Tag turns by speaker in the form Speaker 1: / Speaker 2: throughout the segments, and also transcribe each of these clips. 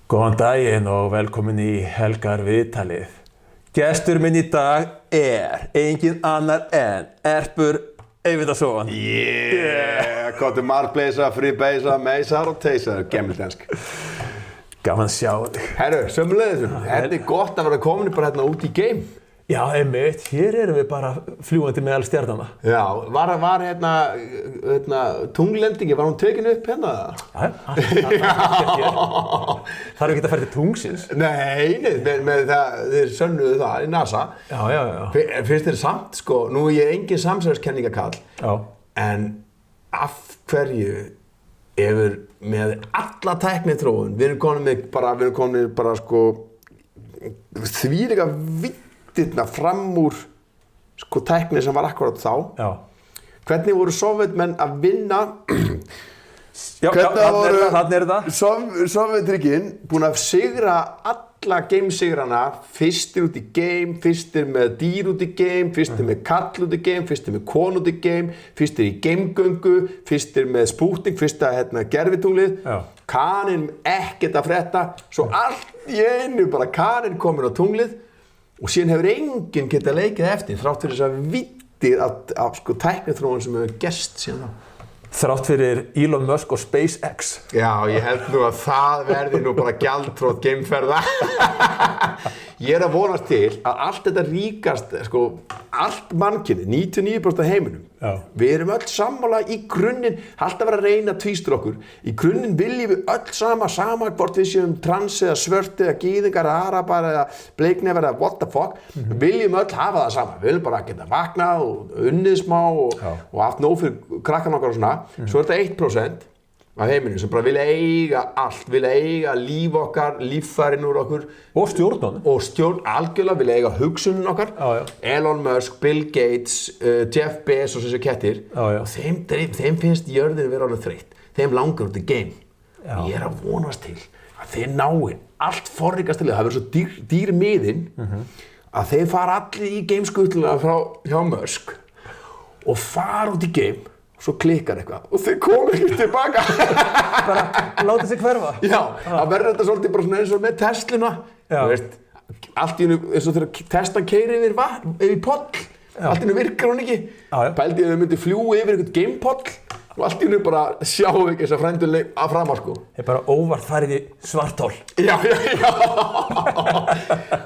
Speaker 1: Góðan daginn og velkomin í Helgar viðtalið. Gestur minn í dag engin annar en Erpur Eyvindarson.
Speaker 2: Komdu markbleysa, fríbeysa, meysar og teysar, gemmeldansk.
Speaker 1: Gaman að sjá þig.
Speaker 2: Herru, sömuleiðis, þetta gott að vera komin bara hérna út í game.
Speaker 1: Já, einmitt, hér erum við bara fljúgandi meðal stjarnanna.
Speaker 2: Já, var hérna tunglendingi, var hún tekin upp hérna?
Speaker 1: Já, það ekki að fara til tungsins.
Speaker 2: Nei, með það, þeir sönnuðu það í NASA.
Speaker 1: Já.
Speaker 2: Finnst þér samt, sko, nú ég engin samsæðiskenningakall.
Speaker 1: Já.
Speaker 2: En af hverju yfir með alla tækniþróun, við erum komin bara sko, þvílíka fram úr sko tækni sem var akkurat þá.
Speaker 1: Já.
Speaker 2: Hvernig voru Sovétmenn að vinna?
Speaker 1: Þarna er það.
Speaker 2: Sovétríkin búin að sigra alla gamesigrana, fyrstir út í game, fyrstir með dýr út í game, fyrstir með kall út í game, fyrstir með kon út í game, fyrstir í gamegöngu, fyrstir með Sputnik, fyrsta gervitunglið. Kaninn ekkert að frétta, svo allt í einu bara kaninn komin á tunglið. Og síðan hefur enginn getað leikið eftir þrátt fyrir þess að vittir af sko tækniþróun sem hefur gerst síðan þá.
Speaker 1: Þrátt fyrir Elon Musk og SpaceX.
Speaker 2: Já, ég held nú að það verði nú bara gjaldþrot geimferða. Ég að vonast til að allt þetta ríkast, sko, allt mannkynið, 99% af heiminum.
Speaker 1: Já.
Speaker 2: Við erum öll sammála í grunninn, alltaf vera að reyna að tvístra okkur. Í grunninn viljum við öll sama hvort við séum trans eða svört eða gyðingar eða arabar eða bleiknefar eða what the fuck. Við viljum öll hafa það sama. Við viljum bara geta vaknað og unnið smá og haft nóg fyrir krakkan okkar og svona. Svo er þetta 1% af heiminum sem bara vilja eiga allt, vilja eiga líf okkar, líffærin úr okkur
Speaker 1: og stjórn
Speaker 2: algjörlega, vilja eiga hugsunin okkar.
Speaker 1: Já.
Speaker 2: Elon Musk, Bill Gates, Jeff Bezos og þessi kettir.
Speaker 1: Já.
Speaker 2: Og þeim finnst jörðin vera alveg þreytt, þeim langar út í game.
Speaker 1: Já.
Speaker 2: Ég að vonast til að þeir nái allt forríkastilið, það verður svo dýr miðinn að þeir fara allir í gameskuttluna hjá Musk og fara út í game. Svo klikkar eitthvað og þeir koma ekki tilbaka.
Speaker 1: Bara láta sig hverfa.
Speaker 2: Já, það verður þetta svolítið bara svona eins og með Tesluna. Þú veist, allt í einu, eins og þegar Teslan keyrir yfir poll, allt í einu virkar hún ekki. Pældi þau myndi fljúga yfir einhvern gamepoll og allt í einu bara sjáum ekki þess að frænduleg að framar sko.
Speaker 1: Þeir bara óvart farið í svarthol.
Speaker 2: Já.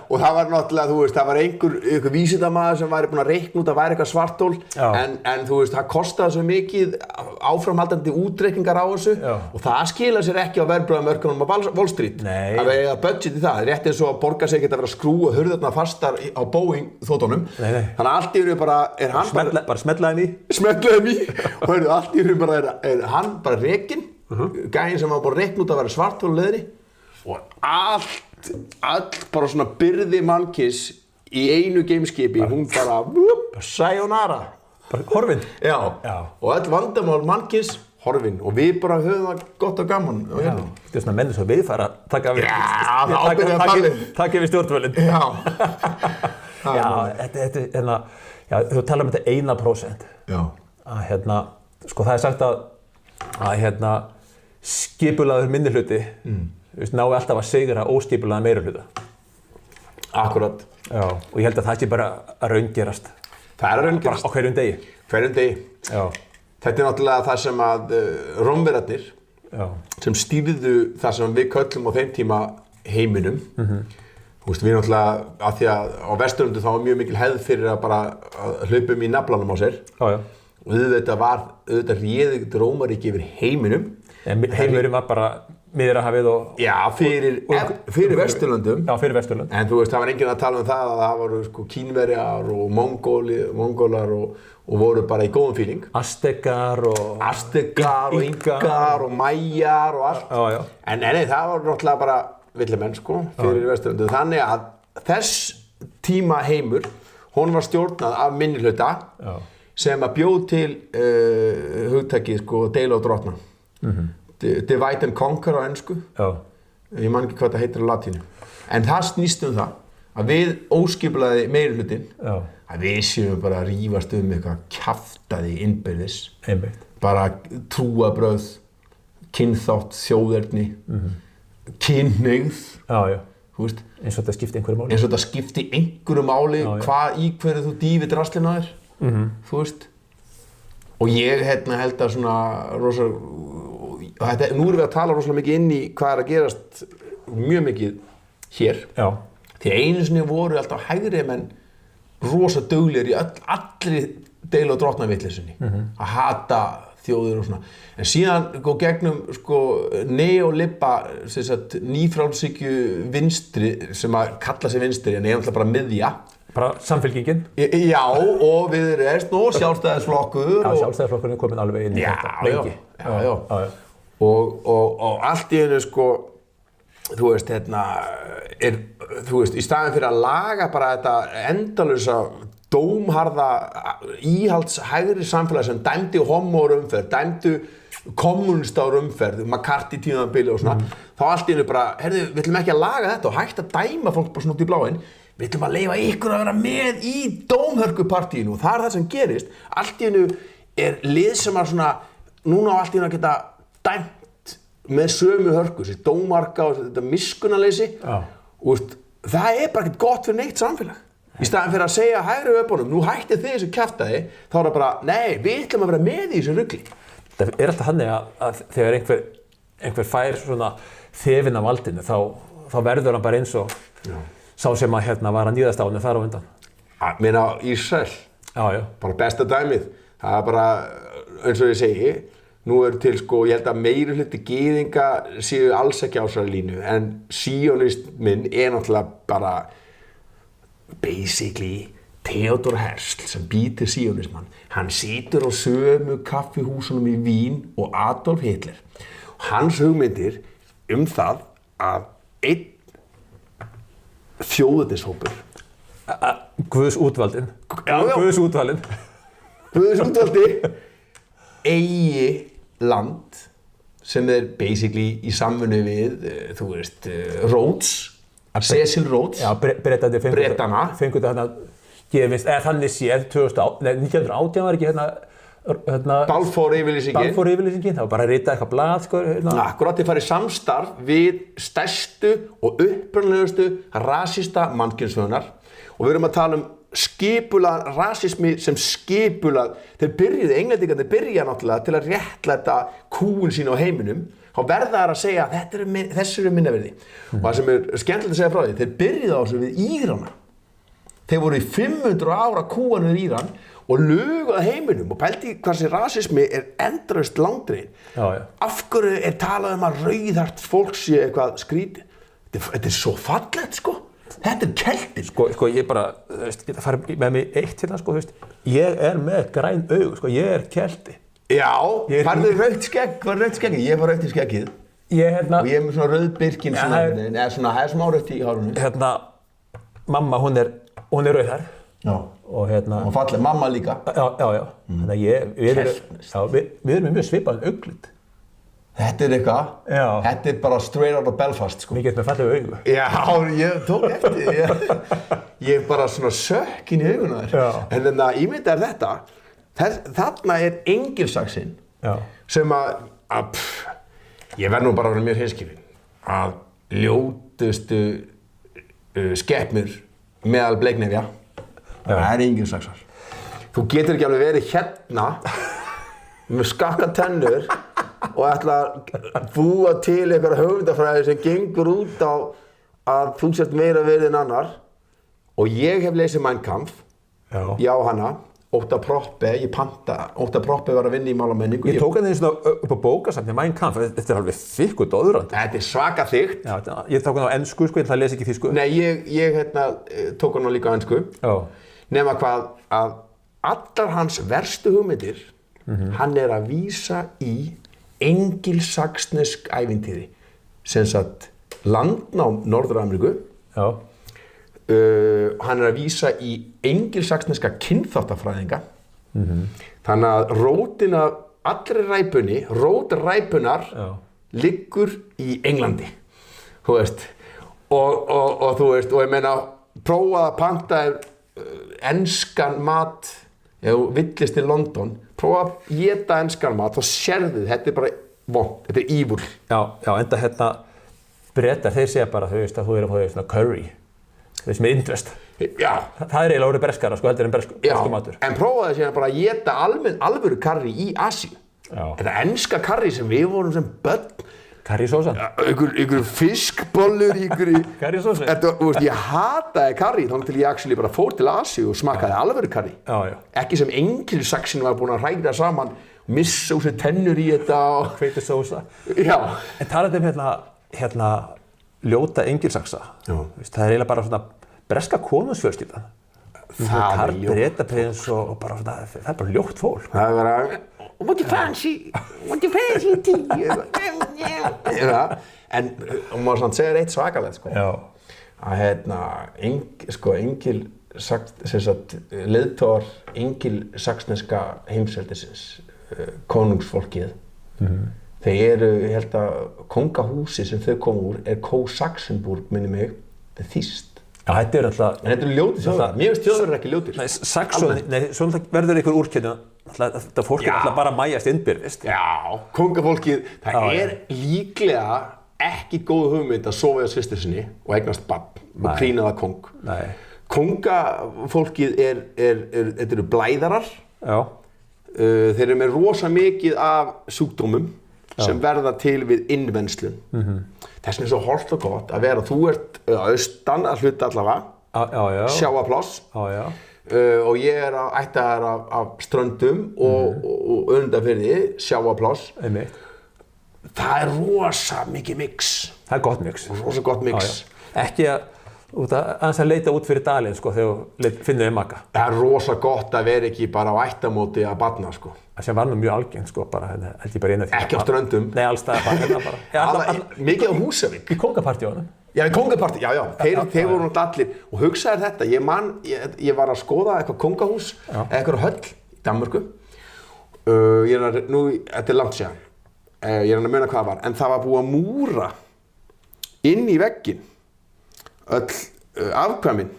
Speaker 2: Og það var náttúrulega, þú veist, það var einhver vísindamaður sem væri búinn að reikna út að væri eitthvað svarthol, en þú veist, það kostaði svo mikið áframhaldandi útreikningar á þessu og það skila sér ekki á verðbréfamörkuðunum á Wall Street.
Speaker 1: Nei.
Speaker 2: Það eiga budget í það, rétt eins og að borga sig geta verið að skrúa hurðarnar fastar á Boeing þotunum.
Speaker 1: Nei.
Speaker 2: Þannig að allt í einu bara er hann
Speaker 1: bara smetlaði
Speaker 2: í og allt í einu bara er hann bara rekinn, gæinn sem var bara reikna út að vera svarthol leðri og all bara svona byrði mannkins í einu gameskipi, hún bara sayonara.
Speaker 1: Bara horfin.
Speaker 2: Já. Og öll vandamál mannkins horfin og við bara höfum það gott og gaman.
Speaker 1: Þetta er svona menn sem við fara að taka við. Taka við stjórnvölinn.
Speaker 2: Já.
Speaker 1: Þetta þú tala um þetta 1%.
Speaker 2: Já.
Speaker 1: Að sko það er sagt að skipulagður minnihluti nái alltaf að sigra óskipulagða meirihluta.
Speaker 2: Akkurat.
Speaker 1: Já, og ég held að það sé bara að raungerast.
Speaker 2: Það er að raungerast.
Speaker 1: Bara á hverjum degi.
Speaker 2: Hverjum degi.
Speaker 1: Já.
Speaker 2: Þetta er náttúrulega það sem að Rómverjarnir sem stýrðu það sem við köllum á þeim tíma heiminum. Þú veist, við náttúrulega, af því að á Vesturlöndum þá var mjög mikil hefð fyrir að bara hlaupum í naflanum á sér.
Speaker 1: Já.
Speaker 2: Og auðvitað réði Rómaríki yfir heiminum.
Speaker 1: Heimurinn var bara Miðjarðarhafið og...
Speaker 2: Já, fyrir Vesturlöndum.
Speaker 1: Já, fyrir Vesturlönd.
Speaker 2: En þú veist, það var enginn að tala um það að það voru sko Kínverjar og Mongólar og voru bara í góðum feeling.
Speaker 1: Aztekar og
Speaker 2: Inkar og Mæjar og allt.
Speaker 1: Já.
Speaker 2: En nei, það var náttúrulega bara villimenn sko fyrir Vesturlöndum. Þannig að þess tíma heimur, hún var stjórnað af minnihluta. Já. Sem að bjóð til hugtakið sko deila og drotna. Divide and conquer á ensku.
Speaker 1: Já.
Speaker 2: Ég man ekki hvað það heitir á latínu. En það snýst um það að við óskipulaði meirihlutinn að við séum bara að rífast eitthvað kjaftaði innbyrðis.
Speaker 1: Einmitt.
Speaker 2: Bara trúarbrögð, kynþátt, þjóðerni. kynhneigð,
Speaker 1: já.
Speaker 2: þú veist,
Speaker 1: Eins og þetta skipti einhverju máli.
Speaker 2: eins og þetta skipti einhverju máli, hvað í hverju þú dýfir draslinu á þér, þú veist. Og ég held að svona rosa, nú erum við að tala rosalega mikið inn í hvað að gerast mjög mikið hér.
Speaker 1: Já.
Speaker 2: Því einu sinni voru alltaf hægri menn rosa duglegir í allri deil- og drottnavitleysunni að hata þjóðir og svona. En síðan gegnum neolibba, sem sagt nýfrjálshyggju vinstri, sem að kalla sig vinstri en er alltaf bara miðja.
Speaker 1: Bara samfylkingin.
Speaker 2: Já, og Viðreisn og Sjálfstæðisflokkur.
Speaker 1: Já, Sjálfstæðisflokkurinn er komin alveg inn í þetta. Lengi. Já.
Speaker 2: Og allt í einu þú veist, þú veist, í staðinn fyrir að laga bara þetta endalausa dómharða íhaldshægri samfélag sem dæmdi homór umferð, dæmdu kommunistar umferð, McCarthy tímabili og svona, þá allt í einu bara, heyrðu, við ætlum ekki að laga þetta og hægt að dæma fólk bara svona út í bláinn, við ætlum að leyfa ykkur að vera með í dómhörkupartíinu og það er það sem gerist. Allt í einu lið sem að svona, núna á allt í einu að geta dæmt með sömu hörku, þessi dómarka og þetta miskunnarleysi, og veist, það er bara ekkert gott fyrir neitt samfélag. Í staðinn fyrir að segja hægri öpunum, nú hættið þið þessu kjaftaði, þá er það bara, nei, við ætlum að vera með í þessu rugli.
Speaker 1: Það er alltaf þannig að þegar einhver fær svona þefinn af valdinu, þá verður hann bara eins og sá sem að var að níðast á henni þar á undan.
Speaker 2: Ég meina Ísrael, bara besta dæmið. Það er bara, eins og ég segi, nú til ég held að meiri hluti gyðinga séu alls ekki á þessari línu, en síonisminn er náttúrulega bara basically Theodor Herzl sem býr til síonismann. Hann situr á sömu kaffihúsunum í Vín og Adolf Hitler. Hans hugmyndir það að einn þjóðernishópur
Speaker 1: Guðs útvaldinn. Guðs útvaldinn.
Speaker 2: Guðs útvaldi eigi land sem er basically í samvinnu við, þú veist, Rhodes, Cecil Rhodes.
Speaker 1: Já, Bretana. Fengur þetta gefist, eða þannig séð 1918 var ekki Balfour-yfirlýsingin, það var bara að rita eitthvað blað,
Speaker 2: Akkurat, þið farið samstarf við stærstu og upprunalegustu rasista mannkynsþjóðirnar og við erum að tala skipulað rasismi sem skipulað. Englendingarnir byrja náttúrulega til að réttlæta kúgun sína á heiminum. Þá verða þær að segja að þessu eru minnavirði. Og það sem er skemmtilegt að segja frá því, þeir byrjuðu á þessu við Írana. Þeir voru í 500 ára kúganir í Íran og luguðu heiminum og pældi hvað þessi rasismi er endalaust langdreginn. Af hverju talað að rauðhært fólk sé eitthvað skrítið? Þetta er svo fallegt, Þetta er keltir.
Speaker 1: Ég bara, það farið með mig eitt ég er með græn augu, ég er kelti.
Speaker 2: Já, farðu rautt skegg, ég var rautt í skeggið. Og ég er með svona rauðbyrkin, eða svona, það er smá rautt í hárunu.
Speaker 1: Mamma, hún er rauðhær.
Speaker 2: Já, og falleg, mamma líka.
Speaker 1: Já. Þannig að við erum mjög svipaðan auglit.
Speaker 2: Þetta er eitthvað, þetta er bara straight out of Belfast,
Speaker 1: Mikið með falleg augu.
Speaker 2: Já, ég tók eftir, ég er bara svona sökkin í auguna þér. En ímyndið er þetta, þarna er engilsaxinn sem ég verð nú bara að vera mjög hreinskilinn, að ljótustu skepnur meðal bleiknefja, það er engilsaxar. Þú getur ekki alveg verið hérna með skakka tennur og ætla að búa til einhverja hugmyndafræði sem gengur út á að þú sért meira verið en annar. Og ég hef lesið Mein Kampf, ég á hana, Óttar Proppé, Óttar Proppé var að vinna í mál og menningu.
Speaker 1: Ég tók hann eins og upp á bókasafni, Mein Kampf, þetta er alveg þykkt og doðrandi.
Speaker 2: Þetta er svaka þykkt.
Speaker 1: Ég tók hann á ensku, ég les ekki þýsku.
Speaker 2: Nei, ég tók hann líka á ensku. Nema hvað að allar hans verstu hugmyndir, hann er að vísa í engilsaxnesk ævintýri, sem sagt landnám Norður-Ameríku. Hann er að vísa í engilsaxneska kynþáttafræðinga. Þannig að rótin af allri ræpunni, rót ræpunar liggur í Englandi, þú veist. Og þú veist, og ég meina, prófaðu að panta enskan mat, ef þú villist í London, prófa að éta enskan mat, þá sérðu þetta er bara vont, þetta er evil.
Speaker 1: Já, enda Bretar, þeir segja bara, þú veist, að þú að fá svona curry, þeir sem interest.
Speaker 2: Já.
Speaker 1: Það eiginlega orðið breskara, sko, heldur en bresku matur.
Speaker 2: En prófaði síðan bara að éta alvöru karrí í Asíu. Þetta enska karrí sem við vorum sem börn.
Speaker 1: Karrísósan?
Speaker 2: Ykkur fiskbollur,
Speaker 1: Karrísósu?
Speaker 2: Ég hataði karrí, þannig til ég actually bara fór til Asíu og smakkaði alvöru karrí.
Speaker 1: Já.
Speaker 2: Ekki sem engilsaxin var búin að hræra saman, missa úr sér tennur í þetta og...
Speaker 1: Hveitisósa.
Speaker 2: Já.
Speaker 1: En talandi hérna ljóta engilsaxa. Það eiginlega bara svona breska konungsfjölskyldan.
Speaker 2: Það er ljótt.
Speaker 1: Bretaprins og bara svona, það bara ljótt fólk.
Speaker 2: Það er bara... What you fancy tea? En maður svona segir eitt svakalegt, sko.
Speaker 1: Já.
Speaker 2: Að leiðtogar engilsaxneska heimsveldisins, konungsfólkið, þeir eru, ég held að kóngahúsi sem þau komu úr Kósaxenburg, minni mig, það er þýskt.
Speaker 1: Já, þetta er alltaf...
Speaker 2: En þetta eru ljótir þjóðverðar. Mér finnst þjóðverðar ekki ljótir.
Speaker 1: Svona verður ykkur úrkynna. Þetta fólk er alltaf bara að mæjast innbyrðist.
Speaker 2: Já, kóngafólkið, það er líklega ekki góð hugmynd að sofa hjá systur sinni og eignast barn og krýna það kóng.
Speaker 1: Nei.
Speaker 2: Kóngafólkið þetta eru blæðarar.
Speaker 1: Já.
Speaker 2: Þeir eru með rosa mikið af sjúkdómum sem verða til við innvenslun. Þess vegna er svo hollt og gott að vera, þú ert austan að hluta allavega, sjávarpláss. Og ég er ættaður af Ströndum og Önundarfirði, sjávarpláss. Það er rosa mikið mix.
Speaker 1: Það er gott mix.
Speaker 2: Rosa gott mix.
Speaker 1: Ekki aðeins að leita út fyrir dalinn, sko, þegar þú finnur maka.
Speaker 2: Það er rosa gott að vera ekki bara á ættamóti að barna, sko.
Speaker 1: Það sem var nú mjög algengt, sko, bara, held ég bara eina því.
Speaker 2: Ekki á Ströndum.
Speaker 1: Nei, alls staðar bara.
Speaker 2: Mikið á Húsavík.
Speaker 1: Í kóngapartíunum.
Speaker 2: Já, í kóngapartí, já. Þeir voru náttúrulega allir. Og hugsaði þetta, ég var að skoða eitthvað kóngahús, eitthvað höll í Danmörku. Þetta er langt síðan. Ég er að muna hvað það var. En það var búið að múra inn í vegginn öll afkvæmin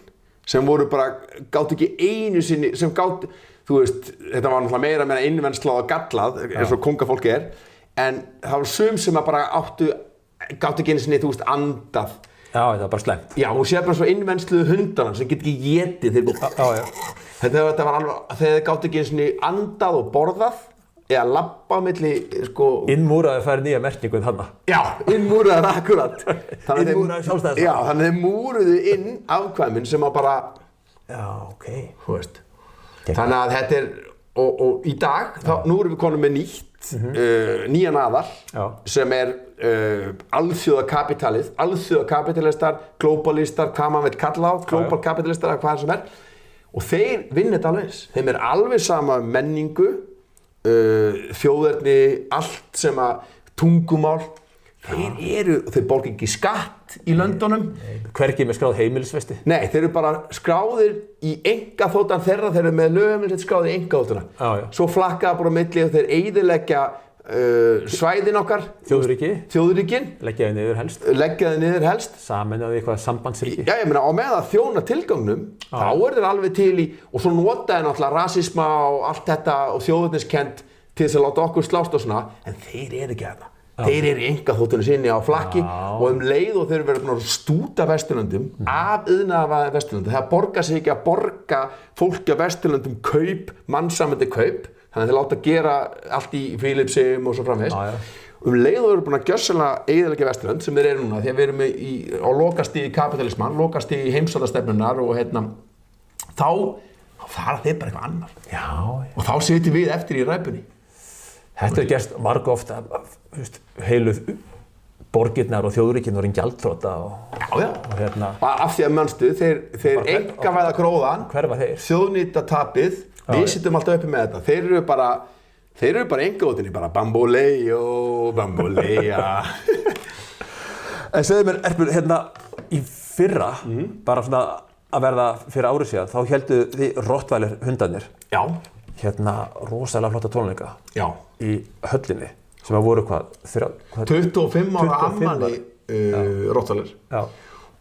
Speaker 2: sem voru bara, gátu ekki einu sinni, sem gátu, þú veist, þetta var náttúrulega meira innvenslað og gallað, eins og kóngafólki er, en það var sum sem að bara gátu ekki einu sinni, þú veist, andað.
Speaker 1: Já, það var bara slæmt.
Speaker 2: Já, og sér bara svo innvensluðu hundana sem get ekki étið. Þetta var alveg, þeir gátu ekki einu sinni andað og borðað, eða labba á milli, sko...
Speaker 1: Innmúraði fær nýja merkingu þarna.
Speaker 2: Já, innmúraði akkurat.
Speaker 1: Innmúraði sjálfstæðismann.
Speaker 2: Já, þannig þeir múruðu inn afkvæmin sem að bara...
Speaker 1: Já, ok.
Speaker 2: Þú veist. Þannig að þetta er... Og í dag, nú erum við konum með nýjan aðal, sem er alþjóðakapitalið. Alþjóðakapitalistar, globalistar, hvað maður vil kalla á, global kapitalistar, hvað sem er. Og þeir vinna þetta alveg eins. Þeim er alveg sama menningu, þjóðerni, allt sem að tungumál, þeir borga ekki skatt í löndunum.
Speaker 1: Hvergi með skráð heimilisvesti? Nei,
Speaker 2: þeir eru bara skráðir í einkaþotan þeirra, þeir eru með lögheimilið skráðir í einkaþotuna. Svo flakkaða bara á milli og þeir eyðileggja svæðin okkar. Þjóðríkin.
Speaker 1: Leggja þau niður helst. Sameinaði eitthvað sambandsríki.
Speaker 2: Já, ég meina, á með að þjóna tilgangnum, þá er þeir alveg til í, og svo notaði náttúrulega rasisma og allt þetta og þjóðerniskennd til þess að láta okkur slást og svona, en þeir eru ekki þarna. Þeir eru í einkaþotunni sinni á flakki og leið og þeir eru verið að stúta Vesturlöndum af iðnaðarvæði Vesturlöndum. Það borgar sig ekki að borga fólki á Vesturlöndum kaup, mannsæmandi kaup, þannig að þeir láta gera allt í Philipsum og svo framvegis. Leið og þeir eru búin að gjörsamlega eyðileggja Vesturlönd sem þeir eru núna, því að við erum á lokastig kapitalismann, lokastig heimsvaldastefnunnar og þá fara þeir bara eitthvað annar.
Speaker 1: Já.
Speaker 2: Og þá sitjum við eftir í ræpunni.
Speaker 1: Þetta er gerst marga ofta, heilu borgirnar og þjóðríkin voru gjaldþrota
Speaker 2: og af því að mannstu, þeir einkavæða gróðan, þjóðnýta tapið, við sitjum alltaf uppi með þetta. Þeir eru bara einkaþotunni, bara bamboleio, bamboleia.
Speaker 1: En segðu mér, Erpur, í fyrra, bara svona að verða fyrir árið síðan, þá héldu þið Rottweiler hundarnir.
Speaker 2: Já.
Speaker 1: Rosalega flotta tónleika.
Speaker 2: Já.
Speaker 1: Í höllinni, sem að voru
Speaker 2: 25 ára ammali Rottweiler. Já.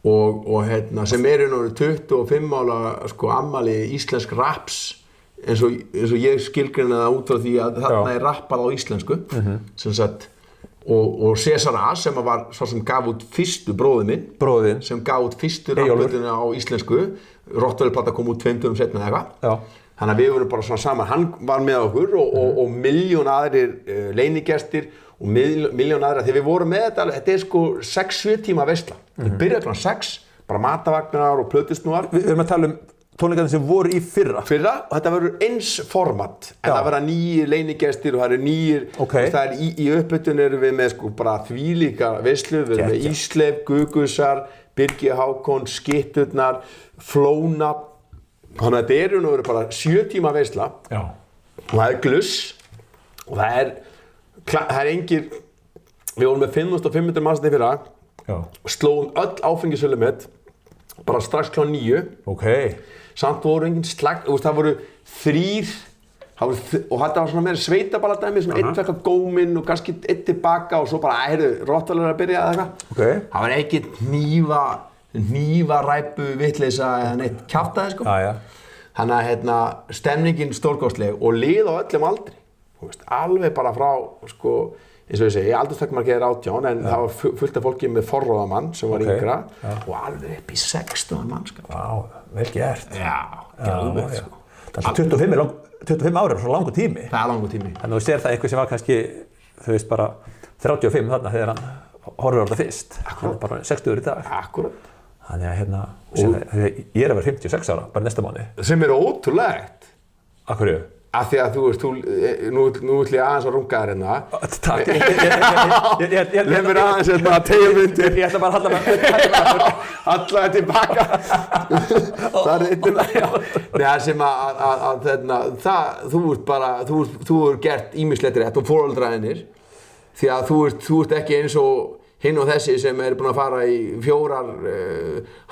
Speaker 2: Og sem eru nú 25 ára ammali íslensk raps, eins og ég skilgreina það út frá því að þarna er rappað á íslensku, sem sagt og César A sem var sá sem gaf út fyrstu bróðir minn sem gaf út fyrstu rafplötuna á íslensku Rottweiler-plata kom út 2 dögum seinna eða eitthvað þannig að við vorum bara svona saman hann var með okkur og milljón aðrir leynigestir og milljón aðrir því við vorum með þetta sko 6-7 tíma veisla við byrjaði kl. 6 bara matavagnar og plötusnúar
Speaker 1: Við erum að tala tónleikarnir sem voru í fyrra
Speaker 2: og þetta verður eins format en það verða nýjir leynigestir og það eru nýjir það er í uppbytun erum við með sko bara þvílíka veislu við erum með Ísleif, Gugusar, Birgi Hákon, Skitturnar, Flóna þannig að þetta eru nú bara 7 tíma veisla og það er gluss og það er engir við vorum með 5.500 manns í fyrra slóðum öll áfengisölu með bara strax kl. 9 samt voru engin slag það voru 3 og þetta var svona meira sveitaballadæmi sem einn fekk að góminn og kannski einn tilbaka og svo bara Rottweiler að byrja eða eitthvað það var ekki hnífaræpu vitleysa eða neitt kjaftaði sko þannig að stemningin stórkostleg og lið á öllum aldri alveg bara frá sko eins og ég segi, aldurstakmarkið er 18 en það var fullt af fólki með forráðamann sem var yngra og alveg upp í 16 mannskap.
Speaker 1: Vel gert.
Speaker 2: Já, geðveikt sko.
Speaker 1: Það er 25 ára, svo langur tími.
Speaker 2: Það er langur tími.
Speaker 1: Þannig að þú sér það einhver sem var kannski, þú veist bara 35 þarna þegar hann horfir á þetta fyrst. Hann er bara 60 í dag.
Speaker 2: Akkurat.
Speaker 1: Þannig að ég er að vera 56 ára, bara næsta mánuði.
Speaker 2: Sem er ótrúlegt.
Speaker 1: Af hverju?
Speaker 2: Af því að þú veist, nú ætlum ég aðeins að runga þér hérna.
Speaker 1: Takk.
Speaker 2: Leif mér aðeins að tegja myndir.
Speaker 1: Ég ætla bara að halda
Speaker 2: Alla tilbaka. Það er eitthvað. Nei, sem þú ert bara, þú ert gert ýmislegt rétt og foreldraðinir. Því að þú ert ekki eins og hinn og þessi sem er búin að fara í 4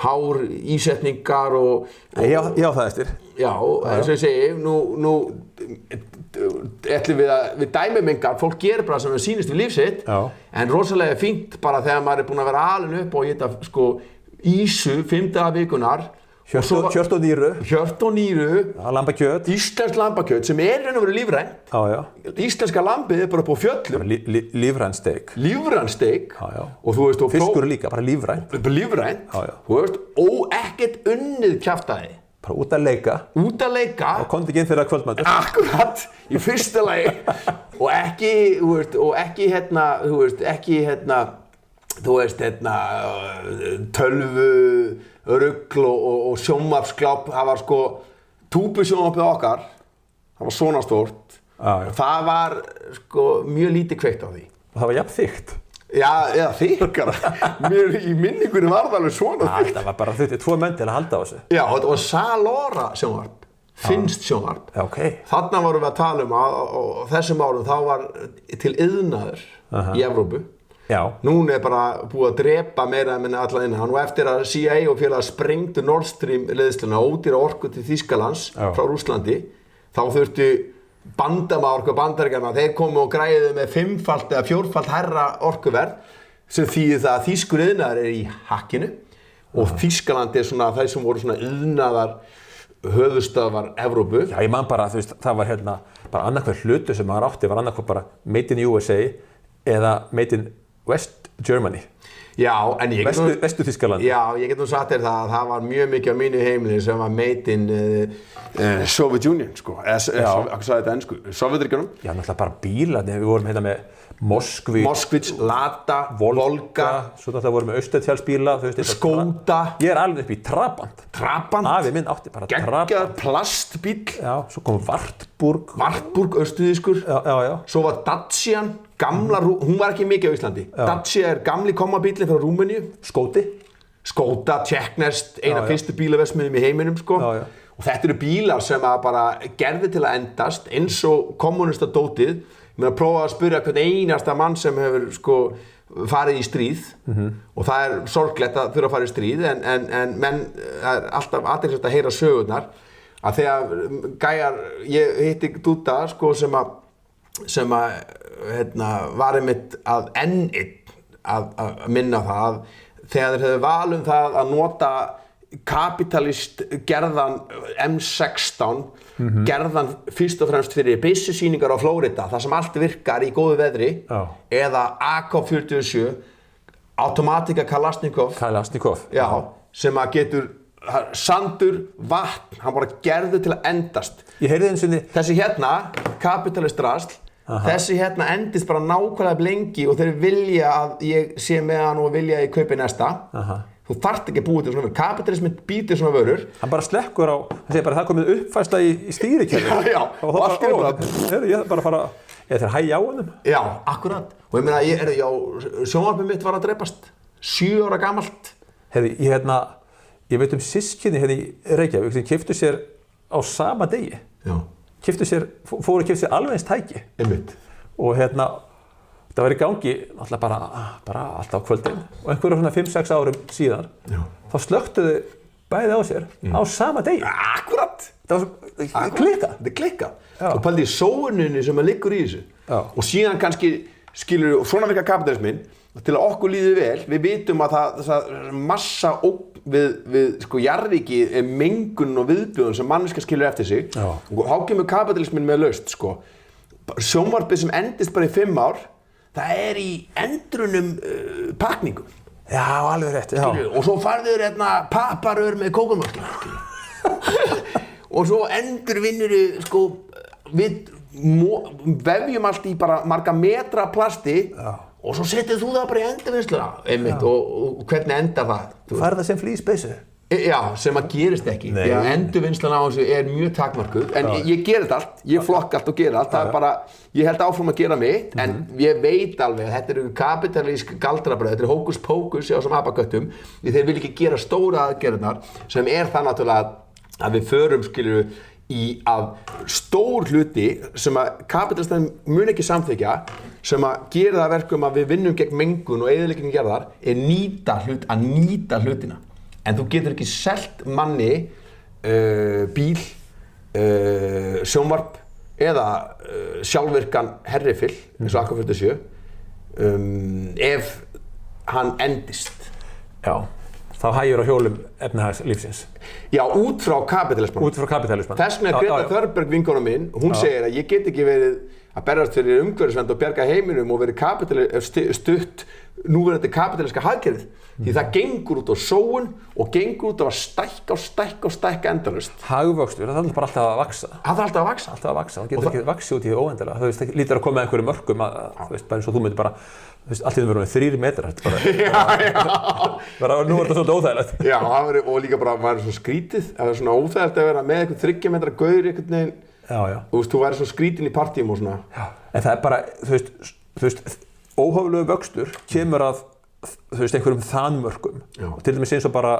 Speaker 2: hár ísetningar og
Speaker 1: Já, það eftir.
Speaker 2: Já, eins og ég segi, nú ætlum við dæmum engar, fólk gerir bara sem það sýnist við líf sitt en rosalega fínt bara þegar maður er búin að vera alin upp og geta sko ísu 5 daga vikunar
Speaker 1: Hjört og nýru.
Speaker 2: Lambakjöt. Íslenskt lambakjöt sem er raun og veru lífrænt. Íslenska lambið er bara upp á fjöllum.
Speaker 1: Lífrænt steik.
Speaker 2: Lífrænt steik.
Speaker 1: Og þú veist, og fiskur líka, bara lífrænt.
Speaker 2: Lífrænt. Þú veist, og ekkert unnið kjaftaði.
Speaker 1: Bara út að leika. Og komdu ekki inn fyrir að kvöldmatur.
Speaker 2: Akkurat, í fyrsta lagi. Og ekki, þú veist, tölvu rugl og sjónvarpsgláp það var sko túbusjónvarpið okkar það var svona stórt og það var sko mjög lítið kveikt á því
Speaker 1: og það var jafn þykkt
Speaker 2: eða þykkara í minningunni var það alveg svona þykkt
Speaker 1: það var bara 2 menn til að halda á þessu
Speaker 2: þetta var Salora sjónvarp finnst sjónvarp þarna vorum við að tala um að á þessum árum þá var til iðnaður í Evrópu Núna er bara búið að drepa meira en alla innan og eftir að CIA og félagar sprengdu Nord Stream leiðsluna ódýra orku til Þýskalands frá Rússlandi þá þurftu bandamaorku Bandaríkjanna þeir komu og græðu með 5-falt eða 4-falt hærra orkuverð sem þýðir það að þýskur iðnaður er í hakkinu og Þýskaland er svona þeir sem voru svona iðnaðar höfuðstöðvar Evrópu.
Speaker 1: Já, ég man bara, þú veist, það var bara annarkvæð hlutu sem maður átti var annarkvæð bara Made in USA eða Made in West Germany.
Speaker 2: Já, en ég get
Speaker 1: Vestu Þýskaland.
Speaker 2: Já, ég get nú sagt þér það að það var mjög mikið á mínu heimili sem var made in Soviet Union, sko. Hvað sagði þetta ensku? Sovjetríkjunum?
Speaker 1: Já, náttúrulega bara bílar. Við vorum hérna með
Speaker 2: Moskvits, Lada, Volga.
Speaker 1: Svo náttúrulega vorum við Austurtjálsbíla.
Speaker 2: Skóta.
Speaker 1: Ég er alveg upp í Trabant.
Speaker 2: Afi
Speaker 1: minn átti bara Trabant.
Speaker 2: Geggjaður plastbíll.
Speaker 1: Já, svo kom Wartburg.
Speaker 2: Austurþýskur.
Speaker 1: Já.
Speaker 2: Svo var Dacian. Gamla, hún var ekki mikið á Íslandi. Dacia er gamli kommabíllinn frá Rúmeníu. Skóta, Tjekknest, eina fyrstu bílaverksmiðjum í heiminum, sko. Og þetta eru bílar sem að bara gerði til að endast, eins og kommunistadótið. Ég meina, prófa að spyrja hvern einasta mann sem hefur, sko, farið í stríð. Og það er sorglegt að þurfa að fara í stríð, en menn er alltaf athyglisvert að heyra sögurnar. Að þegar gæjar, ég hitti Dúdda, sko, sem var einmitt að að minna það að þegar þeir hefðu val það að nota kapitalist gerðan M16 gerðan fyrst og fremst fyrir byssusýningar á Flórida þar sem allt virkar í góðu veðri eða AK-47 Automatika Kalashnikov sem að getur sandur, vatn, hann bara gerður til að endast.
Speaker 1: Ég heyrði einu sinni
Speaker 2: þessi hérna, kapitalist drasl þessi hérna endist bara nákvæmlega lengi og þeir vilja að ég sé með hann og vilja að ég kaupi næsta þú þarft ekki að búa til svona vörur. Kapitalismin býtir svona vörur.
Speaker 1: Hann bara slekkur á, hann segir bara það komið uppfærsla í stýrikerfi.
Speaker 2: Já, og allt er bara...
Speaker 1: Ég bara fara, ég þarf að hægja á hennum.
Speaker 2: Já, akkurat. Og ég meina, sjónvarpið mitt var að drepast. 7 ára gamalt.
Speaker 1: Ég veit systkini í Reykjavík sem keyptu sér á sama degi.
Speaker 2: Já.
Speaker 1: Fóru að keyptu sér alveg eins tæki.
Speaker 2: Einmitt.
Speaker 1: Og það var í gangi alltaf bara alltaf á kvöldin og einhverjum svona 5-6 árum síðan þá slökktuðu bæði á sér á sama degi.
Speaker 2: Akkurat!
Speaker 1: Það var klikkað.
Speaker 2: Þetta klikkað. Og pældi í sóuninni sem að liggur í þessu.
Speaker 1: Já.
Speaker 2: Og síðan kannski skilur svona virkar kapitalismin til að okkur líði vel, við vitum að það massa ógn við sko jarðríki mengun og viðbjóðun sem manneskja skilur eftir sig. Já. Og þá kemur kapitalismin með lausn sko. Sjónvarpið sem endist bara í 5 ár það í endrunum pakningum.
Speaker 1: Já, alveg rétt. Já.
Speaker 2: Og svo farður paparör með kókumjólk. Og svo endurvinnurðu sko, við vefjum allt í bara marga metra plasti og svo setið þú það bara í endurvinnsluna. Einmitt, og hvernig endar það?
Speaker 1: Þú færð það sem flýspeysu.
Speaker 2: Já, sem að gerist ekki. Því að endurvinnslan á þessu mjög takmarkuð. En ég ger þetta allt, ég flokka allt og gera allt. Það bara, ég held áfram að gera mitt, en ég veit alveg að þetta eru kapitalísk galdrabröð, þetta hókus pókus á þessum apaköttum. Þeir vilja ekki gera stóra aðgerðirnar, sem það náttúrulega að við förum, skilur í að stór hluti sem að kapitalistar mun ekki samþykja, sem að gera það verkum að við vinnum gegn mengun og eyðilegging jarðar, að nýta hlutina. En þú getur ekki selt manni bíl, sjónvarp eða sjálfvirkan herrifill eins og AK-47 ef hann endist.
Speaker 1: Já, þá hægir á hjólum efnahagslífsins.
Speaker 2: Já, út frá kapitalismann. Þess vegna Greta Thunberg vinkona minn, hún segir að ég get ekki verið að berjast fyrir umhverfisvernd og bjarga heiminum og verið stutt núverandi kapitaliska hagkerfið. Því það gengur út á sóun og gengur út á að stækka endalaust.
Speaker 1: Hagvöxtur, það bara alltaf að vaxa.
Speaker 2: Það alltaf að vaxa.
Speaker 1: Það getur ekki vaxið út í því óendanlega. Það lítur að koma með einhverju mörkum bara eins og þú myndir bara, allt í því verður 3 metrar. Nú er þetta svolítið óþægilegt.
Speaker 2: Já, og líka bara var svona skrítið. Það er svona óþægilegt að vera með einhvern 3 metra gaur einhvern veginn.
Speaker 1: Já.
Speaker 2: Þú væri svona skrítin í partíum og svona.
Speaker 1: Já, en það er bara, þú veist, óhóflegu vöxtur kemur að einhverjum þanmörkum og til dæmis eins og bara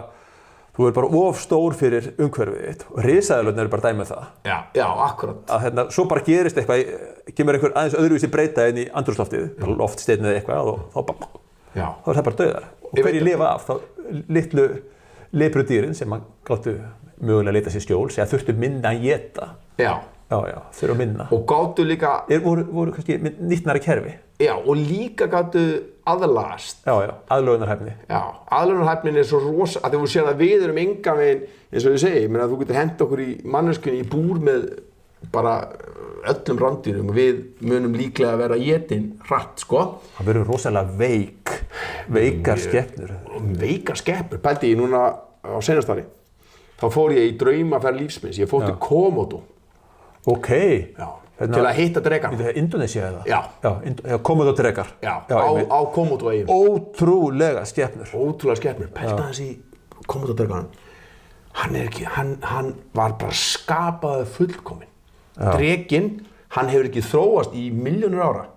Speaker 1: þú er bara of stór fyrir umhverfið þitt og risaeðlurnar eru bara dæmið það.
Speaker 2: Já, akkurat.
Speaker 1: Að svo bara gerist eitthvað, kemur einhver aðeins öðruvísi breyta inn í andrúmsloftið, loftsteinnið eða eitthvað og þá er það bara dauðar. Og hverjir lifa af þá litlu leprudýrin sem gáttu mögulega leita sér skjól, segja þurftu minna að éta. Já, þurfa minna. Og gáttu líka... voru kannski nýtnari kerfi. Já, og líka gáttu aðlagast. Já, aðlögunarhæfni. Já, aðlögunarhæfnin svo rosa, að þú sér að við erum engan veginn, eins og ég segi, menn að þú getur hent okkur í manneskjunni í búr með bara öllum rándýrum og við munum líklega að vera étin hratt, sko. Það verður rosalega veikar skepnur. Veikar skepnur, pældi ég núna á seinastari. Þá fór ég í draumaferð lífsminns, ég fór til Komodo. Ok. Já. Til að hitta dregan. Þetta er Indonesia eða? Já. Komodo dregar. Já, á Komodo eigum. Ótrúlega skepnur. Ótrúlega skepnur. Pælta hans í Komodo dreganum. Hann var bara skapaður fullkominn. Dreginn, hann hefur ekki þróast í milljónir ára.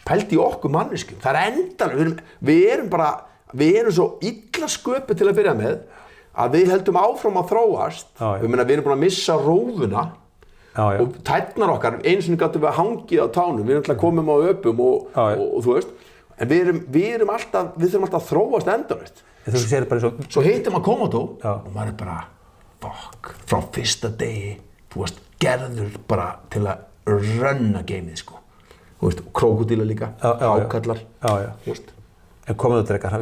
Speaker 1: Pælti í okkur manneskjum. Það er endalega, við erum svo illa sköpuð til að byrja með að við heldum áfram að þróast. Við erum búin að missa rófuna. Og tærnar okkar, einu sinni gáttum við að hangið á tánum, við erum alltaf komum á öpum og þú veist, en við þurfum alltaf að þróast endalaust. Svo heitir maður Komodo og maður er bara, fuck, frá fyrsta degi, þú veist, gerður bara til að runna gameið, sko. Þú veist, krókódílar líka, hákallar, þú veist. En Komodo drekar,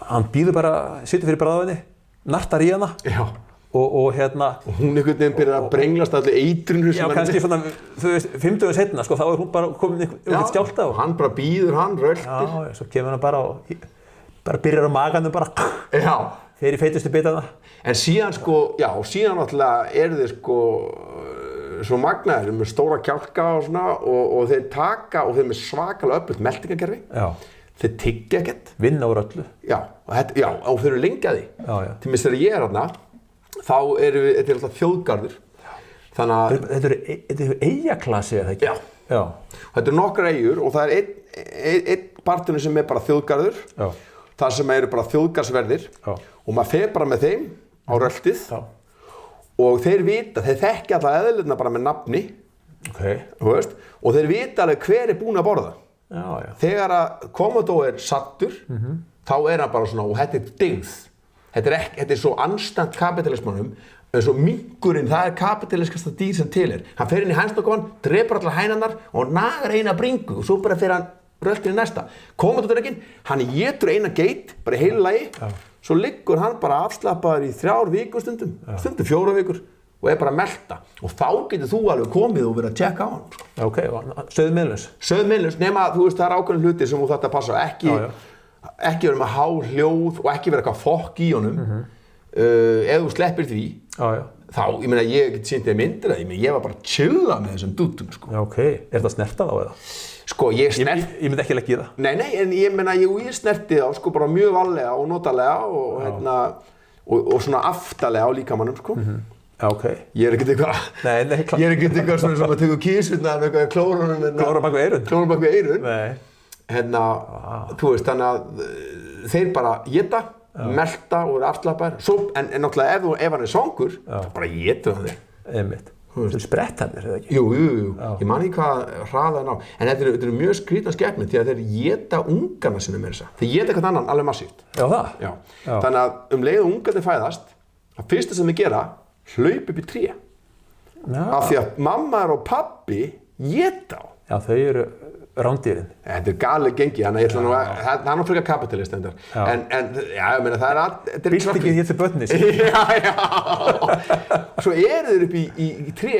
Speaker 1: hann býður bara, situr fyrir bráðafinni, nartar í hana.
Speaker 2: Já.
Speaker 1: Og hérna...
Speaker 2: Og hún einhvern veginn byrjar að brenglast allir eitrinu sem
Speaker 1: já, kannski svona, þú veist, 5 dögum seinna, sko, þá hún bara komin einhvern skjálfta
Speaker 2: og hann bara býður hann, röltir.
Speaker 1: Já, svo kemur hann bara og bara byrjar á maganum bara. Já. Þeir í feitustu bitana.
Speaker 2: En síðan, sko, já, síðan náttúrulega þeir, sko, svo magnaðir með stóra kjálka og svona og þeir taka og þeir með svakalega öflugt meltingakerfi. Já. Þeir tyggja ekkert.
Speaker 1: Vinna úr öllu.
Speaker 2: Já, og þeir eru lengi að því. Já, já. Til minnst þegar ég þarna, þá þetta alltaf þjóðgarður. Þannig að...
Speaker 1: Þetta eru eyjaklasi, eða ekki?
Speaker 2: Já. Já. Þetta eru nokkrar eyjur og það einn parturinn sem bara þjóðgarður. Já. Það sem eru bara þjóðgarðsverðir. Já. Og maður fer bara með þeim á röltið. Já. Og þeir vita, þeir þekkja alla eðlurna bara með nafni. Okay. Þú veist? Og þeir vita alveg hver búinn að borða. Já, já. Þegar að Commodore sattur, þá hann bara svona, og þetta dyggð. Þetta svo anstand kapitalismanum, eins og minkurinn, það kapitaliskasta dýr sem til Hann fer inn í hænsnakofan, drepur allar hænarnar og nagar eina bringu og svo bara fer hann röltir í næsta. Commodore-drekinn, hann étur eina geit, bara í heilu lagi, svo liggur hann bara afslappaður í 3 vikur stundum 4 vikur og bara að melta. Og þá getur þú alveg komið og verið að tjekka á hann.
Speaker 1: Ok, sauðmiðlaus.
Speaker 2: Sauðmiðlaus, nema þú veist það ákveðin hluti sem þú þarft að passa ekki vera með há hljóð og ekki vera eitthvað fokk í honum. Ef þú sleppir því, þá, ég meina, ég get sýnt þér myndir að ég var bara að chilla með þessum dútum, sko.
Speaker 1: Já, ok. Það snertað á eða?
Speaker 2: Sko, ég
Speaker 1: myndi ekki leggja í það.
Speaker 2: Nei, en ég meina, ég snerti þá, sko, bara mjög varlega og notalega og svona aftalega á líkamannum, sko.
Speaker 1: Já, ok.
Speaker 2: Ég ekkert eitthvað svona sem að tökur kísutna með eitthvað klórunum.
Speaker 1: Klóra bak við eyrun.
Speaker 2: Klóra bak við eyrun. Nei. Þú veist, þannig að þeir bara éta, melta og eru afslappaðir. En náttúrulega ef hann svangur, þá bara étu hann þig.
Speaker 1: Einmitt. Þú veist, sprettharnir, eða ekki?
Speaker 2: Jú. Ég man ekki hvað hraðan á. En þetta eru mjög skrýtnar skepnur því að þeir éta ungarna sinni með þessa. Þeir éta eitthvað annan alveg massíft.
Speaker 1: Já, það?
Speaker 2: Já. Þannig að leið og ungarnir fæðast, það fyrsta sem þeir gera, hlaup upp í tré. Af því að mamma og pabbi éta á.
Speaker 1: Já, þau eru rándýrin.
Speaker 2: Þetta galið gengi, þannig að ég ætla nú að, það frekar kapitalist endar. En, já, ég meina, það er
Speaker 1: Byltingin hér til börnis.
Speaker 2: Já. Svo eru þeir upp í tré,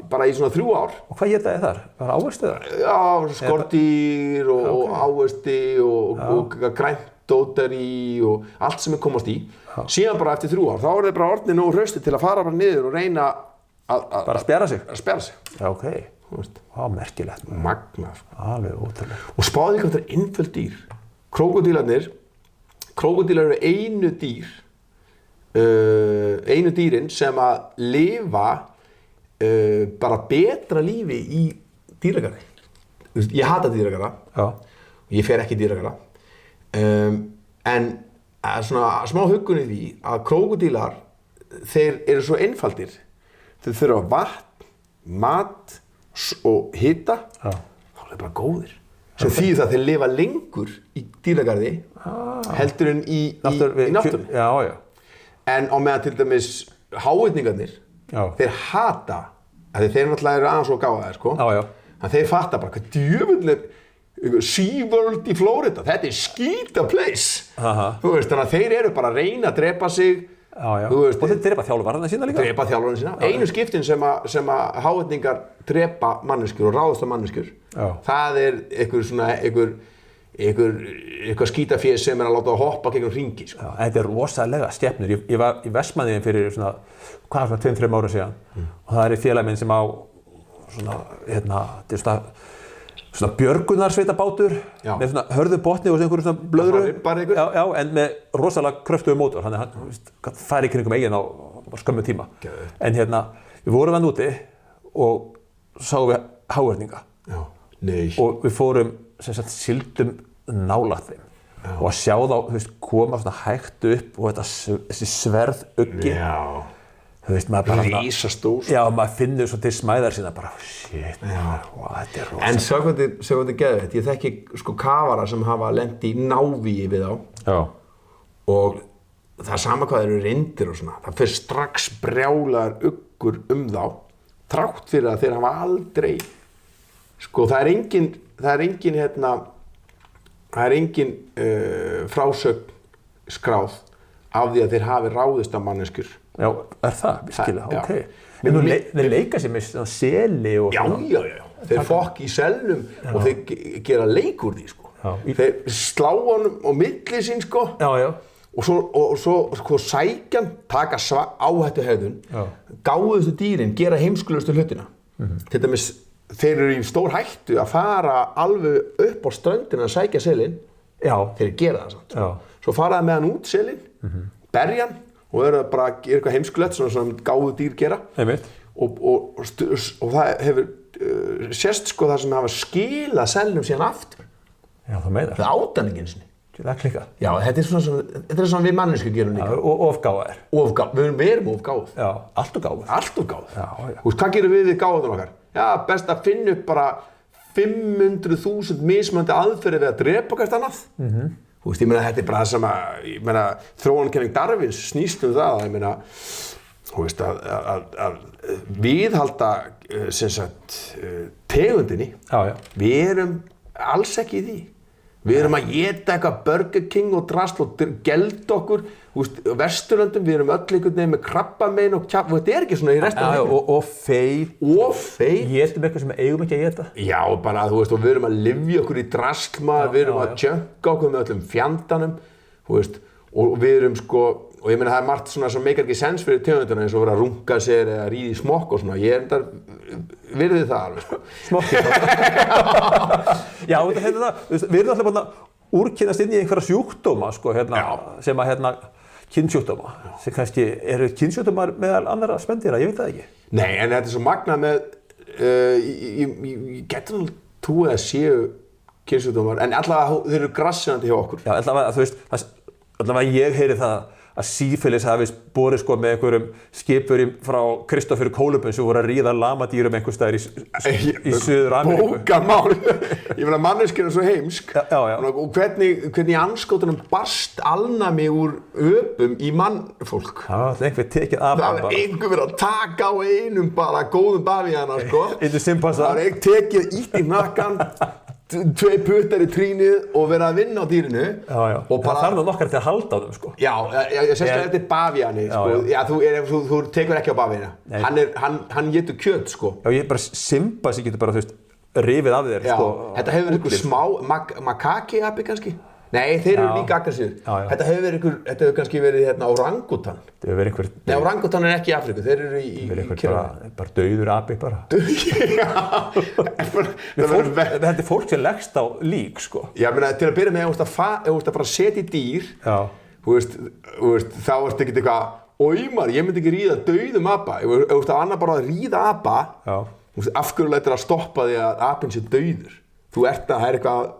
Speaker 2: bara í svona 3 ár.
Speaker 1: Og hvað éta þar? Bara ávextir?
Speaker 2: Já, skordýr og ávexti og grænt dótari og allt sem komast í. Síðan bara eftir 3 ár, þá eru þeir bara orðnir nógu hraustir til að fara bara niður og reyna
Speaker 1: bara spjara sig?
Speaker 2: Að spjara sig.
Speaker 1: Já, ok. Merkilegt.
Speaker 2: Magnað.
Speaker 1: Alveg ótrúlega.
Speaker 2: Og spáðu hvað þetta er einföld dýr. Krókódílar eru einu dýrin sem að lifa bara betra lífi í dýragarði. Ég hata dýragarða. Já. Ég fer ekki í dýragarða. En svona smá huggun í því að krókódílar, þeir eru svo einfaldir. Þeir þurfa vatn, mat og hita, þá er bara góðir. Sem þýðir það að þeir lifa lengur í dýragarði heldur en í náttúrunni.
Speaker 1: Já. En
Speaker 2: á meðan til dæmis háhyrningarnir, þeir hata, þeir náttúrulega eru aðeins og gáðaðir, sko. Þannig þeir fatta bara hvað djöfull SeaWorld í Florida, þetta er skýta place. Þú veist, þannig að þeir eru bara að reyna að drepa sig.
Speaker 1: Já. Og þeir drepa þjálfarana sína líka?
Speaker 2: Drepa þjálfarana sína. Einu skiptin sem að háhyrningar drepa manneskjur og ráðast á manneskjur, það er eitthvað skítafés sem er að láta að hoppa gegnum hringi. Sko.
Speaker 1: Þetta er rosalega skepnur. Ég var í Vestmannaeyjum fyrir svona 2-3 ára síðan og það er félag minn sem á svona björgunarsveitabátur með svona hörðu botni og einhverjum svona blöðru. Já, en með rosalega kröftugu mótor. Þannig að hann færi í kringum eigin á skömmu tíma. En við vorum hann úti og sáum við háhyrninga. Já. Nei. Og við fórum, sigldum nálægt þeim. Já. Og að sjá þá, koma svona hægt upp og þessi sverðuggi. Já. Þú veist, maður bara
Speaker 2: rísastór.
Speaker 1: Já, maður finnur svo til smæðar sína bara, shit, þetta er rosa.
Speaker 2: En sjá hvað þetta geðveikt. Ég þekki kafara sem hafa lent í návíi við þá. Já. Og það er sama hvað þeir eru reyndir og svona. Það fer strax brjálaðar uggur þá. Þrátt fyrir að þeir hafa aldrei. Það er engin frásögn skráð af því að þeir hafi ráðist á manneskjur.
Speaker 1: Já, það? Virkilega, ok. En þeir leika sér með seli og svona.
Speaker 2: Já. Þeir fokk í selnum og þeir gera leik úr því, sko. Þeir slá honum á milli sín, sko.
Speaker 1: Já.
Speaker 2: Og svo sko, sækjan, taka áhættuhegðun, gáðustu dýrin, gera heimskulegustu hlutina. Til dæmis, þeir eru í stór hættu að fara alveg upp á ströndina að sækja selinn. Þeir gera það samt. Svo faraði með hann út selinn, berja hann og eru bara að gera eitthvað heimskulegt svona gáðu dýr gera. Og það hefur sést sko það sem hafa skilað selnum síðan aftur.
Speaker 1: Já, það meinar.
Speaker 2: Það er ádaningin sinni.
Speaker 1: Það er klikkað.
Speaker 2: Já, þetta er svona við mannesku gerum líka.
Speaker 1: Og ofgáðar.
Speaker 2: Við erum ofgáð.
Speaker 1: Já, allt og gáð.
Speaker 2: Allt og gáð. Þú veist, hvað gerum við gáðum okkar? Já, best að finna upp bara 500.000 mismunandi aðferðir við að drepa hvert annað. Þú veist, ég meina, þetta er bara það sem að, þróunarkenning Darwins snýst það, ég meina, þú veist, að viðhalda, sem sagt, tegundinni. Við erum alls ekki í því. Við erum að éta eitthvað Burger King og drasl og gelda okkur, þú veist, Vesturlöndum, við erum öll einhvern veginn með krabbamein og þetta er ekki svona í restina af heiminum.
Speaker 1: Og feit. Étum eitthvað sem við eigum ekki að éta. Já,
Speaker 2: bara, þú veist, og við erum að lyfja okkur í draslmaður, við erum að tjönka okkur með öllum fjandanum, þú veist, og við erum sko, og ég meina það er margt svona sem meikar ekki sens fyrir tegundina eins og vera að runga sér eða ríða í smokk og svona, ég enda virði það alveg, sko.
Speaker 1: Smokki Já, við erum alltaf búin að úrkynnast inn í einhverja sjúkdóma, sko, sem að, kynnsjúkdóma, sem kannski eru kynnsjúkdómar meðal annarra spendýra, ég veit það ekki.
Speaker 2: Nei, en þetta er svo magnað með, ég getur nú trúið að séu kynnsjúkdómar, en allavega þeir eru grassinandi hjá okkur.
Speaker 1: Já, allavega, þú veist, allavega ég heyri það að sífilis hafi borið sko með einhverjum skipverjum frá Kristófer Kólumbus sem voru að ríða lamadýrum einhvers staðar í Suður-Ameríku.
Speaker 2: Bókamál! Ég meina manneskjan er svo heimsk og hvernig anskotunum barst alnami úr öpum í mannfólk.
Speaker 1: Það var einhver tekið af hann bara.
Speaker 2: Það var einhver verið að taka á einum bara góðum bavíana, sko.
Speaker 1: Einhver simpansa.
Speaker 2: Það var tekið ítt í nakkan. 2 puttar í trínið og vera að vinna á dýrinu.
Speaker 1: Og bara, það þarf nú nokkar til að halda á þeim, sko.
Speaker 2: Já, ég sést að þetta er bavíani, sko. Já, þú tekur ekki á bavíana. Hann getur kjöt, sko.
Speaker 1: Já, ég bara simpansi getur bara, þú veist, rifið af þér, sko.
Speaker 2: Þetta hefur verið einhver smá, makaki-api kannski? Nei, þeir eru líka aggressífir. Þetta hefur kannski verið orangutan.
Speaker 1: Þetta hefur verið einhver...
Speaker 2: Nei, orangutan er ekki í Afríku, þeir eru í
Speaker 1: Kyrrahafinu. Bara dauður api bara. Þetta er fólk sem leggst á lík, sko.
Speaker 2: Já, menna, til að byrja með, ef þú ert að fara að setja í dýr, þú veist, þá ert ekki eitthvað, óimar, ég myndi ekki ríða dauðum apa. Ef þú ert að annað bara að ríða apa, af hverju lætur að stoppa því að apinn sé dauður. Þú ert að, það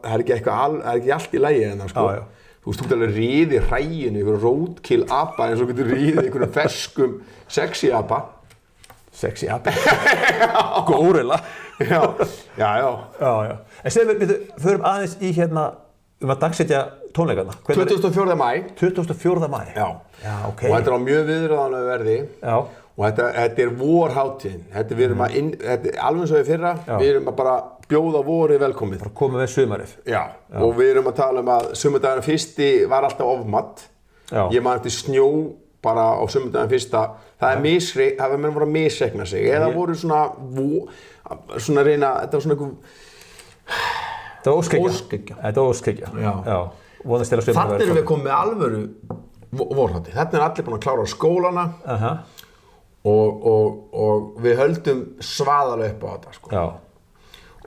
Speaker 2: er ekki allt í lagi en það, sko. Þú veist, þú getur alveg ríði hræinu, einhverjum roadkill apa eins og getur ríði einhverjum ferskum sexy apa.
Speaker 1: Sexy apa? Górilla.
Speaker 2: Já.
Speaker 1: En segjum við, förum aðeins í að dagsetja tónleikarna.
Speaker 2: 24. maí.
Speaker 1: 24. maí?
Speaker 2: Já,
Speaker 1: ok.
Speaker 2: Og þetta er á mjög viðráðanlegu verði.
Speaker 1: Já.
Speaker 2: Og þetta er vorhátíðin. Þetta er alveg eins og í fyrra, við erum að bara bjóða vorið velkomið.
Speaker 1: Bara komið með sumarið.
Speaker 2: Já, og við erum að tala að sumardagurinn fyrsti var alltaf ofmatt. Ég man eftir snjó bara á sumardagurinn fyrsta. Það verður voru að misreikna sig. Eða voru svona reyna, þetta var svona einhver...
Speaker 1: Þetta var óskhyggja. Þetta var óskhyggja. Já. Vonast til að sumarið
Speaker 2: Þannig erum við komið með alvöru vorhátíð. Þetta er allir búin að klára skólana. Og við höldum svaðalega upp á þetta, sko. Já.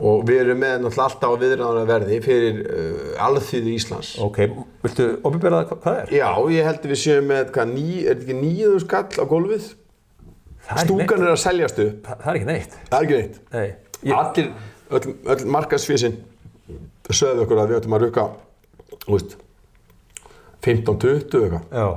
Speaker 2: Og við erum með náttúrulega alltaf á viðráðanlegu verði fyrir Alþýðu Íslands.
Speaker 1: Ok, viltu opinbera hvað það er?
Speaker 2: Já, ég held að við séum með, er þetta ekki 9.000 kall á gólfið? Stúkan er að seljast upp.
Speaker 1: Það er ekki neitt.
Speaker 2: Það er ekki neitt.
Speaker 1: Nei.
Speaker 2: Allir, öll markaðsfísin sögðu okkur að við ættum að rukka, þú veist, 15-20 eitthvað. Já.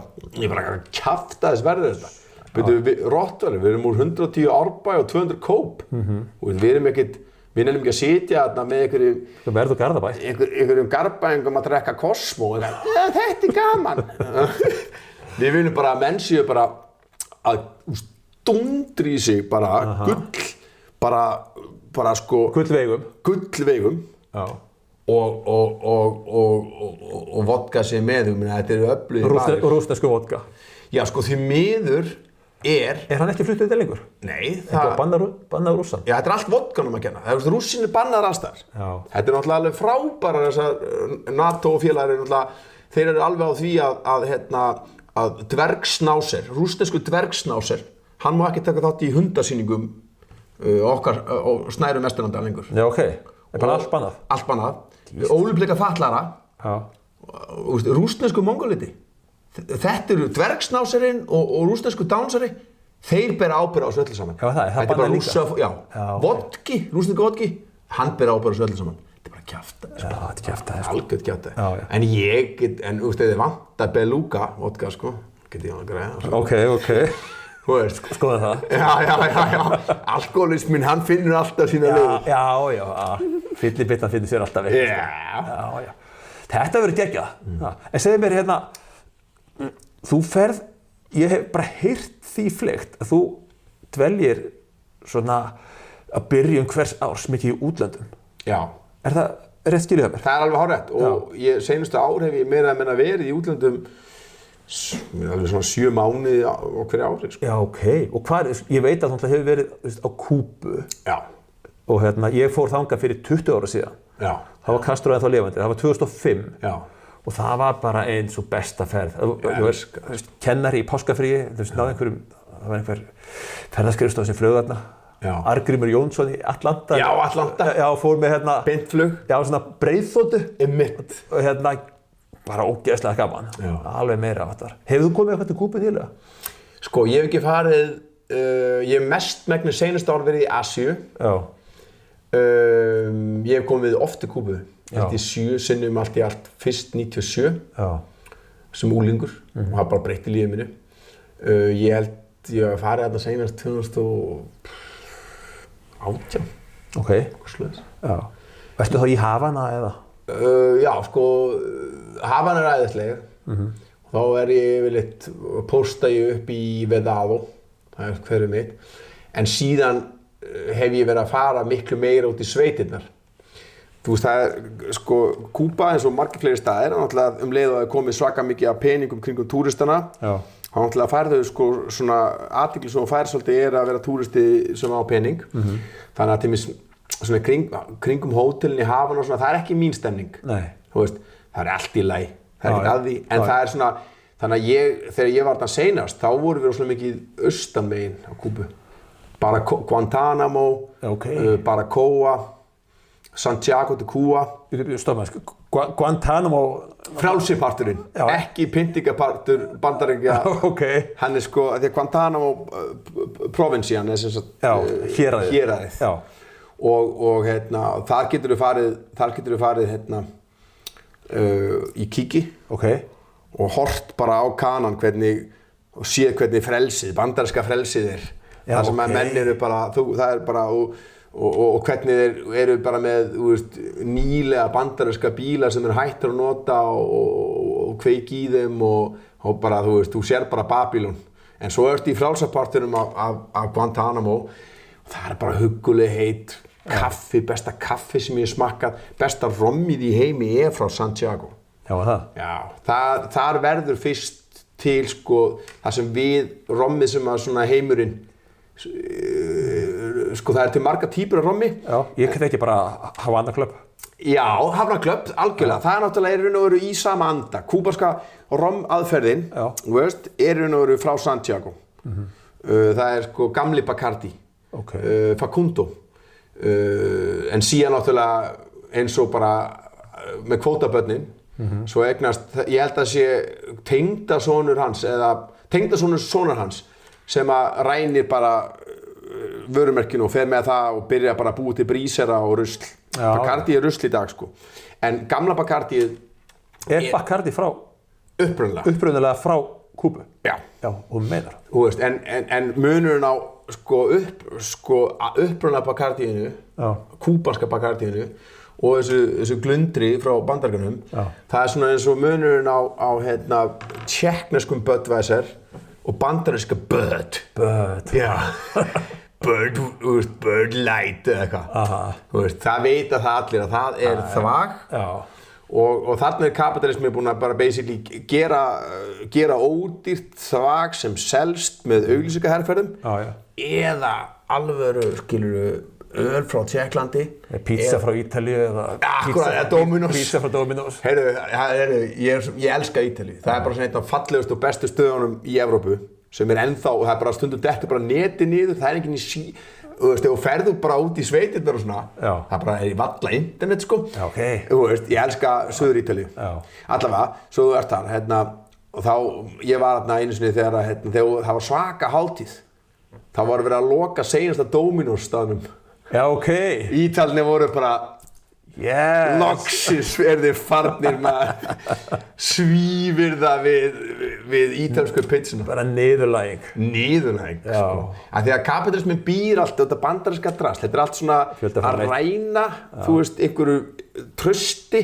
Speaker 2: Ég bara að kjafta þess verður þetta. Rottvæli, við erum úr 110 Árbæ og 200 Kóp. Og við erum ekkert, við nefnum ekki að sitja þarna með einhverjum Garðabæingum að drekka Cosmo og þetta er gaman. Við viljum bara að menn séu bara að dundri í sig bara gull, bara sko...
Speaker 1: Gullveigum.
Speaker 2: Gullveigum.
Speaker 1: Já.
Speaker 2: og vodka sem með, þetta eru öflugir barir.
Speaker 1: Og rússnesku vodka.
Speaker 2: Já, sko, því miður
Speaker 1: Er hann ekki fluttur þetta lengur?
Speaker 2: Nei,
Speaker 1: það bannar rússan.
Speaker 2: Já, þetta er allt vodkanum að kenna. Rússin bannaðar alls þar. Þetta er náttúrulega alveg frábærar þessar NATO félagar þeir eru alveg á því að dvergsnáser, rússnesku dvergsnáser, hann má ekki taka þátt í hundasýningum okkar og snærum Vesturlanda lengur.
Speaker 1: Já, ok. Er bara allt bannað?
Speaker 2: Allt bannað. Ólympíska fatlara. Rússnesku mongoliti. Þetta eru dvergsnáserinn og rússnesku dánsari, þeir bera ábyrgð á þessu öllu saman.
Speaker 1: Já, það er bara líka.
Speaker 2: Vodki, rússnesku vodki, hann bera ábyrgð á þessu öllu saman. Þetta er bara kjaftaði.
Speaker 1: Já, þetta er kjaftaði.
Speaker 2: Algjörð kjaftaði. En þú veist, þið vantar beluga vodka, sko, geti ég að græða.
Speaker 1: Ok. Þú veist, skoða það.
Speaker 2: Já. Alkoholismin, hann finnur alltaf sína leið.
Speaker 1: Já. Fyllibittan finnir sér alltaf eitthvað. Já. Þetta verður geggjað. En segðu mér þú ferð, ég hef bara heyrt því fleygt að þú dveljir svona að byrjun hvers árs mikið í útlöndum. Já. Er það rétt skilið að mér? Það er alveg hárrétt og seinustu ár hef ég meira að menna verið í útlöndum alveg svona 7 mánuði á hverju ári. Sko. Já, ok. Og ég veit að þú hefur verið á Kúbu. Já. Og ég fór þangað fyrir 20 ára síðan. Já. Það var Castro ennþá lifandi, það var 2005. Já. Og það var bara eins og besta ferð. Þú veist, kennari í páskafríi, þú veist, náði það var einhver ferðaskrifstof sem flög þarna. Arngrímur Jónsson í Atlanta. Já, Atlanta. Já, fór með beintflug. Já, svona breiðþotu. Einmitt. Og bara ógeðslega gaman. Já. Alveg meira af þetta. Hefur þú komið eitthvað til Kúbu þýðlega? Sko, ég hef ekki farið, ég hef mestmegnis seinustu ár verið í Asíu. Já. Ég hef komið oft til Kúbu. Ég held ég 7 sinnum allt í allt, fyrst 97 sem úlingur og það bara breytti lífið mínu. Ég held ég að farið þarna seinast 2018. Ok. Já. Ertu þá í Havana eða? Já, sko, Havana er æðisleg. Þá ég yfirleitt, pósta ég upp í Vedado, það er hverfið mitt. En síðan hef ég verið að fara miklu meira út í sveitirnar. Þú veist, það sko, Kúba eins og margir fleiri staðir, náttúrulega leið og það komið svaka mikið af peningum kringum túristana. Já. Þá náttúrulega færðu sko svona athygli sem þú fær svolítið að vera túristi sem á pening. Þannig að til mér svona kringum hótelin í Havana og svona, það er ekki mín stemning. Nei. Þú veist, það er allt í lagi, það er ekkert að því, en það er svona, þannig að þegar ég var þarna seinast, þá voru við svona mikið austanmegin á Kúbu. Bara Guantánamo, Baracoa, Santiago de Cuba. Guantánamo... Frjálsiparturinn, ekki pyntingapartur bandaríkja. Okay. Hann sko, því að Guantánamo provinsían sem sagt héraðið. Og þar getur við farið í kíki og hort bara á kanan og séð hvernig frelsið, bandaríska frelsið er. Það sem að menn eru bara, það er bara og hvernig þeir eru bara með nýlega bandaríska bíla sem eru hættir að nota og kveiki í þeim og bara, þú sér bara Babylon. En svo ertu í frjálsapartinum af Guantánamo og það er bara hugguleg heit kaffi, besta kaffi sem ég hef smakkað, besta rommið í heimi frá Santiago. Já, það? Já, þar verður fyrst til sko, það sem rommið sem að svona heimurinn sko það er til marga típur af rommi. Já, ég get ekki bara Havana Club. Já, Havana Club, algjörlega. Það er náttúrulega raun og veru í sama anda. Kúbaska romaðferðin, veist, raun og veru frá Santiago. Það er sko gamli Bacardi, Facundo. En síðan náttúrulega eins og bara með kvótabörnin, svo eignast, ég held að sé tengdasonur hans eða tengdasonur sonar hans sem að rænir bara vörumerkinu og fer með það og byrja bara að búa til brísera og rusl. Bacardi er rusl í dag sko. En gamla Bacardi Bacardi frá? Upprunalega frá Kúbu? Já. Já, og meinar. Þú veist, en munurinn á upprunalega Bacardiinu, kúbanska Bacardiinu og þessu glundri frá Bandaríkjunum, það er svona eins og munurinn á tékkneskum Budweiser og bandaríska Bud. Já.
Speaker 2: Bird Light eða eitthvað. Það vita það allir að það þvag.
Speaker 1: Já.
Speaker 2: Og þarna kapitalismi búin að bara basically gera ódýrt þvag sem selst með auglýsingaherferðum eða alvöru, skilurðu, öl frá Tékklandi.
Speaker 1: Pizza frá Ítalíu eða pizza frá Dominos.
Speaker 2: Heyrðu, ég elska Ítalíu. Það bara svona einn af fallegustu og bestu stöðunum í Evrópu sem ennþá, og það bara stundum dettur bara neti niður, það enginn þú veist, ef þú ferðu bara út í sveitirnar og svona, það bara í valla internet, sko. Þú veist, ég elska Suður Ítalíu. Allavega, svo þú ert þar, og þá, ég var þarna einu sinni þegar það var svaka hátíð. Þá var verið að loka seinasta Dominos staðnum. Ítalnir voru bara, loksins þið farnir maður, svífir það við ítalsku pizzuna.
Speaker 1: Bara niðurlæging.
Speaker 2: Sko. Af því að kapitalismin býr allt, þetta bandaríska drasl, þetta allt svona að ræna, þú veist, einhverju trausti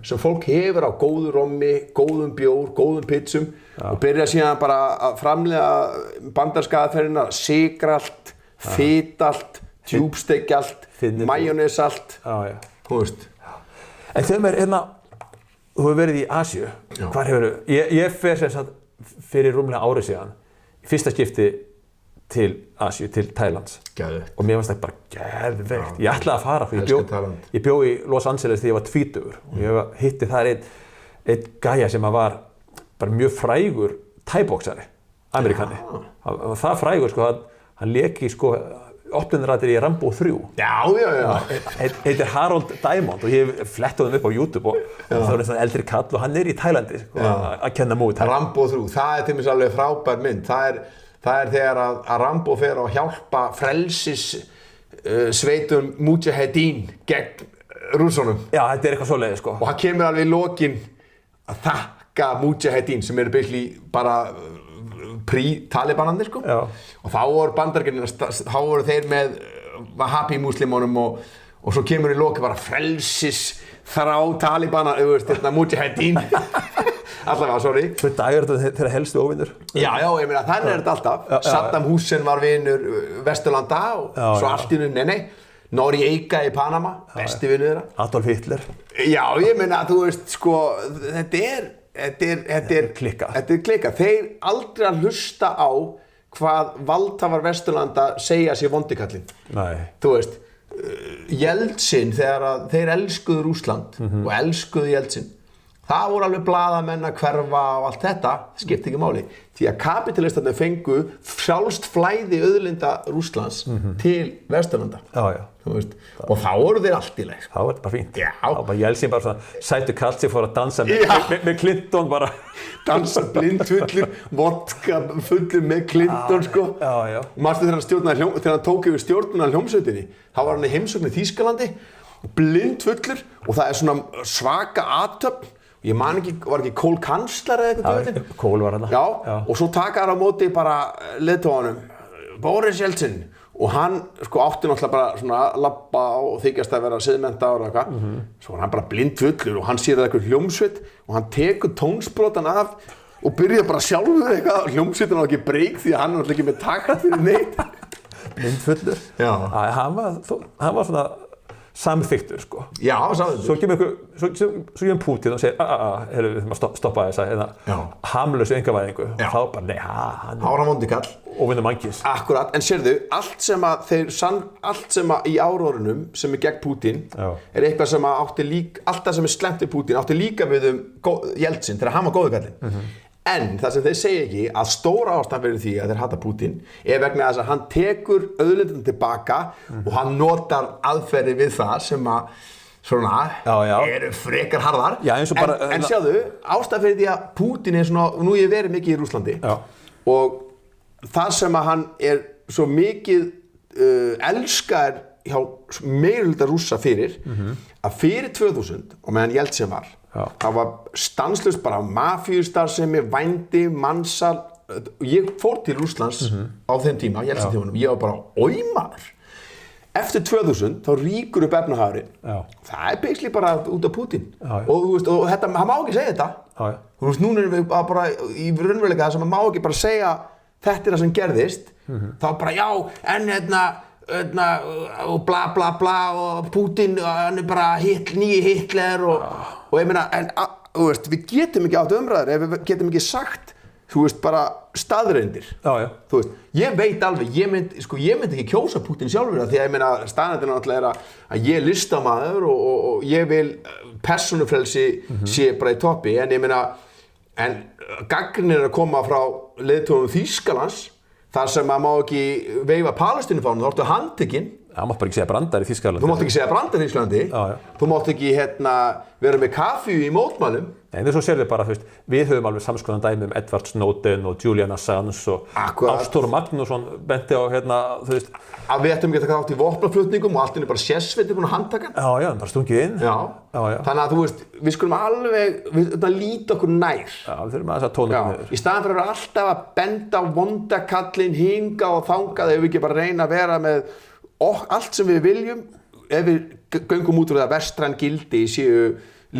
Speaker 2: sem fólk hefur á góðu rommi, góðum bjór, góðum pizzum og byrja síðan bara að framleiða bandaríska aðferðina, sykralt, fitalt, djúpstekjalt, majónesalt. Þú veist.
Speaker 1: En þegar maður þú hefur verið í Asíu, hvar hefurðu? Ég fer sem sagt fyrir rúmlega árið síðan, í fyrsta skipti til Asíu, til Thailands.
Speaker 2: Geðveikt.
Speaker 1: Og mér fannst það bara geðveikt. Ég ætlaði að fara, fyrir ég bjó í Los Angeles þegar ég var 20 og ég hitti þar einn gæja sem var bara mjög frægur thai-boxari, Amerikani. Það frægur, sko, hann lék í, sko, opnunaratir í Rambo 3. Heitir Harold Diamond og ég fletti honum upp á YouTube og það var einn eldri kall og hann í Tælandi, sko, að kenna Muay Thai.
Speaker 2: Rambo 3, það til mér alveg frábær mynd. Það er þegar að Rambo fer að hjálpa frelsis sveitum Mujahedin gegn Rússunum.
Speaker 1: Já, þetta eitthvað svoleiðis, sko.
Speaker 2: Og hann kemur alveg í lokin að þakka Mujahedin sem basically bara Talibanarnir, sko. Og þá voru Bandaríkjamenn, þá voru þeir með Wahhabi muslimunum og svo kemur í loki bara frelsis þrá Talibana, þú veist, Mujahedin. Allavega, sorry.
Speaker 1: Svo dagur þetta þeirra helstu óvinur.
Speaker 2: Já, ég meina, þannig þetta alltaf. Saddam Hussein var vinur Vesturlanda og svo allt í nei. Noriega í Panama, besti vinur þeirra.
Speaker 1: Adolf Hitler.
Speaker 2: Já, ég meina, þú veist, sko, þetta er klikka. Þeir aldrei að hlusta á hvað valdhafar Vesturlanda segja sér vondikallinn.
Speaker 1: Nei.
Speaker 2: Þú veist, Jeltsin, þegar þeir elskuðu Rússland og elskuðu Jeltsin, það voru alveg blaðamenn að hverfa og allt þetta, skipti ekki máli. Því að kapitalistarnir fengu frjálst flæði auðlinda Rússlands til Vesturlanda. Þú veist, og þá voru þeir allt í leið.
Speaker 1: Það var bara fínt. Það var bara Jeltsin bara svona sætu kall sem fór að dansa með Clinton bara.
Speaker 2: Dansa blindfullur, vodka fullur með Clinton, sko. Og manstu þegar hann tók yfir stjórnuna hljómsveitinni, þá var hann í heimsókn í Þýskalandi, blindfullur og það er svona svaka athöfn. Ég man ekki, var ekki Kohl kanslar eða eitthvað?
Speaker 1: Kohl var hann.
Speaker 2: Já, og svo taka hann á móti bara leiðtoganum, Boris Jeltsin. Og hann, sko, átti náttúrulega bara svona labba og þykjast að vera siðmenntaður og eitthvað. Svo var hann bara blindfullur og hann sér eitthvað hljómsveit og hann tekur tónsbrotan af og byrjar bara sjálfur eitthvað. Hljómsveitin á ekki breyk því að hann er náttúrulega ekki með takt fyrir neitt.
Speaker 1: Blindfullur?
Speaker 2: Já.
Speaker 1: Hann var svona samþyktur, sko.
Speaker 2: Já, samþyktur.
Speaker 1: Svo kemur Putin og segir, við þurfum að stoppa þessa hamlausu einkavæðingu. Og þá bara, nei,
Speaker 2: hann var vondi kall.
Speaker 1: Og vinna mangis.
Speaker 2: Akkurat, en sérðu, allt sem í áróðrunum sem gegn Putin er eitthvað sem átti líka, allt það sem slemmt við Putin átti líka við Jeltsin þegar hann var góðu kallinn. En það sem þeir segja ekki að stóra ástæðan fyrir því að þeir hata Putin er vegna þess að hann tekur auðlindina tilbaka og hann notar aðferði við það sem að svona eru frekar harðar. En sjáðu, ástæðan fyrir því að Putin er svona, og nú ég verið mikið í Rússlandi og það sem að hann er svo mikið elskaður hjá meirihluta Rússa fyrir að fyrir 2000 og meðan Jeltsin var það var stanslaust bara mafíustarfsemi, vændi, mansal. Ég fór til Rússlands á þeim tíma, Jeltsin-tímanum, ég var bara óimaður. Eftir 2000 þá ríkur upp efnahagurinn. Það er basically bara út af Putin. Og þú veist, og þetta, hann má ekki segja þetta. Þú veist, núna erum við bara í raunveruleika þar sem hann má ekki bara segja þetta það sem gerðist, þá bara já, en og bla bla bla og Putin, hann bara nýji Hitler og ég meina, þú veist, við getum ekki átt umræður ef við getum ekki sagt, þú veist, bara staðreyndir.
Speaker 1: Já.
Speaker 2: Þú veist, ég veit alveg, ég myndi ekki kjósa Putin sjálfur því að ég meina, staðreyndin náttúrulega að ég er listamaður og ég vil persónufrelsi sé bara í toppi, en ég meina, en gagnrýnin að koma frá leiðtogum Þýskalands, þar sem maður má ekki veifa Palestínufánum, þá ertu handtekinn.
Speaker 1: Það mátt bara ekki segja brandar í Þýskalandi.
Speaker 2: Þú mátt ekki segja brandar í Þýskalandi. Þú mátt ekki vera með kaffi í mótmælum.
Speaker 1: Nei, en svo sér við bara, við höfum alveg samskoðan dæmi Edward Snowden og Julian Assange og Ástór Magnússon benti á þú veist.
Speaker 2: Að við ættum ekki að taka átt í vopnaflutningum og allt er bara sérsveitir búin að handtaka.
Speaker 1: Já, bara stungið inn.
Speaker 2: Já. Þannig að þú veist, við skulum alveg líta okkur nær.
Speaker 1: Já, við þurfum aðeins að tóna okkur niður.
Speaker 2: Í staðan fyrir að vera alltaf að benda á vondakallinn, hinga og þangað, ef við ekki bara reyna að vera með allt sem við viljum, ef við göngum út úr það vestræn gildi séu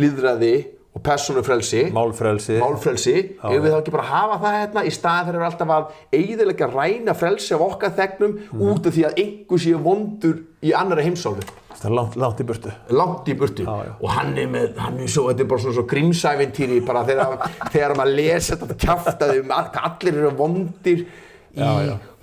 Speaker 2: lýðræði og persónufrelsi, málfrelsi, ef við þá ekki bara hafa það í staðan fyrir alltaf að eyðileggja ræna frelsi af okkar þegnum út af því að einhver sé vondur í annarri heimsálfu.
Speaker 1: Það er langt í burtu.
Speaker 2: Langt í burtu. Og hann er svo, þetta er bara svona svo Grímsævintýri, bara þegar maður lesa þetta kjaftaði allir eru vondir í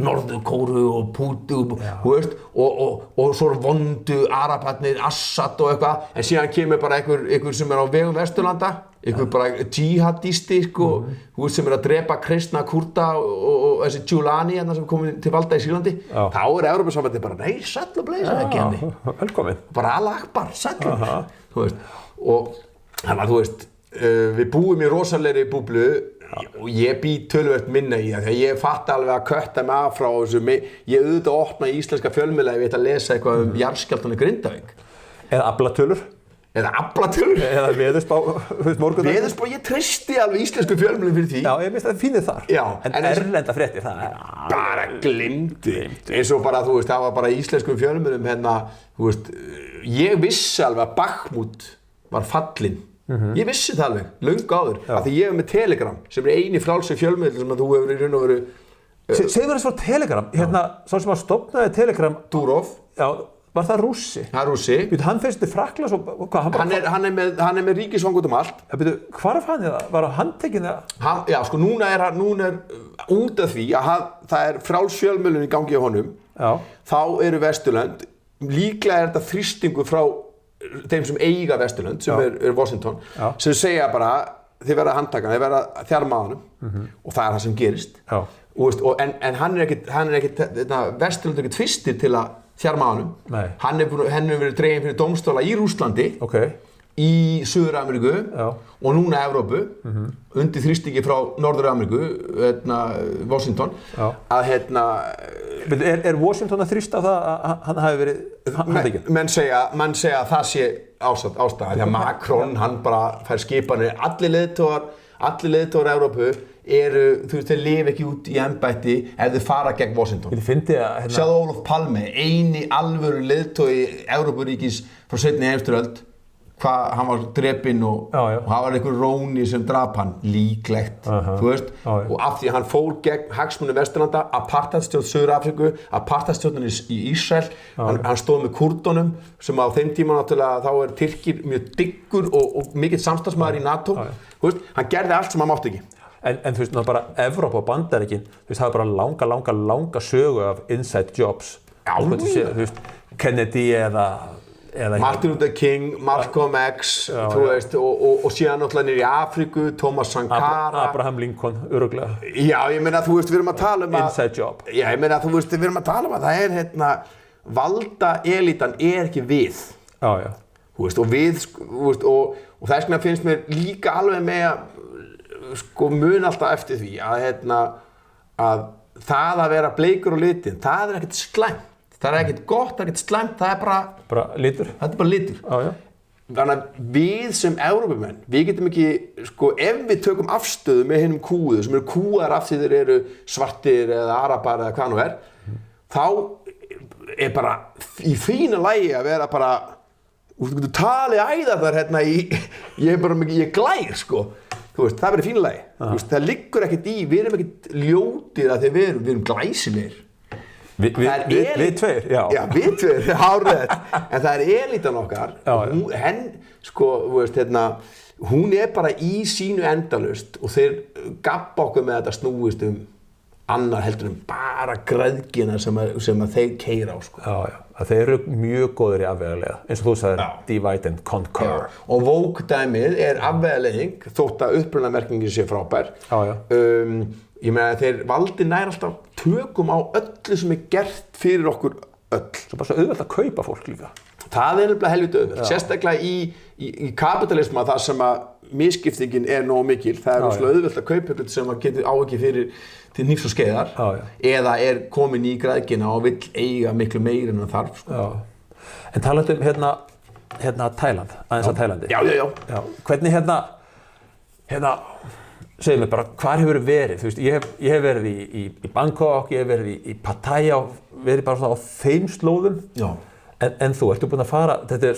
Speaker 2: Norður-Kóreu og Pútu, þú veist, og svo vondu Arabarnir, Assad og eitthvað, en síðan kemur bara einhver sem á vegum Vesturlanda, einhver bara jihadisti, þú veist, sem að drepa kristna Kúrda og þessi Giuliani sem komið til valda í Sýrlandi, þá Evrópusambandið bara, nei, sæll og bleið, sagði Kenny.
Speaker 1: Velkomin.
Speaker 2: Bara Allah Akbar, sæll, þú veist, og þannig að þú veist, við búum í rosalegri búblu, og ég bý töluvert minna í það, þegar ég fatt alveg að kötta mig af frá þessu, ég auðvitað opna í íslenska fjölmiðla ef ég ætti að lesa eitthvað Jarðskjálftann í Grindavík.
Speaker 1: Eða aflatölur. Eða veðurspá, morgundag.
Speaker 2: Veðurspá, ég treysti alveg íslensku fjölmiðlum fyrir því.
Speaker 1: Já, ég minnst að það fínir þar.
Speaker 2: Já.
Speaker 1: En erlenda fréttir, það
Speaker 2: bara glimti. Eins og bara, þú veist, það var bara íslensku fjölmiðlum þú veist, ég vissi alveg að Bakhmut var fallinn. Ég vissi það alveg, löngu áður, af því ég er með Telegram, sem er eini frálsi fjölmiðl sem að þú hefur í raun og veru...
Speaker 1: Segðu mér þess frá Telegram, sá sem að stofnaði Telegram...
Speaker 2: Durov.
Speaker 1: Já, var það Rússi?
Speaker 2: Það er Rússi.
Speaker 1: Hann fyrst til Frakklands og hvað?
Speaker 2: Hann er með ríkisfang út það?
Speaker 1: Hvar fann ég það? Var hann handtekinn það?
Speaker 2: Já, sko, núna er út af því að það er fráls fjölmiðlun í gangi á honum, þá eru Vesturlönd, líklega er þetta þrýstingur frá þeim sem eiga Vesturlönd, sem er Washington, sem segja bara þið verða að handtaka, þið verða að þjarma á honum og það er það sem gerist en hann er ekkert Vesturlönd er ekkert fyrstir til að þjarma á honum hann hefur verið dreginn fyrir dómstóla í Rússlandi í Suður-Ameríku og núna Evrópu undir þrýstingi frá Norður-Ameríku Washington að
Speaker 1: Er Washington að þrýsta á það að hann hafi verið handtekinn?
Speaker 2: Menn segja að það sé ástæða því að Macron, hann bara fær skipanir allir leiðtogar Evrópu þú veist, þeir lifa ekki út í embætti ef þeir fara gegn Washington. Sjáðu Olof Palme, eini alvöru leiðtogi Evrópuríkis frá seinni heimsstyrjöld, hvað hann var drepinn og hann var einhver róni sem drap hann, líklegt, þú veist, og af því að hann fór gegn hagsmunum Vesturlanda, apartheidstjórn Suður-Afríku, apartheidstjórnin í Ísrael, hann stóð með Kúrdunum sem á þeim tíma náttúrulega þá er Tyrkir mjög diggur og mikill samstarfsmaður í NATO, þú veist, hann gerði allt sem hann mátti ekki.
Speaker 1: En þú veist, bara Evrópa og Bandaríkin, þú veist, það er bara langa sögu af inside jobs. Þú veist, Kennedy eða
Speaker 2: Martin Luther King, Malcolm X, þú veist, og síðan náttúrulega niður í Afríku, Thomas Sankara,
Speaker 1: Abraham Lincoln, örugglega.
Speaker 2: Já, ég meina, þú veist, við erum að tala um
Speaker 1: inside job.
Speaker 2: Já, ég meina, þú veist, við erum að tala um að það er, valda elítan er ekki við.
Speaker 1: Já.
Speaker 2: Þú veist, og við, þú veist, og þess vegna finnst mér líka alveg með að, mun alltaf eftir því að það að vera bleikur og litin, það er ekkert slæmt. Það er ekkert gott, það er ekkert slæmt, það er
Speaker 1: bara litur.
Speaker 2: Það er bara litur.
Speaker 1: Já.
Speaker 2: Þannig að við sem Evrópumenn, við getum ekki, ef við tökum afstöðu með hinum kúðu, sem eru kúðar af því þeir eru svartir eða arabar eða hvað nú þá er bara í fína lagi að vera bara, þú getur talið æðar þar ég glær, þú veist, það verður fínlegi. Það liggur ekkert í, við erum ekkert ljótir að við erum glæsilegir.
Speaker 1: Við tveir, já.
Speaker 2: Já, við tveir, hárið. En það elítan okkar, hún bara í sínu endalaust og þeir gabba okkur með þetta snúist annar heldur bara græðgina sem að þeir keyra á, sko.
Speaker 1: Já. Þeir eru mjög góðir í afvegaleiða, eins og þú sagðir, divide and conquer.
Speaker 2: Já. Og Vogue-dæmið afvegaleiðing, þótt að upprunamerkingin sé frábær.
Speaker 1: Já.
Speaker 2: Ég meina að þeir valdi nær alltaf tökum á öllu sem gert fyrir okkur öll.
Speaker 1: Svo bara svo auðvelt að kaupa fólk líka.
Speaker 2: Það nefnilega helviti auðvelt. Sérstaklega í kapitalisma þar sem að misskiptingin nógu mikil. Það svo auðvelt að kaupa eitthvað sem að getur á ekki fyrir til hnífs og skeiðar. Eða komin í græðgina og vill eiga miklu meira en það þarf, sko.
Speaker 1: En talandi Tæland, aðeins að Tælandi.
Speaker 2: Já.
Speaker 1: Hvernig segðu mér bara, hvar hefur verið? Þú veist, ég hef verið í Bangkok, ég hef verið í Pattaya og verið bara svona á þeim slóðum.
Speaker 2: Já.
Speaker 1: En þú, ertu búinn að fara, þetta er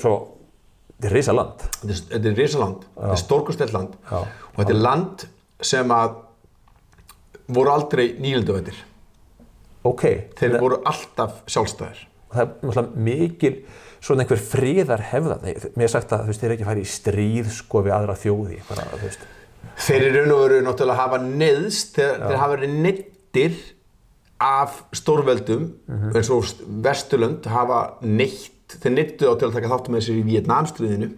Speaker 1: risaland.
Speaker 2: Þetta er risaland, þetta er stórkostlegt land. Já. Og þetta er land sem að voru aldrei nýlenduvættir. Þeir voru alltaf sjálfstæðir.
Speaker 1: Það er náttúrulega mikil svona einhver friðarhefð. Mér er sagt að þeir ekki fara í stríð sko við aðra þjóði. Bara, þú veist.
Speaker 2: Þeir í raun og veru náttúrulega hafa neyðst, þeir hafa verið neyddir af stórveldum, eins og Vesturlönd hafa neytt, þeir neyddu á til að taka þáttum með sér í Víetnamstríðinu.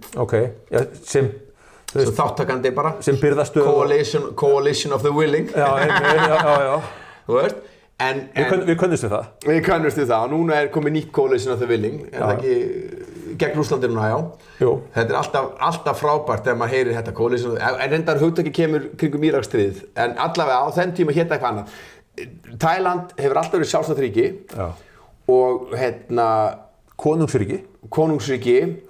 Speaker 1: Sem
Speaker 2: þáttakandi bara.
Speaker 1: Sem byrðastöð.
Speaker 2: Coalition of the willing.
Speaker 1: Já.
Speaker 2: Þú veist?
Speaker 1: Við könnumst við það.
Speaker 2: Við könnumst við það og núna komið nýtt Coalition of the willing. Það ekki gegn Rússlandinu,
Speaker 1: Jú.
Speaker 2: Þetta er alltaf frábært þegar maður heyrir þetta Coalition. En reyndar hugtaki kemur kringum Íraksstríðið. En allavega á þenn tíma hét eitthvað annað. Tæland hefur alltaf verið sjálfstætt ríki. Já. Og konungsríki.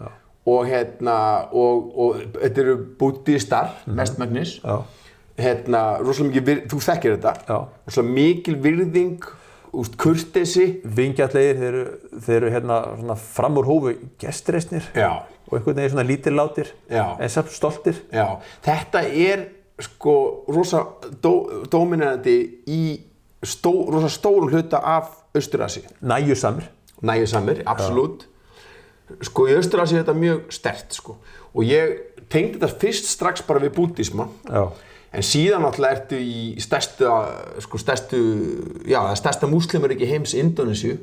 Speaker 2: Já. Og þetta eru búddistar, mestmegnis. Já. Rosalega mikil þú þekkir þetta. Já. Rosalega mikil virðing, kurteisi.
Speaker 1: Vingjarnlegir, þeir eru svona fram úr hófu gestreisnir.
Speaker 2: Já.
Speaker 1: Og einhvern veginn svona lítillátir. Já. En samt stoltir.
Speaker 2: Já. Þetta sko rosa dóminerandi í rosa stórum hluta af Austur-Asíu. Nægjusamir, absolutt. Sko í Austur-Asíu er þetta mjög sterkt, sko. Og ég tengdi þetta fyrst strax bara við búddisma. Já. En síðan náttúrulega ertu í stærsta múslimaríki heims Indónesíu.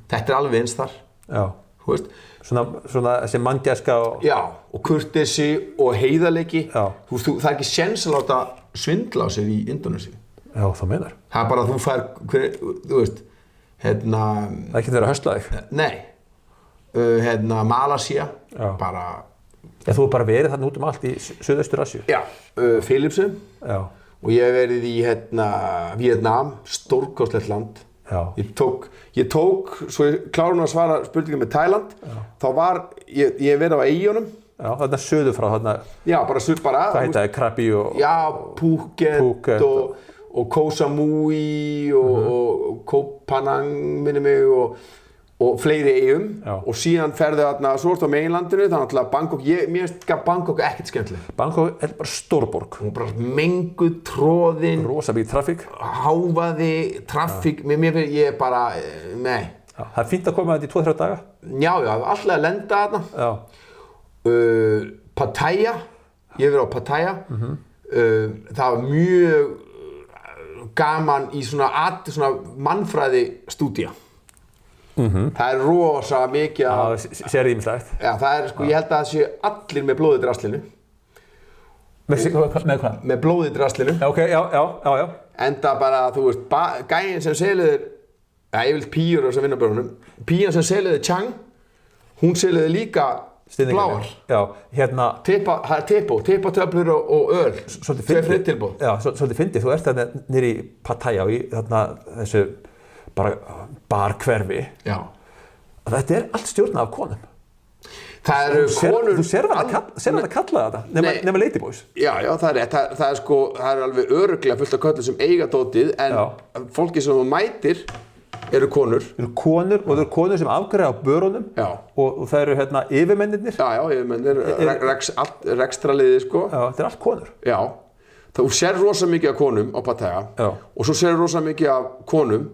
Speaker 2: Þetta er alveg eins þar. Já. Þú veist?
Speaker 1: Svona þessi manngæska og...
Speaker 2: Já, og kurteisi og heiðarleiki. Já. Það er ekki séns að láta svindla á sér í Indónesíu.
Speaker 1: Já, það meinar.
Speaker 2: Það er bara að þú fær, þú veist,
Speaker 1: Það er ekki þeirra að höstla þig.
Speaker 2: Nei. Malasía, bara...
Speaker 1: Já, þú hefur bara verið þarna út allt í Suðaustur-Asíu.
Speaker 2: Já, Filippseyjum. Já. Og ég hef verið í Víetnam, stórkostlegt land. Já. Ég tók, svo ég klára nú að svara spurningum með Tæland, þá var, ég hef verið á eyjunum.
Speaker 1: Já, þarna söður frá þarna...
Speaker 2: Já, bara...
Speaker 1: Hvað heitaði, Krabi og...
Speaker 2: Já, Phuket og Koh Samui og Koh Phanang, minni mig, og fleiri eyjum. Já. Og síðan ferðu þarna svo á meginlandinu, þannig að Bangkok, mér finnst Bangkok ekkert skemmtileg.
Speaker 1: Bangkok er bara stórborg.
Speaker 2: Hún er bara menguð, troðin.
Speaker 1: Rosa mikið traffík.
Speaker 2: Hávaði, traffík, ég er bara, nei.
Speaker 1: Já, það er fínt að koma þetta í 2-3 daga.
Speaker 2: Já, alltaf að lenda þarna. Já. Pattaya, ég hef verið á Pattaya. Það var mjög gaman í svona mannfræði stúdía. Það er rosa mikið
Speaker 1: að... Já, sér ýmislegt.
Speaker 2: Já, það er ég held að það séu allir með blóð í draslinu.
Speaker 1: Með hvað?
Speaker 2: Með blóð í draslinu.
Speaker 1: Ok, já.
Speaker 2: Enda bara, þú veist, gæinn sem seliður, ég vil píur á þessum vinnarbörunum, pían sem seliður Chang, hún seliður líka bláar.
Speaker 1: Já,
Speaker 2: það er tippatöflur og öl. Tvei friðtilboð.
Speaker 1: Já, svolítið fyndið. Þú ert þarna niður í Pattaya og í þessu bara barhverfi. Já. Þetta er allt stjórnað af konum.
Speaker 2: Það eru konur...
Speaker 1: Þú sér að kalla þetta, nema ladyboys.
Speaker 2: Já, það er rétt. Það er alveg örugglega fullt af köllum sem eiga dótið, en fólki sem þú mætir eru konur.
Speaker 1: Eru konur og það eru konur sem afgreiða á börunum. Já. Og það eru yfirmennirnir.
Speaker 2: Já, yfirmennir, rekstraliði, sko.
Speaker 1: Já, þetta er allt konur.
Speaker 2: Já. þú sér rosa mikið af konum á Pattaya og svo sér rosa mikið af konum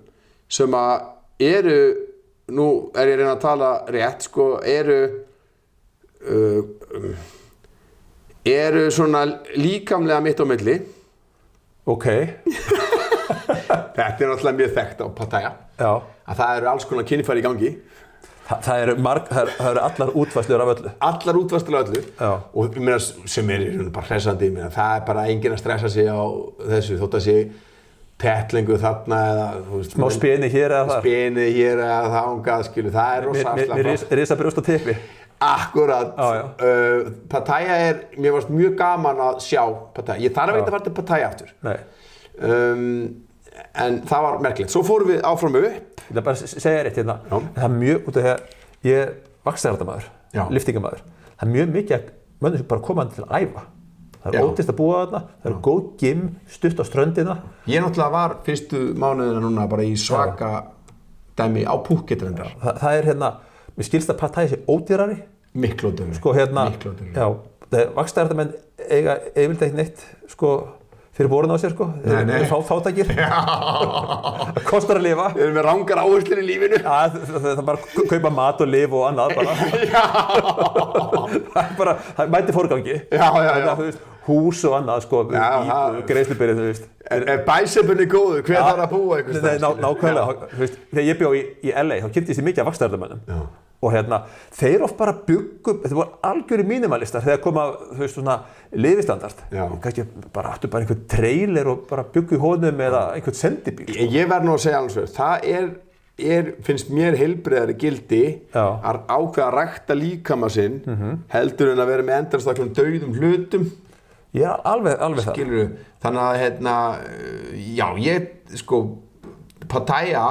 Speaker 2: sem að eru, nú ég reyna að tala rétt, sko, eru svona líkamlega mitt á milli.
Speaker 1: Ok.
Speaker 2: Þetta náttúrulega mjög þekkt á Pattaya.
Speaker 1: Já.
Speaker 2: Að það eru alls konar kynfæri í gangi.
Speaker 1: Það eru allar útfærslur af öllu.
Speaker 2: Allar útfærslur af öllu.
Speaker 1: Já.
Speaker 2: Og ég meina, sem bara hressandi, það bara enginn að stressa sig á þessu, þótt að sé tettlingu þarna eða, þú veist,
Speaker 1: smá speni hér eða þar.
Speaker 2: Speni hér eða þangað, skilu, það er rosa afslappa.
Speaker 1: Mér risa brjóst á tippi.
Speaker 2: Akkurat. Pattaya mér varst mjög gaman að sjá Pattaya. Ég þarf ekki að fara til Pattaya aftur.
Speaker 1: Nei.
Speaker 2: En það var merkilegt. Svo fórum við áfram upp.
Speaker 1: Ég vil bara segja rétt hérna. Það er mjög, út af því að ég er vaxtarhaldamaður, liftingamaður. Það er mjög mikið að mönnum sem bara koma til að æfa. Það er ódýrt að búa þarna, það er góð gym, stutt á ströndina. Ég
Speaker 2: náttúrulega var fyrstu mánuðina núna bara í svaka dæmi á Phuket reyndar.
Speaker 1: Það er hérna, mér skilst að Pattaya sé ódýrari.
Speaker 2: Miklu ódýrari.
Speaker 1: Sko hérna, já, vaxtarhaldamenn eiga yfirleitt ekki neitt, sko, fyrir borun á sér, sko. Þeir eru fátækir. Það kostar að lifa.
Speaker 2: Þeir eru með rangar áherslur í lífinu.
Speaker 1: Já, það er bara að kaupa mat og lyf og annað bara. Það er bara, það mæti forgangi.
Speaker 2: Já.
Speaker 1: Þú veist, hús og annað, sko, greiðslubyrði, þú veist.
Speaker 2: Ef bæsefurinn er góður, hver þarf að búa einhvers staðar?
Speaker 1: Nákvæmlega, þú veist, þegar ég bjó í LA, þá kynntist ég mikið af vaxtarhaldamönnum. Og hérna, þeir oft bara byggum, þetta voru algjörir mínimalistar þegar koma, þú veist, svona lifistandard. Kannski bara áttu bara einhvern trailer og bara byggu í honum eða einhvern sendibíl.
Speaker 2: Ég verð nú að segja alveg svo, það finnst mér heilbrigðari gildi að ákveða að rækta líkama sinn heldur en að vera með endast okkur dauðum hlutum.
Speaker 1: Já, alveg það.
Speaker 2: Skilurðu, þannig að hérna, já, sko, Pattaya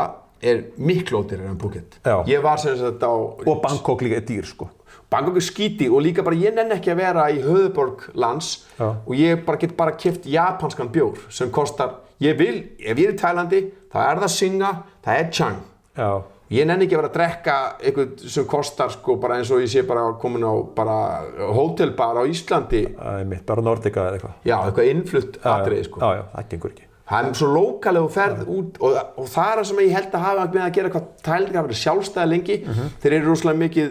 Speaker 2: miklu ódýrari en Phuket. Ég var sem sagt á...
Speaker 1: Og Bangkok líka dýr, sko.
Speaker 2: Bangkok skíti og líka bara ég nenni ekki að vera í höfuðborg lands og ég get bara keypt japanskan bjór sem kostar, ef ég er í Tælandi, þá það Singa, það Chang.
Speaker 1: Já.
Speaker 2: Ég nenni ekki að vera að drekka eitthvað sem kostar, sko, bara eins og ég sé bara komin á bara hótelbar á Íslandi.
Speaker 1: Bara Nordica eða eitthvað.
Speaker 2: Já, eitthvað innflutt atriði, sko.
Speaker 1: Já, það gengur ekki.
Speaker 2: Það svo lókalegu ferð út og það það sem ég held að hafa með að gera hvað Tælendingar hafa verið sjálfstæði lengi. Þeir eru rosalega mikið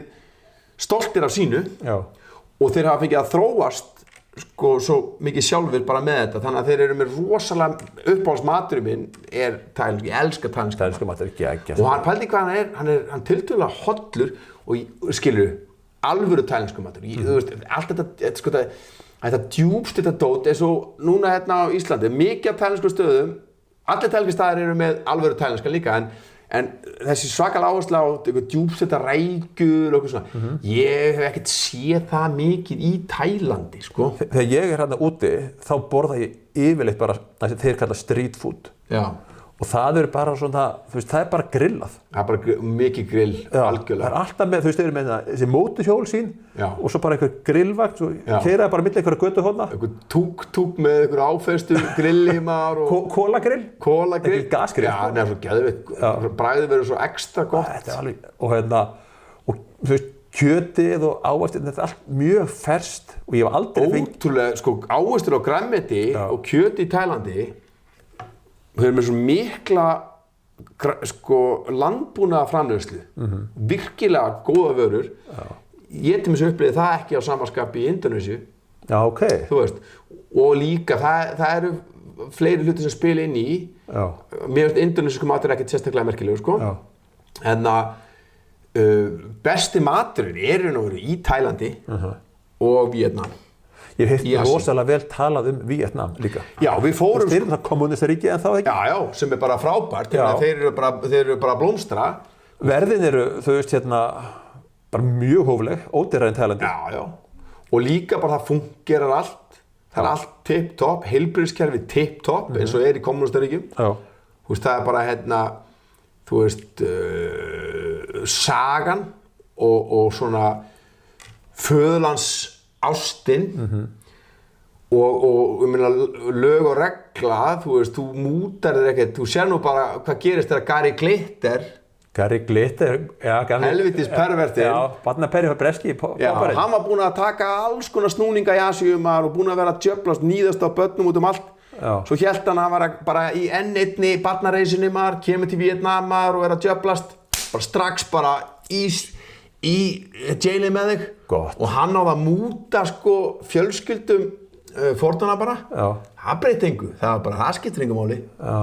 Speaker 2: stoltir af sínu og þeir hafa fengið að þróast, sko, svo mikið sjálfur bara með þetta, þannig að þeir eru með rosalega uppáhaldsmaturinn minn Tælendingur, ég elska
Speaker 1: tælensku matur, ekki.
Speaker 2: Og hann pældi hvað hann er tiltölulega hollur og skilur alvöru tælensku matur. Þú veist, allt þetta, sko, þetta djúpst þetta dót eins og núna hérna á Íslandi, mikið af tælensku stöðum, allir tælensku staðir eru með alvöru tælenska líka, en þessi svakalega áhersla á djúpst þetta rækjur og eitthvað svona, ég hef ekkert séð það mikið í Tælandi, sko.
Speaker 1: Þegar ég er hérna úti, þá borða ég yfirleitt bara það sem þeir kalla street food. Já. Og það eru bara svona, þú veist, það er bara grillað. Það er bara
Speaker 2: mikið grill, algjörlega.
Speaker 1: Það er alltaf með, þú veist, þeir eru með þessi mótuhjól sín og svo bara einhver grillvakt og keyra bara milli einhverja götuhorna.
Speaker 2: Einhver túk með einhver áfestu grillimar og...
Speaker 1: Kólagrill.
Speaker 2: Kólagrill.
Speaker 1: Einhver gasgrill.
Speaker 2: Já, neða, svo geðveikt. Bragðið verður svo ekstra gott.
Speaker 1: Þetta er alveg, og hérna, og þú veist, kjötið og ávaxtir, þetta er allt mjög ferskt og ég hef aldrei fengið...
Speaker 2: Ótrúlega, sko, ávaxtir og grænmeti og kjöt í Tælandi, þau eru með svo mikla, sko, landbúnaða framleiðslu, virkilega góða vörur. Ég til mér svo upplifði það ekki á samaskapi í Indonésiu.
Speaker 1: Já, ok.
Speaker 2: Þú veist, og líka, það eru fleiri hluti sem spila inn í. Já. Mér finnst indónesísku matur ekkert sérstaklega merkilegur, sko. Já. En besti maturinn nú í Tælandi og Víetnam.
Speaker 1: Ég hef heilt rosalega vel talað Víetnam líka.
Speaker 2: Já, við fórum...
Speaker 1: Þeir eru það kommunistarríki en þá ekki?
Speaker 2: Já, sem er bara frábært. Þeir eru bara að blómstra.
Speaker 1: Verðin eru, þú veist, hérna, bara mjög hófleg, ódýrari en Tælandi.
Speaker 2: Já. Og líka bara það fungerar allt. Það er allt tipp-topp, heilbrigðiskerfi tipp-topp, eins og í kommunistarríkjum. Já. Þú veist, það er bara, hérna, þú veist, sagan og svona föðurlandsástin og ég meina lög og regla, þú veist, þú mútar þér ekkert, þú sér nú bara hvað gerist þegar Gary Glitter
Speaker 1: Gary Glitter,
Speaker 2: helvitis pervertir.
Speaker 1: Já, barnaperri var breski
Speaker 2: Já, hann var búinn að taka alls konar snúninga í Asíumar og búinn að vera að djöflast níðast á börnum út allt.
Speaker 1: Já.
Speaker 2: Svo hélt hann var bara í N1 barnareisinni kemur til Vietnam og er að djöflast bara strax bara í jaili með þig.
Speaker 1: Gott.
Speaker 2: Og hann á að múta sko fjölskyldum fórnana bara.
Speaker 1: Já.
Speaker 2: Það breyti engu, það var bara það skiptir engu máli.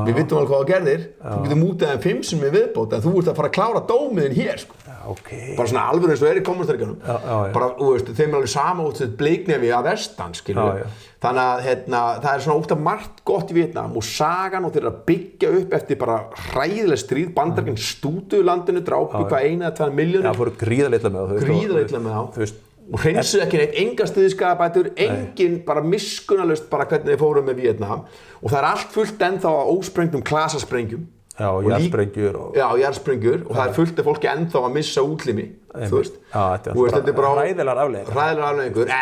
Speaker 2: Við vitum alveg hvað það gerðir. Þú getur mútað þeim 5 sinnum í viðbót en þú ert að fara að klára dómiðin hér sko.
Speaker 1: Okay.
Speaker 2: Bara svona alveg eins og í kommunistarríkjunum. Bara, þú veist, þeim er alveg sama út þetta bleiknefi að vestan, skilur. Þannig að það er svona ótt af margt gott í Vietnam og sagan og þeir eru að byggja upp eftir bara hræðileg stríð. Bandaríkin stútuðu landinu, drápu hvað 1 eða 2 milljónir.
Speaker 1: Já, fóru gríðarlega með það.
Speaker 2: Gríðarlega með það. Og hreinsuðu ekki neitt, enga stuðskapabætur, engin bara miskunnarlaust bara hvernig þeir fóru með Vietnam. Og það er allt fullt ennþá á ósprengdum klasasprengjum.
Speaker 1: Já, jarðsprengjur.
Speaker 2: Já, jarðsprengjur og það er fullt af fólki ennþá að missa útlimi, þú veist.
Speaker 1: Já, þetta er bara hræðilegar afleiðingar.
Speaker 2: Hræðilegar afleiðingar,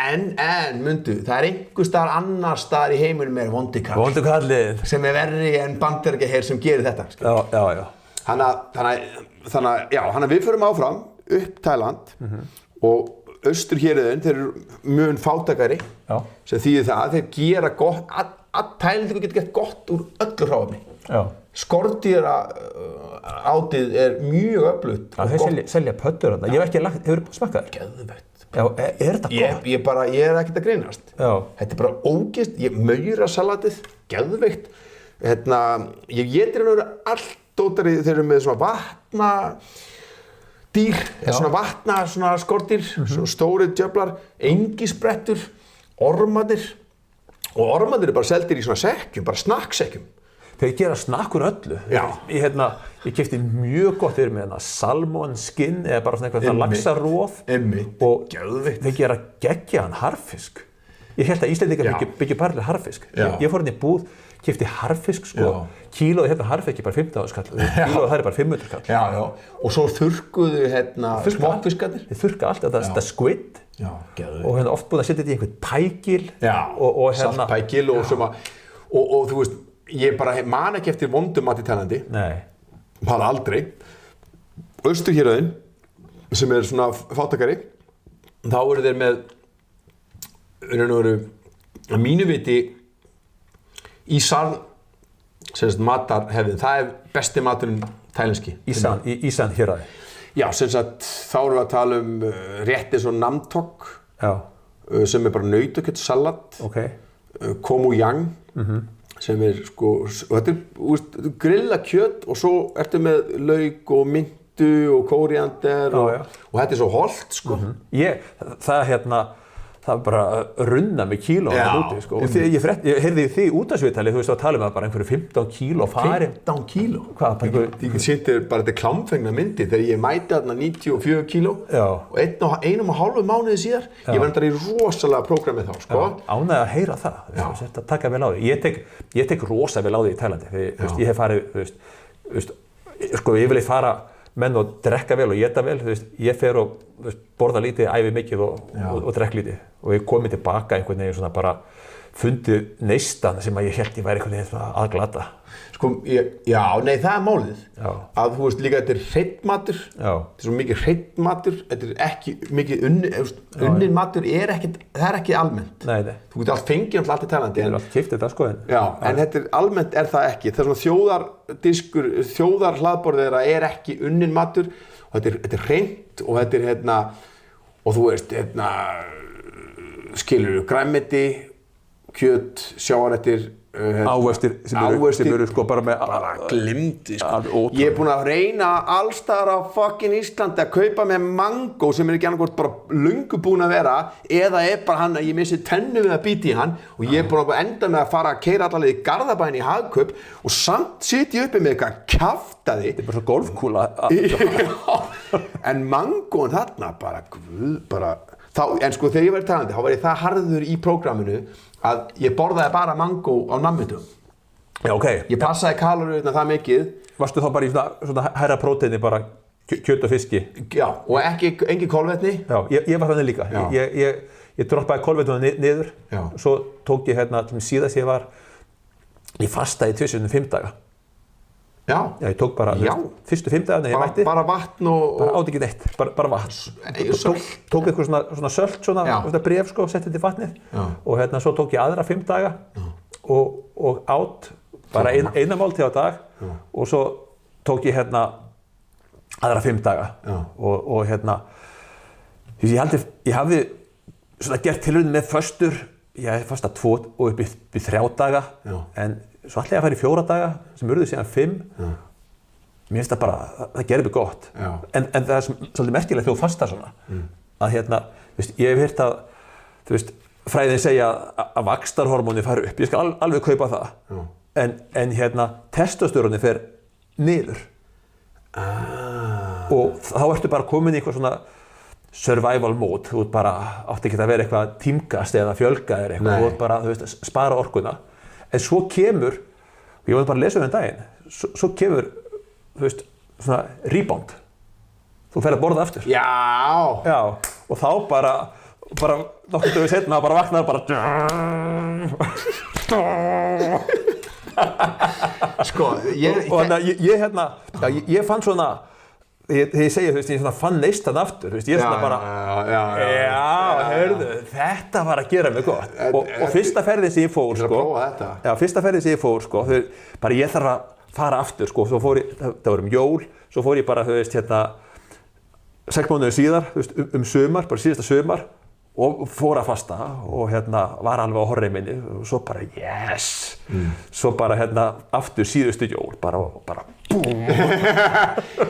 Speaker 2: en mundu, það er einhver staðar annar staðar í heiminum er vondikall.
Speaker 1: Vondikallið.
Speaker 2: Sem er verri en Bandaríkjaher sem gerir þetta.
Speaker 1: Já.
Speaker 2: Þannig að við förum áfram upp Tæland og Austurhéruðin, þeir eru mun fátækari sem þýðir það að þeir gera gott, að Tælendingur getur gert gott úr öllu hráefni. Skordýra átið er mjög öflugt.
Speaker 1: Þeir selja pöddur þarna. Ég hef ekki hefur smakkað þér?
Speaker 2: Geðveikt.
Speaker 1: Já, er þetta gott?
Speaker 2: Ég er ekkert að grínast. Þetta er bara ógeðst, maurasalatið, geðveikt. Ég getur hérna allt dótari, þeir eru með svona vatna dýr, svona vatna, svona skordýr, svona stóri djöflar, engisbrettur, ormadir og ormadir er bara seldir í svona sekkjum, bara snakksekkjum.
Speaker 1: Þeir gera snakk úr öllu. Ég keypti mjög gott þeir með salmon skin eða bara svona eitthvað laxaróð og þeir gera geggjaðan harfisk. Ég held að Íslendingar byggja bara til harfisk. Ég fór inn í búð, keypti harfisk sko, kílóði hérna harfisk er bara 15 skall, kílóði það er bara 500 skall.
Speaker 2: Já. Og svo þurrkuðu smokkfiskarnir.
Speaker 1: Þeir þurrka allt, þetta squid. Já, og hérna oft búin að setja þetta í einhvern pækil. Og
Speaker 2: saltpækil og sem að, og þú veist, ég bara man ekki eftir vondum mat í Tælandi.
Speaker 1: Nei.
Speaker 2: Bara aldrei. Austurhéruðin, sem er svona fátækari, þá eru þeir með, að mínu viti, Ísan, sem sagt matarhefðin, það er besti maturinn tælenski.
Speaker 1: Ísan héraði.
Speaker 2: Já, sem sagt, þá erum við að tala rétti svo nam tok, sem er bara nautakjötssalat, komu yang, sem er sko, og þetta er grilla kjöt og svo ertu með lauk og myntu og kóríander og þetta er svo holt sko.
Speaker 1: Það var bara að runna með kíló úti sko. Og ég heyrði því útvarpsviðtali, þú veist að tala um að bara einhverju 15 kíló fari.
Speaker 2: 15 kíló?
Speaker 1: Hvað?
Speaker 2: Ég sýndi bara þetta klámfengna myndi þegar ég mæti þarna 94 kíló og 1,5 mánuði síðar. Ég var endar í rosalega prógramið þá sko.
Speaker 1: Ánægði að heyra það. Þetta taka vel á því. Ég tek rosa vel á því í Tælandi. Ég hef farið, sko yfirleitt fara menn og drekka vel og éta vel, ég fer og borða lítið, æfi mikið og drekk lítið og ég komið tilbaka einhvern veginn svona bara fundið neistan sem að ég hélt ég væri einhvern veginn svona að glata.
Speaker 2: Sko, það er málið. Að þú veist líka þetta er hreinn matur, þetta er svo mikið hreinn matur, þetta er ekki mikið unnin matur, það er ekki almennt.
Speaker 1: Nei.
Speaker 2: Þú getur allt fengið allt í Tælandi.
Speaker 1: Ég er allt keypt þetta sko.
Speaker 2: En þetta er almennt er það ekki. Það er svona þjóðarhlaðborð þeirra er ekki unnin matur og þetta er hreint og þetta er og þú veist, skilurðu, grænmeti, kjöt, sjávarréttir,
Speaker 1: ávextir sem eru sko bara með
Speaker 2: glimti sko. Ég er búinn að reyna allstaðar á fucking Íslandi að kaupa með mango sem er ekki annarkvort bara löngu búinn að vera eða er bara hann að ég missi tennu við að bíti í hann og ég er búinn að enda með að fara að keyra alla leið í Garðabæinn í Hagkaup og samt sit ég uppi með eitthvað kjaftaði.
Speaker 1: Þetta er bara svo golfkúla.
Speaker 2: En mangoen þarna en sko þegar ég var í Tælandi þá var ég það harður í prógraminu að ég borðaði bara mango á nammitum.
Speaker 1: Já, ok.
Speaker 2: Ég passaði kaloríurnar það mikið.
Speaker 1: Varstu þá bara í svona hærra próteini, bara kjöt og fiski?
Speaker 2: Já, og engin kolvetni.
Speaker 1: Já, ég var þannig líka. Ég droppaði kolvetnuna niður. Svo tók ég síðast ég var í fasta í 5 daga.
Speaker 2: Já,
Speaker 1: ég tók bara fyrstu 5 dagarna ég mætti.
Speaker 2: Bara vatn og...
Speaker 1: Bara átti ekki neitt, bara vatn. Tók eitthvað svona sölt, svona bréf sko, setti þetta í vatnið. Og svo tók ég aðra 5 daga og át bara eina máltíð á dag. Og svo tók ég aðra 5 daga. Og ég hafði svona gert tilraunir með föstur. Ég hafði fasta 2 og upp í 3 daga. En svo ætlaði ég að fara í 4 daga sem urðu síðan 5. Mér finnst það bara, það gerir mig gott. En það er svolítið merkilegt þegar þú fastar svona. Að ég hef heyrt að, fræðin segja að vaxtarhormónið fari upp. Ég skal alveg kaupa það. En testosterónið fer niður. Og þá ertu bara komin í eitthvað svona survival mode. Þú átti ekki að vera eitthvað tímgast eða fjölga eða eitthvað. Þú bara, spara orkuna. En svo kemur, og ég var bara að lesa daginn, svo kemur, svona rebound. Þú fer að borða aftur.
Speaker 2: Já!
Speaker 1: Já, og þá bara nokkuð dögum seinna, bara vaknar bara...
Speaker 2: Sko,
Speaker 1: ég fann svona, þegar ég segi, ég fann neistan aftur, ég svona bara, heyrðu, þetta var að gera mig gott. Og fyrsta ferðin sem ég fór, bara ég þarf að fara aftur, svo fór ég, það var jól, svo fór ég bara, 6 mánuðir síðar, sumar, bara síðasta sumar, og fór að fasta og var alveg á horri minni og svo bara yes svo bara aftur síðustu jól bara búm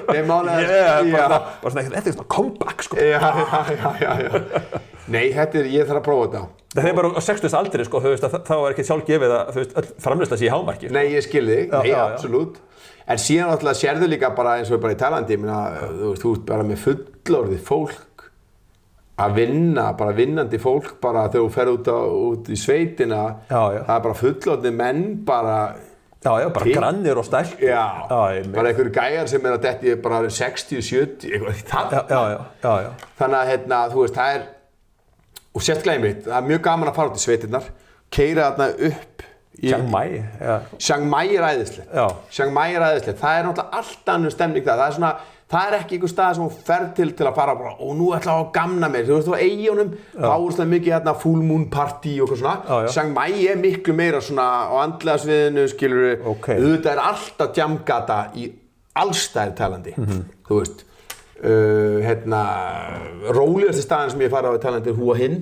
Speaker 2: Nei,
Speaker 1: bara svona eitthvað comeback sko
Speaker 2: já Nei, ég þarf að prófa þetta
Speaker 1: Það er bara á 60. aldri sko, þá er ekki sjálfgefið að öll framleiðsla sé í hámarki
Speaker 2: Nei, ég skil þig, absolutt En síðan náttúrulega sérðu líka bara eins og bara í Tælandi þú ert bara með fullorðið fólk að vinna, bara vinnandi fólk bara þegar þú ferð út í sveitina það er bara fullorðnir menn bara
Speaker 1: bara grannir og stælt
Speaker 2: bara einhverju gæjar sem að detti bara 60, 70 þannig að þú veist, það er og sérstaklega einmitt, það er mjög gaman að fara út í sveitirnar keyra þarna upp Chiang Mai er æðislegt Chiang Mai er æðislegt, það er náttúrulega allt annað stemning það er ekki einhver stað sem hún fer til að fara bara og nú ætla að gamna mér þú veist á eigunum, þá er það mikið full moon party og svona Chiang Mai er miklu meira svona á andlega sviðinu skilur auðvitað er alltaf jamgata í allstæðir Tælandi þú veist rólegasti staðin sem ég fara á í Tælandi er Hua Hin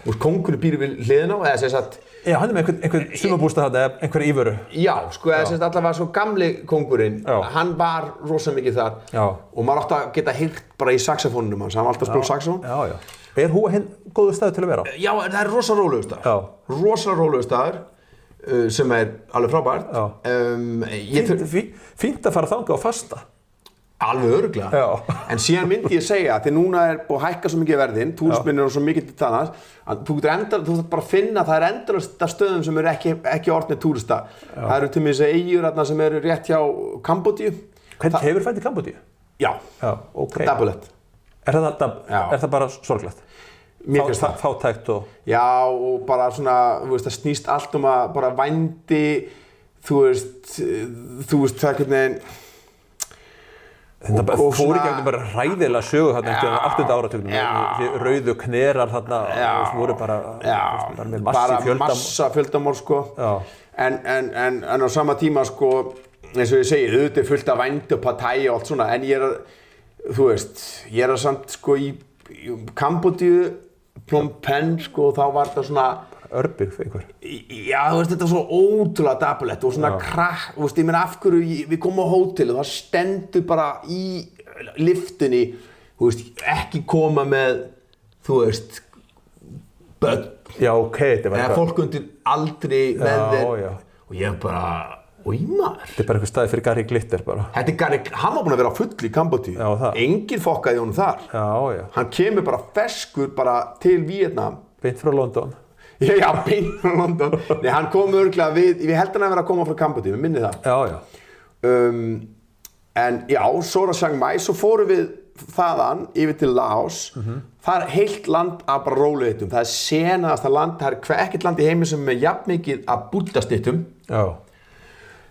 Speaker 2: og kóngurinn býr við hliðina á eða sem sagt
Speaker 1: hann er með einhvern sumarbústað eða einhver íveru
Speaker 2: Já, sko, eða sem sagt allavega svo gamli kóngurinn hann var rosa mikið þar og maður átti að geta heyrt bara í saxofónunum hans, hann var alltaf að spila saxofón
Speaker 1: Er Hua Hin góður staður til að vera á?
Speaker 2: Já, það er rosa rólegur staður rosa rólegur staður sem er alveg frábært
Speaker 1: Fínt að fara þangað og fasta
Speaker 2: Alveg örugglega. En síðan myndi ég segja að því núna er búið að hækka svo mikið verðin, túrisminnir og svo mikið til þannig að þú þarf bara að finna að það er endalaust stöðum sem eru ekki orðnir túrista. Það eru til dæmis eyjur sem eru rétt hjá Kambódíu.
Speaker 1: Hvernig hefur fætt í Kambódíu?
Speaker 2: Já,
Speaker 1: okay.
Speaker 2: Dabulett.
Speaker 1: Er það bara sorglegt? Fátækt og... Já,
Speaker 2: og bara svona, það snýst allt að bara vændi, þú veist, það er hvernig...
Speaker 1: Það fór í gegnum bara hræðilega sögu þarna eftir 8. áratugnum rauðu knerar þarna voru bara með
Speaker 2: massa fjöldamál sko en á sama tíma sko eins og ég segi, auðvitað er fullt af vændi og patæi og allt svona en ég er að samt sko í Kambódíu, Phnom Penh sko og þá var það svona
Speaker 1: Örbig einhver
Speaker 2: Já, þetta var svo ótrúlega dapurlegt og svona krakk, ég meina af hverju við komum á hótel og það stendur bara í lyftunni ekki koma með börn
Speaker 1: Já, þetta var
Speaker 2: eitthvað fólk undir aldri með þér og ég bara, maður
Speaker 1: Þetta er bara einhver staði fyrir Gary Glitter bara
Speaker 2: Þetta er Gary, hann var búinn að vera full í Kambódíu enginn fokkaði honum þar Hann kemur bara ferskur bara til Víetnam
Speaker 1: Beint frá London
Speaker 2: Já, beint frá London. Nei, hann kom örgulega við held hann að vera að koma frá Kambódíu, við minni það. En já, svo er það Chiang Mai, svo fórum við þaðan yfir til Laos. Það er heilt land af bara rólegheitum. Það er senaðasta land, það er ekkert land í heimi sem er jafn mikið af búddastittum.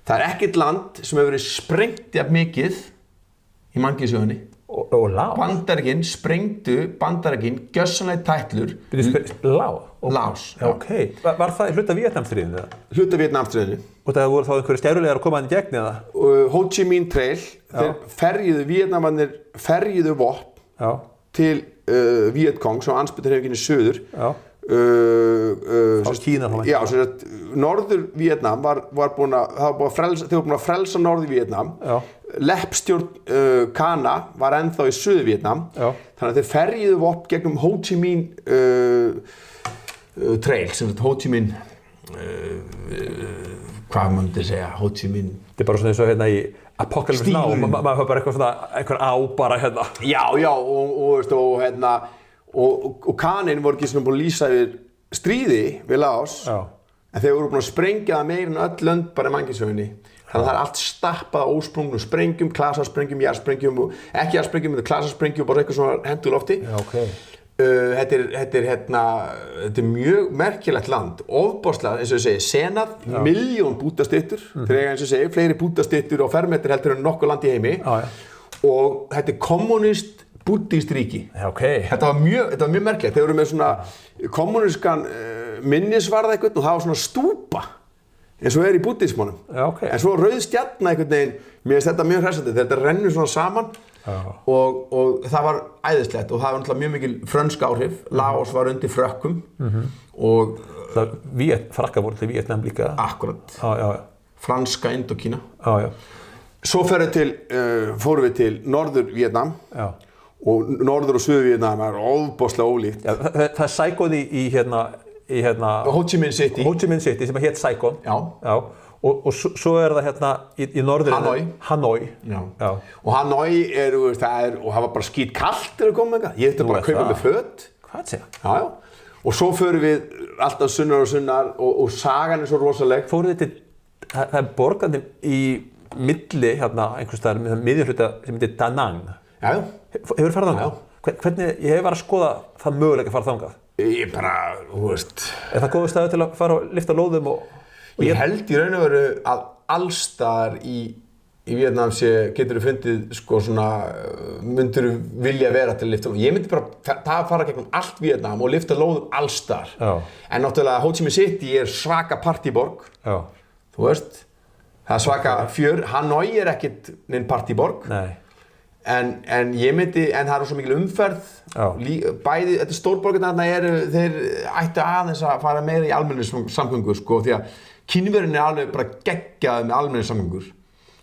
Speaker 2: Það ekkert land sem hefur verið sprengt jafn mikið í mannkynssögunni.
Speaker 1: Og Laos?
Speaker 2: Bandaríkin sprengdu gjörsamlega tætlur. Laos.
Speaker 1: Ok. Var það hluta Víetnamstríðinu?
Speaker 2: Hluta Víetnamstríðinu.
Speaker 1: Og það voru þá einhverju stærulegar að koma hann í gegn eða?
Speaker 2: Ho Chi Minh Trail, þeir Víetnamarnir ferjuðu vopn til Vietcong, sem andspyrnuhreyfinginni suður.
Speaker 1: Frá Kína þá?
Speaker 2: Já, norður Víetnam var búin að frelsa norður Víetnam. Leppstjórn Kana var ennþá í suður Víetnam. Þannig að þeir ferjuðu vopn gegnum Ho Chi Minh Trail, sem Ho Chi Minh hvað myndi segja, Ho Chi Minh.
Speaker 1: Þetta bara svona eins og hérna í Apocalypse Now, maður höfð bara eitthvað svona, einhver á bara hérna.
Speaker 2: Já, og hérna, og Kanin voru ekki svona búin að lýsa yfir stríði við Laos, en þeir voru búin að sprengja það meira en öll lönd bara í mannkynssögunni. Þannig að það allt stappað á ósprungnum sprengjum, klasasprengjum, jarðsprengjum, ekki jarðsprengjum, þetta klasasprengjum, bara eitthvað svona hendur lofti.
Speaker 1: Já, ok.
Speaker 2: Þetta er mjög merkilegt land, ofboðslega, eins og ég segi, senað, milljón búddastyttur, þeir eiga eins og ég segi, fleiri búddastyttur á fermetri heldur en nokkuð land í heimi, og þetta er kommunist búddískt ríki. Þetta var mjög merkilegt, þeir eru með svona kommunískan minnisvarða eitthvað og það var svona stúpa, eins og í búddismannum, en svo rauð stjarna einhvern veginn, mér finnst þetta mjög hressandi, þetta rennur svona saman. Og það var æðislegt og það var náttúrulega mjög mikil frönsk áhrif. Laos var undir frökkum og
Speaker 1: frakkar voru til Víetnam líka.
Speaker 2: Akkurat. Franska Indokína. Svo fórum við til norður Víetnam og norður og suður Víetnam er ofboðslega ólíkt.
Speaker 1: Það er Saigon í
Speaker 2: Ho Chi Minh City.
Speaker 1: Ho Chi Minh City sem hét Saigon.
Speaker 2: Já.
Speaker 1: Og svo það hérna í norðurinu Hanoi.
Speaker 2: Já. Og Hanoi og það var bara skít kalt þegar við komum eitthvað. Ég ætti bara að kaupa með föt.
Speaker 1: Hvað segja?
Speaker 2: Já. Og svo förum við alltaf sunnar og sagan er svo rosaleg.
Speaker 1: Fóruð þið til, það er borgandi í milli hérna einhvers staðar með miðjumhluta sem heitir Da Nang.
Speaker 2: Já.
Speaker 1: Hefurðu farið þangað? Hvernig, ég hef verið að skoða það möguleika að fara þangað.
Speaker 2: Ég bara, þú veist.
Speaker 1: Er það góður staður til að fara og lyfta lóðum og
Speaker 2: ég held í raun og veru að allstaðar í Víetnam getur þú fundið sko svona, myndir þú vilja vera til að lyfta lóðum. Ég myndi bara fara gegnum allt Víetnam og lyfta lóðum allstaðar. En náttúrulega Ho Chi Minh City er svaka partyborg. Þú veist, það er svaka fjör. Hanoi er ekkert neinn partyborg.
Speaker 1: Nei.
Speaker 2: En ég myndi, en það er svo mikil umferð. Bæði, þetta stórborgarna þeir ættu aðeins að fara meira í almenningssamgöngur sko, því að Kínverjinn er alveg bara geggjað með almenningssamgöngur.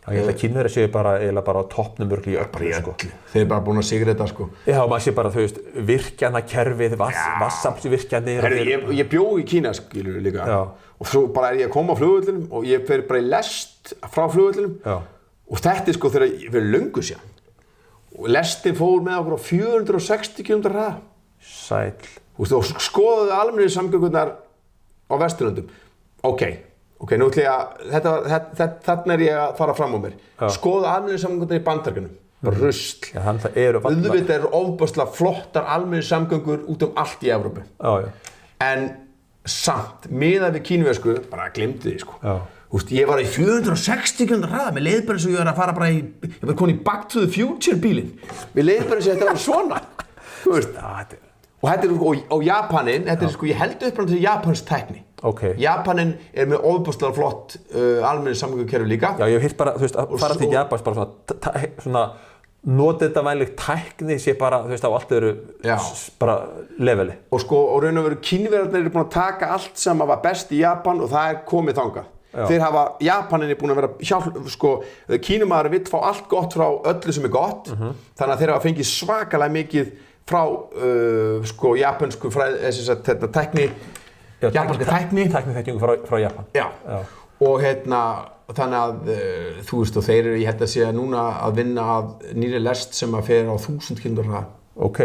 Speaker 1: Já, ég held að Kínverjar séu bara á toppnum örgli í öllu sko.
Speaker 2: Þeir eru bara búin að sigra þetta sko.
Speaker 1: Já, maður sé bara, þú veist, virkjanakerfið, vassaflsvirkjanir.
Speaker 2: Ég bjó í Kína, skilur líka. Og svo bara ég að koma á flugvöllunum og ég fer bara í lest frá flugvöllunum. Og þetta sko þegar ég fyrir löngu síðan. Og lestin fór með okkur á 460 km hraða.
Speaker 1: Sæll.
Speaker 2: Og skoðuðu almenningssamgöngurnar á Vesturlöndum. Ok, nú ætla ég þarna er ég að fara fram á mér. Skoðu almenningssamgöngur í Bandaríkjunum. Bara rusl. Auðvitað eru ofboðslega flottar almenningssamgöngur út allt í Evrópu. En samt, miðað við kínversku, bara gleymdu því sko. Ég var í 460 km hraða, mér leið bara eins og ég var að fara bara ég var komin í Back to the Future bílinn. Mér leið bara eins og þetta var svona. Þú veist. Og þetta og Japanin, þetta sko, ég held upp til japansk tækni. Japanin er með ofboðslega flott almenningssamgöngukerfi líka. Já, ég hef hitt bara, þú veist, að fara til Japans bara svona notendavænleg tækni sé bara, þú veist, á allt öðru bara leveli. Og sko, og raun og veru Kínverjarnir eru búin að taka allt sem var best í Japan og það er komið þangað. Japanin er búin að vera sko, Kínumaður vill fá allt gott frá öllu sem er gott, þannig að þeir hafa fengið svakalega mikið frá sko japansku tækni, japanska tækniþekkingu frá Japan. Já. Og þannig að þú veist og þeir eru, ég held að sé núna að vinna að nýri lest sem að fer á 1000 km hraða. Ok,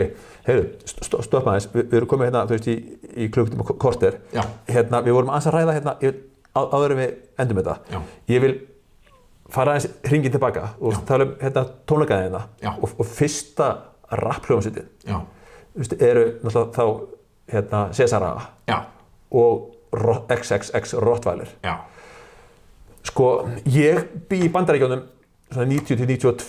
Speaker 2: heyrðu, stoppa aðeins, við erum komið þú veist í klukkutíma korter. Já. Við vorum aðeins að ræða áður en við endum þetta. Já. Ég vil fara aðeins hringinn tilbaka og tala tónleikaðina og fyrsta rappljómsveitin eru náttúrulega þá Cesara og XXX Rottweiler.
Speaker 1: Sko, ég bý í Bandaríkjunum svona 90-92,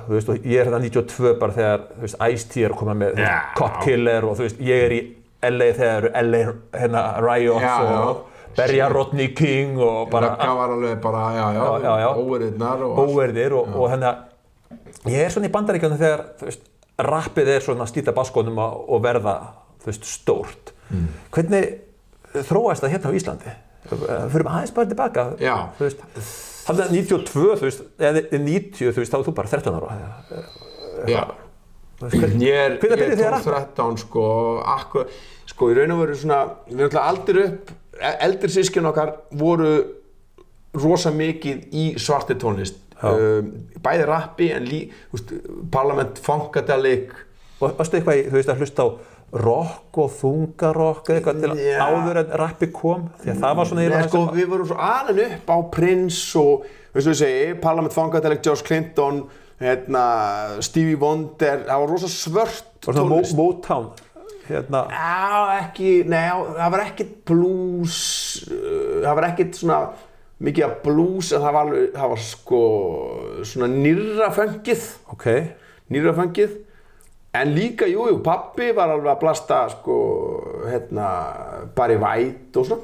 Speaker 1: þú veist, og ég hérna 92 bara þegar, þú veist, Ice-T að koma með Cop Killer og þú veist, ég í LA þegar LA hérna Riot og berja Rodney King og bara...
Speaker 2: Lögga var alveg bara,
Speaker 1: óverðir og hérna, ég svona í Bandaríkjunum þegar, þú veist, rappið svona slíta baskonum og verða, þú veist, stórt. Hvernig þróaðist það hérna á Íslandi? Fyrir aðeins bara tilbaka, þú veist. Þannig að 92, þú veist, eða 90, þú veist, þá er þú bara 13 ára.
Speaker 2: Já. Ég er 12-13, sko, í raun og veru svona, við erum alltaf eldri systkini okkar voru rosa mikið í svartri tónlist. Bæði rappi, en þú veist, Parliament, Funkadelic.
Speaker 1: Varstu eitthvað, þú veist, að hlusta á rock og þungarokk eða eitthvað til áður en rappi kom? Því að það var svona
Speaker 2: Nei, sko, við vorum svo alin upp á Prince og, veistu við segi, Parliament, Funkadelic, George Clinton, Stevie Wonder, það var rosa svört
Speaker 1: tónlist. Motown,
Speaker 2: það var ekkert blues, það var ekkert svona mikið af blues, en það var sko svona nýrra fengið. Nýrra fengið. En líka, pappi var alveg að blasta, sko, Barry White og svona.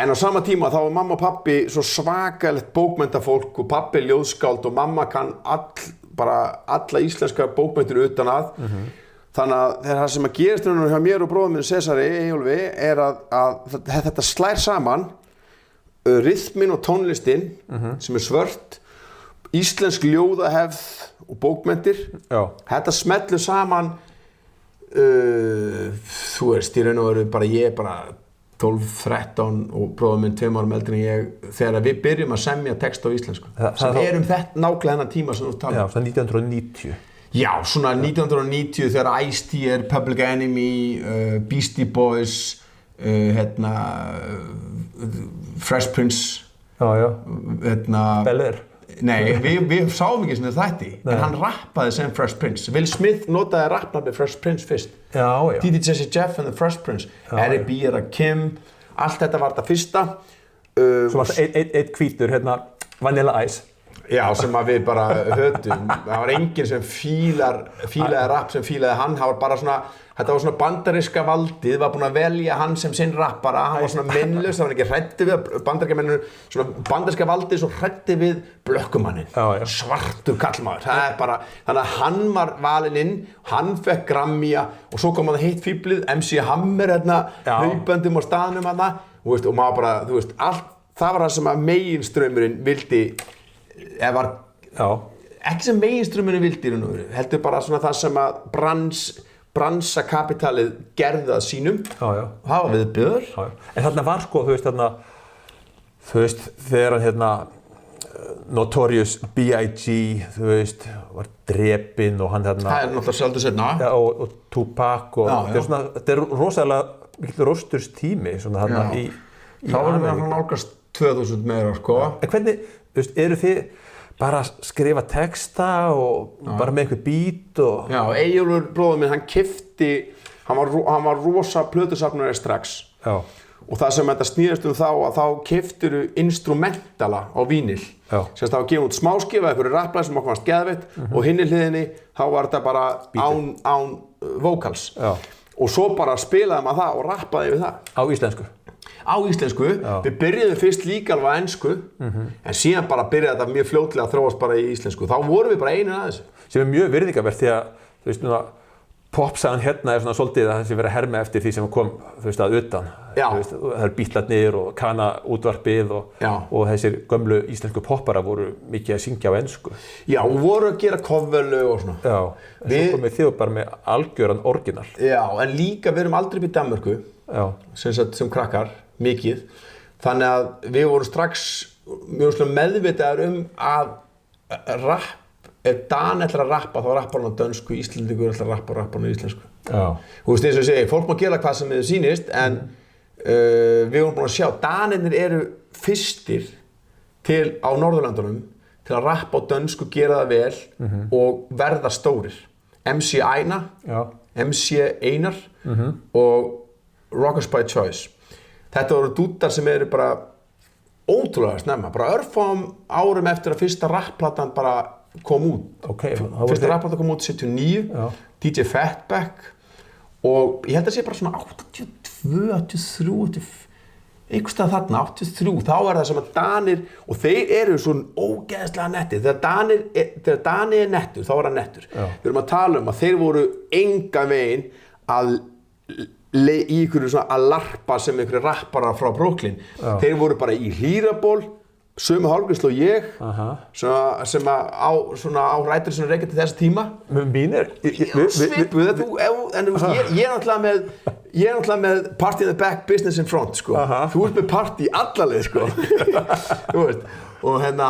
Speaker 2: En á sama tíma þá var mamma og pappi svo svakalegt bókmenntafólk og pappi ljóðskáld og mamma kann alla íslenska bókmenntir utan að. Þannig að það sem að gerist hjá mér og bróðum minn Cesari, Eyjólfi, að þetta slær saman rytmin og tónlistin sem svört, íslensk ljóðahefð og bókmenntir. Þetta smellur saman, þú veist, í raun og veru bara ég 12-13 og bróðum minn 2 árum eldri en ég þegar við byrjum að semja text á íslensku sem þetta nákvæmlega þennan tíma sem þú talar.
Speaker 1: Já, svona 1990.
Speaker 2: Já, svona 1990 þegar Ice-T Public Enemy, Beastie Boys, Fresh Prince,
Speaker 1: Bel Air.
Speaker 2: Nei, við sáum ekki sem þetta, en hann rappaði sem Fresh Prince. Will Smith notaði rappnafnið Fresh Prince fyrst. Didi Jesse Jeff and the Fresh Prince. Eric B. Rakim, allt þetta var þetta fyrsta.
Speaker 1: Svo var þetta eitt hvítur, Vanilla Ice.
Speaker 2: Já, sem að við bara höfðum. Það var enginn sem fílaði rapp sem fílaði hann. Það var bara svona, þetta var svona bandaríska valdið, var búin að velja hann sem sinn rappara. Hann var svona minnlaus, það var ekki hræddi við bandaríkjamennir, svona bandaríska valdið svo hræddi við blökkumanninn. Svartur kallmaður. Það er bara, þannig að hann var valinn inn, hann fekk Grammya og svo kom það heitt fíblið, MC Hammer hlaupandum á staðnum og maður bara, þú veist, allt, það var það sem að meginstraumurinn vildi ekki sem meginströmmurinn vildi heldur bara svona það sem að bransakapitalið gerði það sínum það var viðbjóður.
Speaker 1: En þarna var sko, þú veist, þegar hann Notorious B.I.G. þú veist, var drepinn og hann
Speaker 2: það er náttúrulega sjálfur setna
Speaker 1: og Tupac og þetta er rosalega mikil rósturstími svona þarna í
Speaker 2: þá varum við að nálgast 2000 meira sko.
Speaker 1: En hvernig, þú veist, eru þið bara að skrifa texta og bara með einhver beat og...
Speaker 2: Já, Eyjólfur bróðir minn, hann var rosa plötusafnari strax. Og það sem þetta snýðist þá að þá keyptirðu instrumentala á vínil. Sérst það var gefið út smáskifa, einhverju rapplæð sem okkur fannst geðveitt og hinni hliðinni þá var þetta bara án vocals. Og svo bara spilaði maður það og rappaði við það.
Speaker 1: Á íslensku?
Speaker 2: Á íslensku, við byrjuðum fyrst líka alveg á ensku, en síðan bara byrjaði þetta mjög fljótlega að þróast bara í íslensku. Þá vorum við bara einu að þessu.
Speaker 1: Sem er mjög virðingavert því að, þú veist, popsagan hérna er svona svolítið að þessi verið að herma eftir því sem kom, þú veist, að utan. Þú veist, það er Bítlarnir og Kana útvarpið og þessir gömlu íslensku poppara voru mikið að syngja á ensku.
Speaker 2: Já, og voru að gera coverlu og svona.
Speaker 1: Já, en svo komið þið bara með algjöran orginal.
Speaker 2: Já, en líka við erum aldrei upp í Danmörku, sem krakkar. Mikið, þannig að við vorum strax mjög meðvitaðar að rapp, ef Dan ætlar að rappa þá rappar hann á dönsku, Íslendingur ætlar að rappa hann á íslensku. Þú veist eins og ég segi, fólk má gera hvað sem þið sýnist, en við vorum búin að sjá, Danirnir eru fyrstir á Norðurlöndunum til að rappa á dönsku, gera það vel og verða stórir. MC Einar og Rockers by Choice. Þetta voru dúttar sem eru bara ótrúlega snemma, bara örfáum árum eftir að fyrsta rappplatan bara kom út. Fyrsta rappplatan kom út 79, DJ Fatback og ég held að sé bara svona 82, 83, einhvers stað þarna, 83, þá það sem að Danir, og þeir eru svona ógeðslega nettir, þegar Dani nettur, þá hann nettur. Við erum að tala að þeir voru engan veginn að í ykkur svona að larpa sem ykkur rappara frá Brooklyn. Þeir voru bara í hlýraból, sömu hálfgríslu og ég, sem á rætur sem reykja til þessa tíma.
Speaker 1: Mínir?
Speaker 2: Svipuð, en ég er náttúrulega með party in the back, business in front, sko. Þú ert með party allarleið, sko. Þú veist, og þannig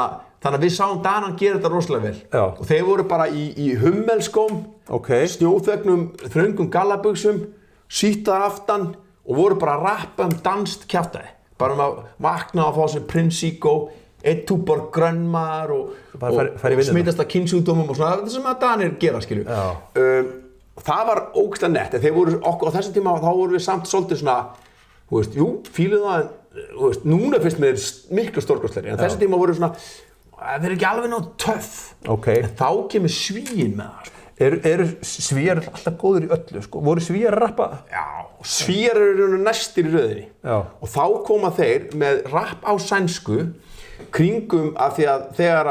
Speaker 2: að við sáum Danan gera þetta rosalega vel. Og þeir voru bara í hummelskóm, snjóþvegnum, þröngum gallabuxum, síta aftan og voru bara að rappa danst kjaftaði. Bara að vakna og fá sér Prinsico, eitt túborg grönnmar og smitast að kynnsjúkdómum og svona, þetta sem að Danir gera, skilju. Það var ógeðslega nett, en þeir voru okkur á þessum tíma, þá voru við samt svolítið svona, þú veist, jú, fíluð það, þú veist, núna finnst mér miklu stórkostlegri, en þessum tíma voru svona, þeir eru ekki alveg nóg töff. En þá kemur Svíinn með það, sko.
Speaker 1: Eru Svíar alltaf góður í öllu, sko? Voru Svíar að rappa?
Speaker 2: Já, Svíar eru næstir í röðinni. Og þá koma þeir með rapp á sænsku kringum af því að þegar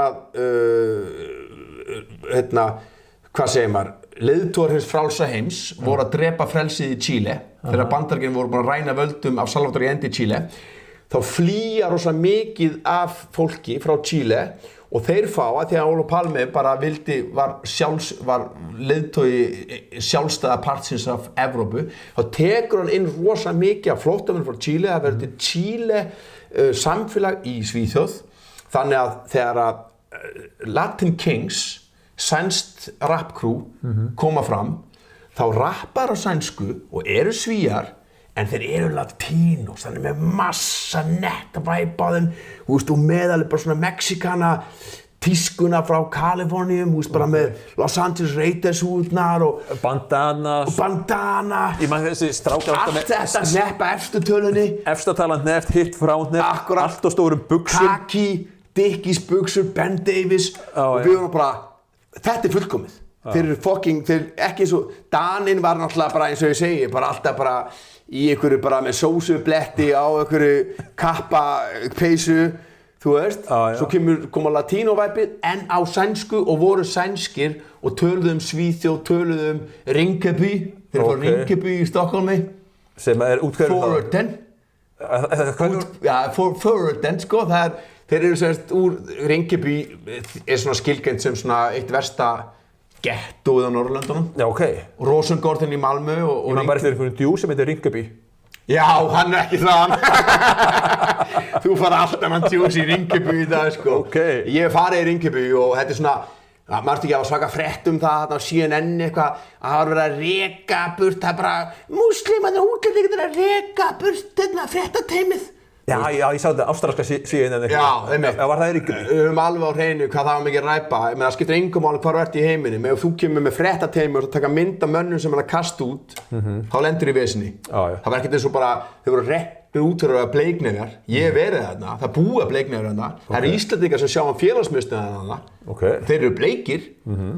Speaker 2: hvað segir maður, leiðtogar hins frjálsa heims voru að drepa frelsið í Chile þegar Bandaríkin voru búin að ræna völdum af Salvador Allende í Chile. Þá flýja rosa mikið af fólki frá Chile og þeir fá að því að Olof Palme bara var leiðtogi sjálfstæða partsins af Evrópu, þá tekur hann inn rosa mikið af flóttamönnum frá Chile, það verður til Chile samfélag í Svíþjóð, þannig að þegar að Latin Kings, sænskt rappkrú, koma fram, þá rappar á sænsku og eru Svíar, en þeir eru latinos, þannig með massa netta væp á þeim, þú veist, og meðalið bara svona mexikana tískuna frá Kaliforníum, þú veist, bara með Los Angeles Raiders húðnar og
Speaker 1: bandana. Ég man þessi strákar
Speaker 2: allt þetta neppa efstu tölunni.
Speaker 1: Efstatalan neft, hitt frá neft, allt á stórum buxum.
Speaker 2: Kaki, Dickies buxur, Ben Davis og við vorum bara, þetta fullkomið. Þeir eru þeir ekki eins og, Daninn var náttúrulega bara eins og ég segi, bara alltaf bara í einhverju bara með sósubletti á einhverju kappa peysu, þú veist, svo koma latínóvæpið en á sænsku og voru sænskir og töluðu Svíþjóð, töluðu Rinkeby, þeir fóru Rinkeby í Stokkólmi,
Speaker 1: sem útkvæður
Speaker 2: Forwardden, sko, þeir eru semst úr Rinkeby svona skilgreint sem svona eitt versta gettóið á Norðurlöndunum.
Speaker 1: Já,
Speaker 2: Og Rosengården í Malmö og
Speaker 1: ég man bara eftir einhvern djú sem heitir Rinkeby.
Speaker 2: Já, hann ekki þaðan. Þú fara alltaf mann djús í Rinkeby í dag, sko. Ég hef farið í Rinkeby og þetta svona, maður ekki að svaka frétt það þarna á CNN eitthvað, að það var verið að reka burt, það bara, múslimarnir og útlendingarnir að reka burt fréttateymið.
Speaker 1: Já, ég sá þetta ástralska síðan en
Speaker 2: eitthvað. Já,
Speaker 1: var það í Rinkeby?
Speaker 2: Við höfum alveg á hreinu hvað það var mikið ræpa, menn það skiptir engu máli hvar þú ert í heiminum. Ef þú kemur með fréttateymi og taka mynd af mönnum sem hann að kasta út, þá lendir í vesinni. Það var ekkert eins og bara, þeir voru reppið út fyrir að bleiknefjar. Ég hef verið þarna, það búa bleiknefjar þarna. Það eru Íslendingar sem sjá félagsmiðstöðina þarna. Þeir eru bleikir,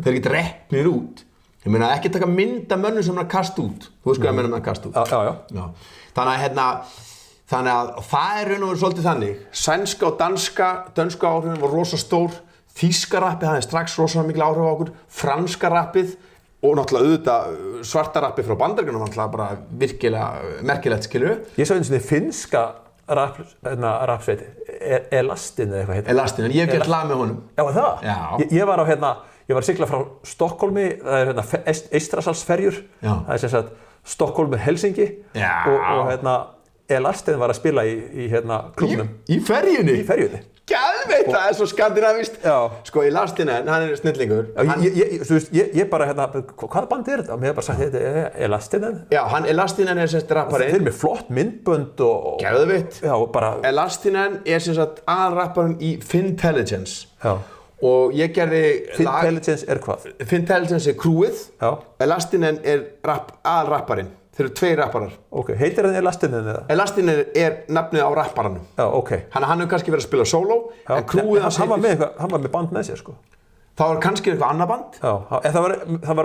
Speaker 2: þeir geta reppnir út. Ég meina ekki taka mynd af mönnum sem hann að kasta út. Þú veist hvað ég meina með að kasta út. Þannig að það er raun og verið svolítið þannig. Sænska og dönska áhrifin var rosa stór. Þýska rappið hafði strax rosa mikil áhrif á okkur. Franska rappið og náttúrulega auðvitað svarta rappið frá Bandaríkjunum náttúrulega bara virkilega merkilegt, skilju.
Speaker 1: Ég sá eins og finnska rappsveiti, Elastin eða eitthvað heitir.
Speaker 2: Elastin, en ég hef gert lag með honum.
Speaker 1: Já, það?
Speaker 2: Já.
Speaker 1: Ég var að sigla frá Stokkólmi, það er Eystrasaltsferjur. Það er sem sagt Stokkólmi Helsingi og Elastin var að spila í klúbnum.
Speaker 2: Í ferjunni?
Speaker 1: Í ferjunni.
Speaker 2: Geðveikt, það er svo skandinavist. Sko, Elastin, hann er snillingur.
Speaker 1: Ég bara, hvaða band er þetta? Mér hef bara sagt, þetta er Elastin.
Speaker 2: Já, Elastin er sem sagt rapparinn.
Speaker 1: Þeir eru með flott myndbönd og...
Speaker 2: Geðveikt.
Speaker 1: Já, bara...
Speaker 2: Elastin er sem sagt aðalrapparinn í Fintelligence.
Speaker 1: Já.
Speaker 2: Og ég gerði
Speaker 1: Fintelligence er hvað?
Speaker 2: Fintelligence er crewið.
Speaker 1: Já.
Speaker 2: Elastin er aðalrapparinn. Þeir eru 2 rapparar.
Speaker 1: Ok, heitir hann Elastinen eða?
Speaker 2: Elastinen nafnið á rapparanum.
Speaker 1: Já, ok.
Speaker 2: Hann hefur kannski verið að spila sóló, en krúið hans
Speaker 1: heitir... Hann var með band með sér, sko.
Speaker 2: Það var kannski eitthvað annað band.
Speaker 1: Já, en það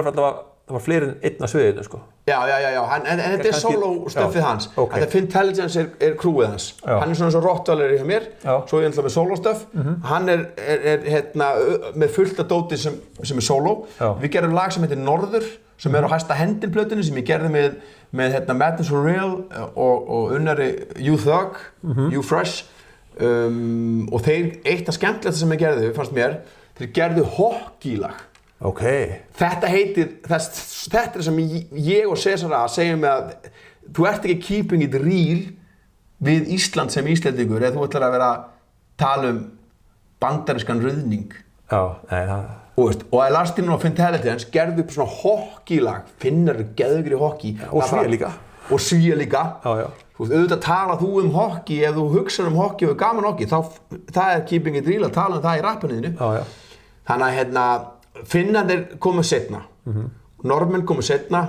Speaker 1: var fleiri en einn á sviðinu, sko.
Speaker 2: Já, en þetta sóló-stöffið hans.
Speaker 1: Okay.
Speaker 2: Þetta Fintelligence krúið hans. Já. Hann svona svo rottvaleri hjá mér, svo ég með sóló-stöff. Hann með fullt af dóti sem sóló. Við gerum lag sem heitir Norður, sem á hæsta hendin-plötunni, sem ég gerði með Madness for Real og unnari U-Thug, U-Fresh. Og þeir, eitt af skemmtilegsta sem ég gerði, fannst mér, þeir gerðu hockeylag.
Speaker 1: Ok.
Speaker 2: Þetta sem ég og Cesar A segjum með að þú ert ekki keeping it real við Ísland sem Íslendingur eða þú ætlar að vera að tala bandarískan ruðning.
Speaker 1: Já, nei, það...
Speaker 2: Og Elastinen og Fintelligence gerðu upp svona hockeylag, Finnar geðugri hockey.
Speaker 1: Og Svía líka.
Speaker 2: Og Svía líka.
Speaker 1: Já.
Speaker 2: Auðvitað tala þú hockey, ef þú hugsar hockey og gaman hockey, það keeping it real að tala það í rappaniðinu.
Speaker 1: Já.
Speaker 2: Þannig að Finnarnir komu seinna, Normenn komu seinna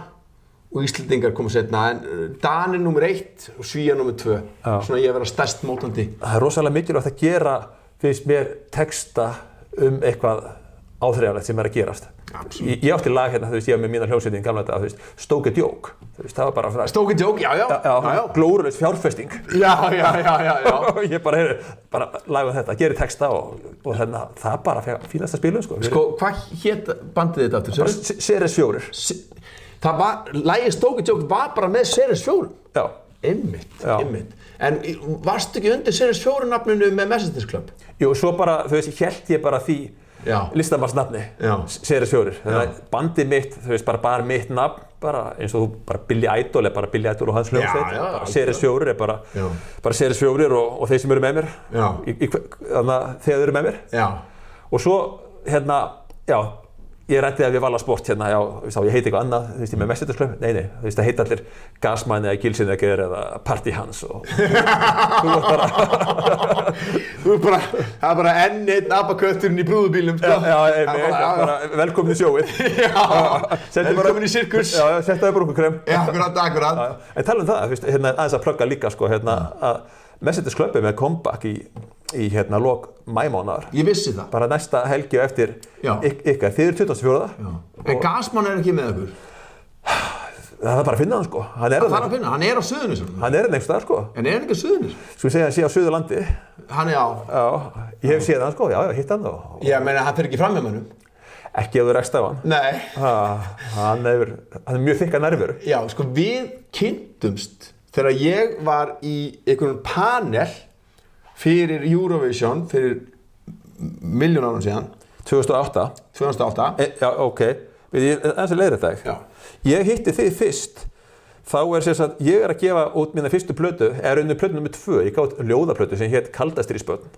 Speaker 2: og Íslendingar komu seinna, en Danir nummer 1 og Svíar nummer 2. Svona ég að vera stærst mótandi.
Speaker 1: Það rosalega mikilvægt að gera, finnst mér, texta eitthvað áþreifanlegt sem að gerast. Ég átti lag þú veist, ég var með mína hljómsveitin í gamla daga, Stoke a Joke. Það var bara...
Speaker 2: Stoke a Joke, já.
Speaker 1: Glórulaus fjárfesting.
Speaker 2: Já.
Speaker 1: Ég bara lagði þetta, geri texta og það bara fínasta spilun, sko.
Speaker 2: Hvað hét bandið þetta aftur?
Speaker 1: Ceres 4.
Speaker 2: Lagið Stoke a Joke var bara með Ceres 4?
Speaker 1: Já.
Speaker 2: Einmitt. En varstu ekki undir Ceres 4 nafninu með Messengers Club?
Speaker 1: Jú, svo bara, þú veist, hélt ég bara því listamannsnafni, Ceres 4. Bandið mitt, þú veist, bara mitt nafn, bara eins og þú bara Billy Idol bara Billy Idol og hans hljómsveit. Ceres 4 bara Ceres 4 og þeir sem eru með mér, þegar þeir eru með mér. Og svo, ég rætti það við Vala Sport ég heiti eitthvað annað, þú veist, ég með Messengers Club. Nei, þú veist, það heita allir Gasman eða Gilsinegger eða Party Hans og
Speaker 2: það er bara enn einn abakötturinn í brúðubílnum, sko.
Speaker 1: Bara velkomin í sjóið.
Speaker 2: Velkomin í sirkus.
Speaker 1: Setta það brúnkukrem.
Speaker 2: Akkurat.
Speaker 1: En tala það, þú veist, aðeins að plugga líka, sko, að Messengers Club með comeback í lok maímánaðar.
Speaker 2: Ég vissi það.
Speaker 1: Bara næsta helgi og eftir ykkar. Þið eru 24.
Speaker 2: En Gasman ekki með ykkur?
Speaker 1: Það er bara að finna hann, sko. Hann er
Speaker 2: á Suðurnesjum.
Speaker 1: Hann er einhvers staðar, sko.
Speaker 2: En ekki á Suðurnesjum?
Speaker 1: Svo ég segja hann sé á Suðurlandi.
Speaker 2: Hann á.
Speaker 1: Já, ég hef séð hann, sko. Já, hitt hann og...
Speaker 2: Já, meina hann fer ekki fram með mannum?
Speaker 1: Ekki ef þú rekst af hann.
Speaker 2: Nei.
Speaker 1: Hann er mjög þykka nervur.
Speaker 2: Já, sko, við kynntumst þegar ég var í einhverjum panel fyrir Eurovision fyrir milljón árum síðan.
Speaker 1: 2008. Já, ok. Ég aðeins að leiðra þetta. Ég hitti þig fyrst. Þá sem sagt, ég að gefa út mína fyrstu plötu, undir plötu nr. 2. Ég gaf út ljóðaplötu sem hét Kaldastríðsbörn.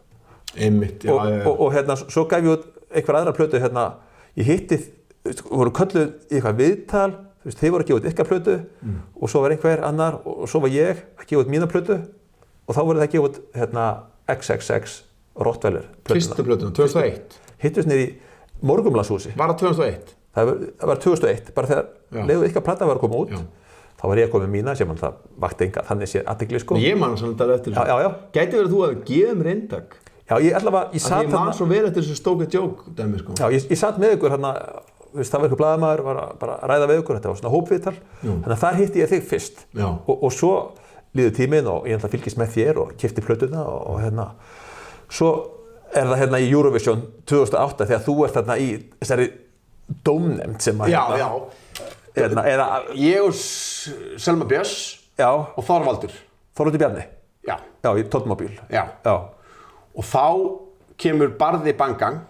Speaker 2: Einmitt, já.
Speaker 1: Og svo gaf ég út einhver aðra plötu, ég hitti, voru kölluð í eitthvað viðtal, þeir voru að gefa út ykkar plötu og svo var einhver annar og svo var ég að gefa út mína plötu og þá voru það að gefa út XXX Rottweiler plötuna.
Speaker 2: Fyrstu plötuna, 2001.
Speaker 1: Hittust niður í Morgunbladshúsi.
Speaker 2: Var það 2001?
Speaker 1: Það var 2001, bara þegar leiðu ykkar plata var að koma út. Þá var ég að koma með mína sem það vakti enga, þannig sé athygli, sko.
Speaker 2: Ég man svolítið eftir þessu. Já. Gæti verið þú að gefa mér eintak?
Speaker 1: Já, ég satt
Speaker 2: ég man svo vel eftir þessu Stoke a Joke dæmi, sko.
Speaker 1: Já, ég satt með ykkur það var eitthvað blaðamaður, var bara að ræða við ykkur, þetta var svona hópviðtal. Þannig að þar hitti ég þig fyrst. Og svo líður tíminn og ég fylgist með þér og keypti plötuna og svo það í Eurovision 2008 þegar þú ert í þessari dómnefnd sem að
Speaker 2: ég og Selma Björns og Þorvaldur
Speaker 1: Bjarni
Speaker 2: já,
Speaker 1: í Tóttmóbíl
Speaker 2: og þá kemur Barði Bangang.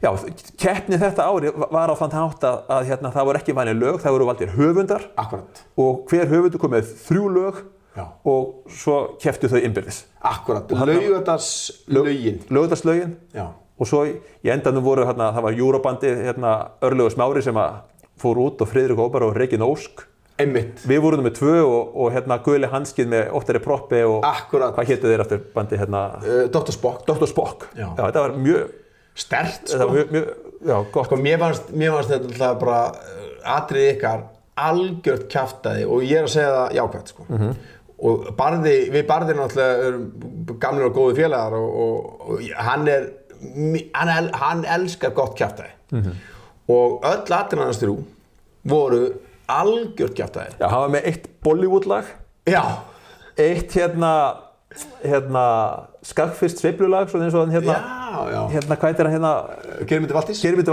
Speaker 1: Já, keppni þetta ári var á þann hátt að það voru ekki valin lög, það voru valdir höfundar.
Speaker 2: Akkurat.
Speaker 1: Og hver höfundur kom með 3 lög og svo kepptu þau innbyrðis.
Speaker 2: Akkurat, Laugardalslögin. Já.
Speaker 1: Og svo í endanum voru það var Eurobandið Örlygur Smári sem fór út og Friðrik Óbar og Regin Ósk.
Speaker 2: Einmitt.
Speaker 1: Við vorum með 2 og Guli Hanskið með Óttari Proppi og
Speaker 2: Akkurat.
Speaker 1: Hvað hétu þeir eftir bandið
Speaker 2: Dr. Spock.
Speaker 1: Dr. Spock. Já, þetta var mjög
Speaker 2: sterkt, sko.
Speaker 1: Þetta var mjög gott.
Speaker 2: Sko, mér fannst þetta bara atriði ykkar algjört kjaftaði og ég að segja það jákvæmt sko. Og við Barði náttúrulega erum gamlir og góði félagar og hann elskar gott kjaftaði og öll atriðannas þrjú voru algjört kjaftaði.
Speaker 1: Já, hann var með eitt Bollywood-lag, eitt skakfyrst sveiflulag, svona eins og hann hvað heitir hann Geirmundur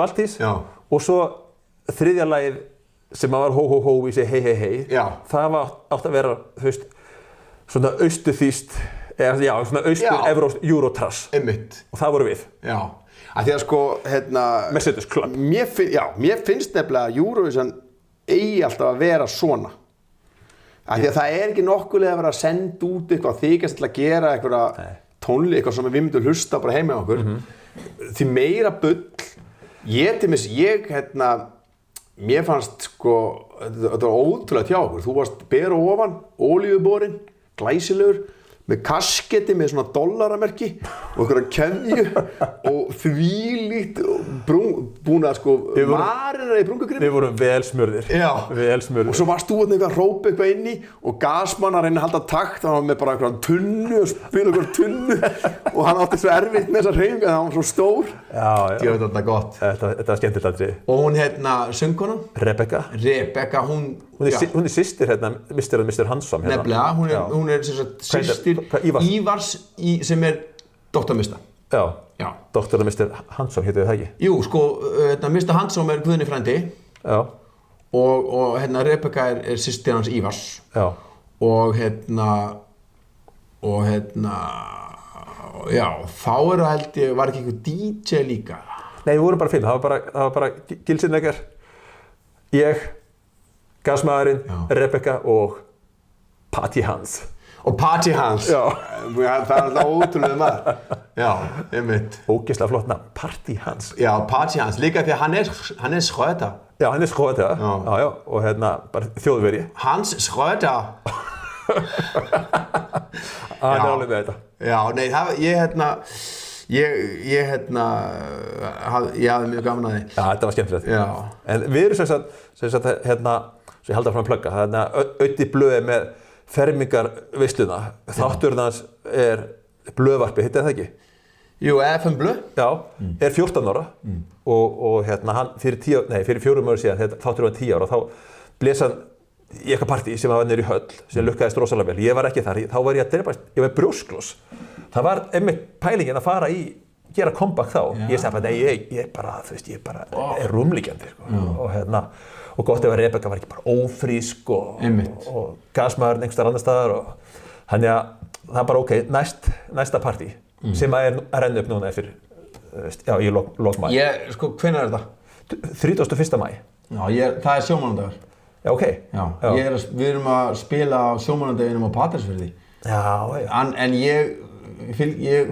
Speaker 1: Valtís og svo þriðja lagið sem var hó hó hó í sig hei hei hei það var átt að vera þú veist svona austurþýskt svona austur-evrópskt Eurotrash og það voru við
Speaker 2: af því að sko
Speaker 1: Mercedes Club
Speaker 2: mér finnst nefnilega að Eurovision eigi alltaf að vera svona af því að það er ekki nokkulega að vera að senda út eitthvað þykast til að gera eitthvað tónleik eitthvað sem við myndum hlusta bara heima á okkur því meira bull mér fannst sko þetta var ótrúlega hjá okkur þú varst ber og ofan, olíuborinn glæsilegur með kasketti með svona dollaramerki og einhverja keðju og þvílíkt búin að sko marinar í brúnkukrem
Speaker 1: Við vorum vel smurðir
Speaker 2: og svo varst þú eitthvað að hrópa eitthvað inn í og gasmann að reyna að halda takt hann var með bara einhverja tunnu og spila einhverja tunnu og hann átti svo erfitt með þessa hreyfingu það var svo stór
Speaker 1: Ég
Speaker 2: veit þetta gott
Speaker 1: Þetta var skemmtilegt atriði
Speaker 2: og hún söngkonan Rebecca hún
Speaker 1: er systir Mr. Handsome
Speaker 2: nefnilega, hún er systir Ívars sem er doktormista
Speaker 1: Já, doktor Mr. Handsome heitir það ekki
Speaker 2: Jú, sko, Mr. Handsome er Guðni frændi og Rebecca er systir hans Ívars og já, þá held ég var ekki einhver DJ líka
Speaker 1: Nei, við vorum bara fimm, það var bara Gilsinnegar ég Gasmaðurinn, Rebecca og Patty Hans
Speaker 2: og Patty Hans það er alltaf ótrúlega maður einmitt
Speaker 1: ógeðslega flott nafn, Patty Hans
Speaker 2: Patty Hans, líka því að hann er Schröder
Speaker 1: hann er Schröder, og bara þjóðveri
Speaker 2: Hans Schröder
Speaker 1: hann er alveg með þetta
Speaker 2: nei, ég hafði mjög gaman að því
Speaker 1: þetta var skemmtilegt en við erum sem sagt svo ég held að fram að plugga þannig að Öddi blöð með fermingarveisluna þátturinn hans er blöðvarpi, heitir það ekki?
Speaker 2: Jú, FM blöð
Speaker 1: er 14 ára og hann fyrir 4 ára síðan þátturinn var 10 ára og þá blés hann í eitthvað partí sem var niður í höll sem lukkaðist rosalega vel, ég var ekki þar þá var ég að drepast, ég var brjósklos það var einmitt pælingin að fara í gera comeback þá, ég sagði bara ég bara er rúmliggjandi og gott ef að Rebecca var ekki bara ófrísk og gasmaðurinn einhverstaðar annar staðar og þannig að það er bara næsta partí sem að renna upp núna eftir í lok maí
Speaker 2: sko, hvenær er þetta?
Speaker 1: 31. maí
Speaker 2: það er sjómannadagur við erum að spila á sjómannadaginum á Patreksfirði en ég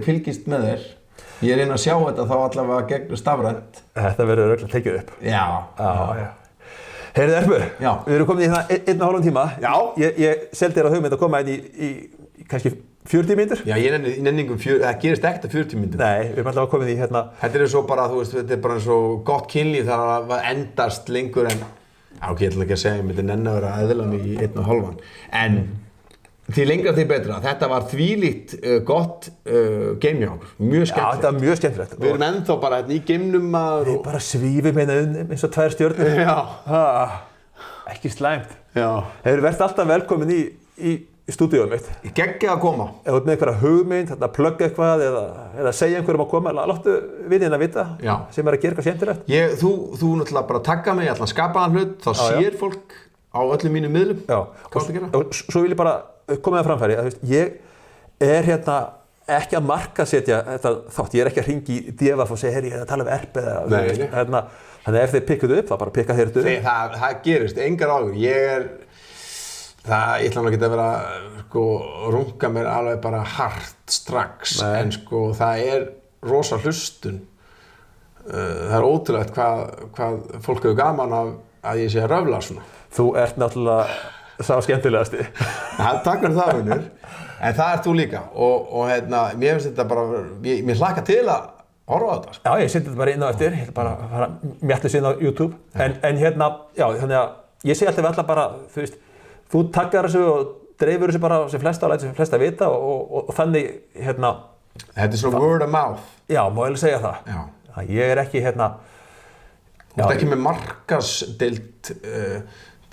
Speaker 2: fylgist með þér ég reyna að sjá þetta þá allavega gegn stafrænt
Speaker 1: þetta verður örugglega tekið upp Heyrðu Erpur, við erum komin í það 1,5 tíma ég seldi þér að hugmynd að koma inn í kannski 40 mínútur
Speaker 2: ég nenni það gerist ekkert að 40 mínútur
Speaker 1: Nei, við erum alltaf komin í þetta
Speaker 2: er svo bara, þú veist, þetta er bara svo gott kynlíf það að endast lengur en ég ætla ekki að segja, ég myndi nenni að vera eðla mig í 1,5 en því lengra því betra, þetta var þvílíkt gott game hjá okkur, mjög skemmtilegt
Speaker 1: þetta var mjög skemmtilegt
Speaker 2: við erum ennþá bara í geimnum
Speaker 1: við bara svífum eins og 2 stjörnur ekki slæmt hefur verið alltaf velkomin í stúdíóið mitt
Speaker 2: geggjað að koma
Speaker 1: ef þú ert með einhverja hugmynd, plugga eitthvað eða segja einhverjum að koma, láttu vinina vita sem að gera eitthvað skemmtilegt
Speaker 2: þú náttúrulega bara tagga mig, ég ætla að skapa hann hlut þá sér fólk á öllum mínum miðlum
Speaker 1: og svo vil ég bara koma það framfæri að ég er ekki að markasetja þetta þátt, ég er ekki að hringi í DFF og segja ég er að tala um Erp eða þannig ef þeir pikkuðu upp, þá bara pikka þeir upp
Speaker 2: það gerist, engar águr ég ætla nú ekki að vera runga mér alveg bara hart strax en það er rosa hlustun það er ótrúlegt hvað fólk hefur gaman af að ég sé að röfla svona
Speaker 1: Þú ert náttúrulega sá skemmtilegasti
Speaker 2: Takk fyrir það Unnur en það ert þú líka og mér finnst þetta bara mér hlakka til að horfa á þetta
Speaker 1: Já, ég sendi þetta bara inn á eftir ég ætla bara að fara mjallist inn á YouTube en þannig að ég segi alltaf við alla bara, þú veist, þú takkar þessu og dreifur þessu bara sem flesta og lætur sem flesta vita og þannig, hérna...
Speaker 2: Þetta svona word of mouth.
Speaker 1: Já, má ég segja það.
Speaker 2: Já.
Speaker 1: Ég ekki, hérna...
Speaker 2: Þú ert ekki með markaðsdeild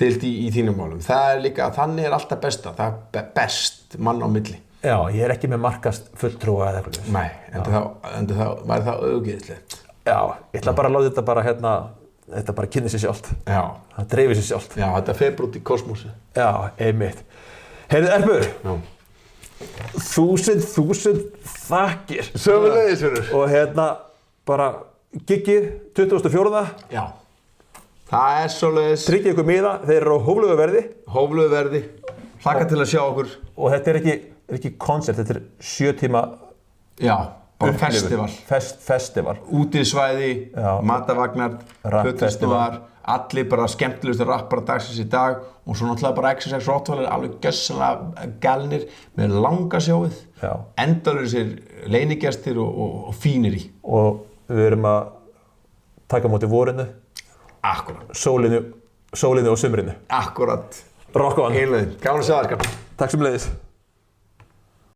Speaker 2: í þínum málum. Það líka, þannig alltaf besta. Það best mann á milli.
Speaker 1: Já, ég ekki með markaðsfulltrúa eða eitthvað.
Speaker 2: Nei, en það væri það auðgeðslegt.
Speaker 1: Já, ég ætla bara að láta þetta bara, hérna, þetta bara kynni sér sjálft.
Speaker 2: Já.
Speaker 1: Það dreifir sér sjálft.
Speaker 2: Já, þetta fer út í kosmosi.
Speaker 1: Já, einmitt. Heyrðu, Erpur.
Speaker 2: Já.
Speaker 1: 1000 þakkir.
Speaker 2: Sömuleiðis, Finnur.
Speaker 1: Og hérna, bara giggið 24.
Speaker 2: Já. Það svoleiðis.
Speaker 1: Tryggið ykkur miða, þeir eru á hóflegu verði.
Speaker 2: Hóflegu verði. Hlakka til að sjá okkur.
Speaker 1: Og þetta ekki koncert, þetta 7 tíma...
Speaker 2: Já, bara festival.
Speaker 1: Festival.
Speaker 2: Útisvæði, matavagnar, höttistóðar, allir bara skemmtilegustu rappara dagsins í dag og svo náttúrulega bara XXX Rottweiler alveg gössanlega galnir með langa sjóið, endalausir leynigestir og fínir í.
Speaker 1: Og við erum að taka á móti vorinu,
Speaker 2: Akkurat.
Speaker 1: Sólinu og sumrinu.
Speaker 2: Akkurat.
Speaker 1: Rock on.
Speaker 2: Einlega. Gaman að sjá þér.
Speaker 1: Takk sem leiðis.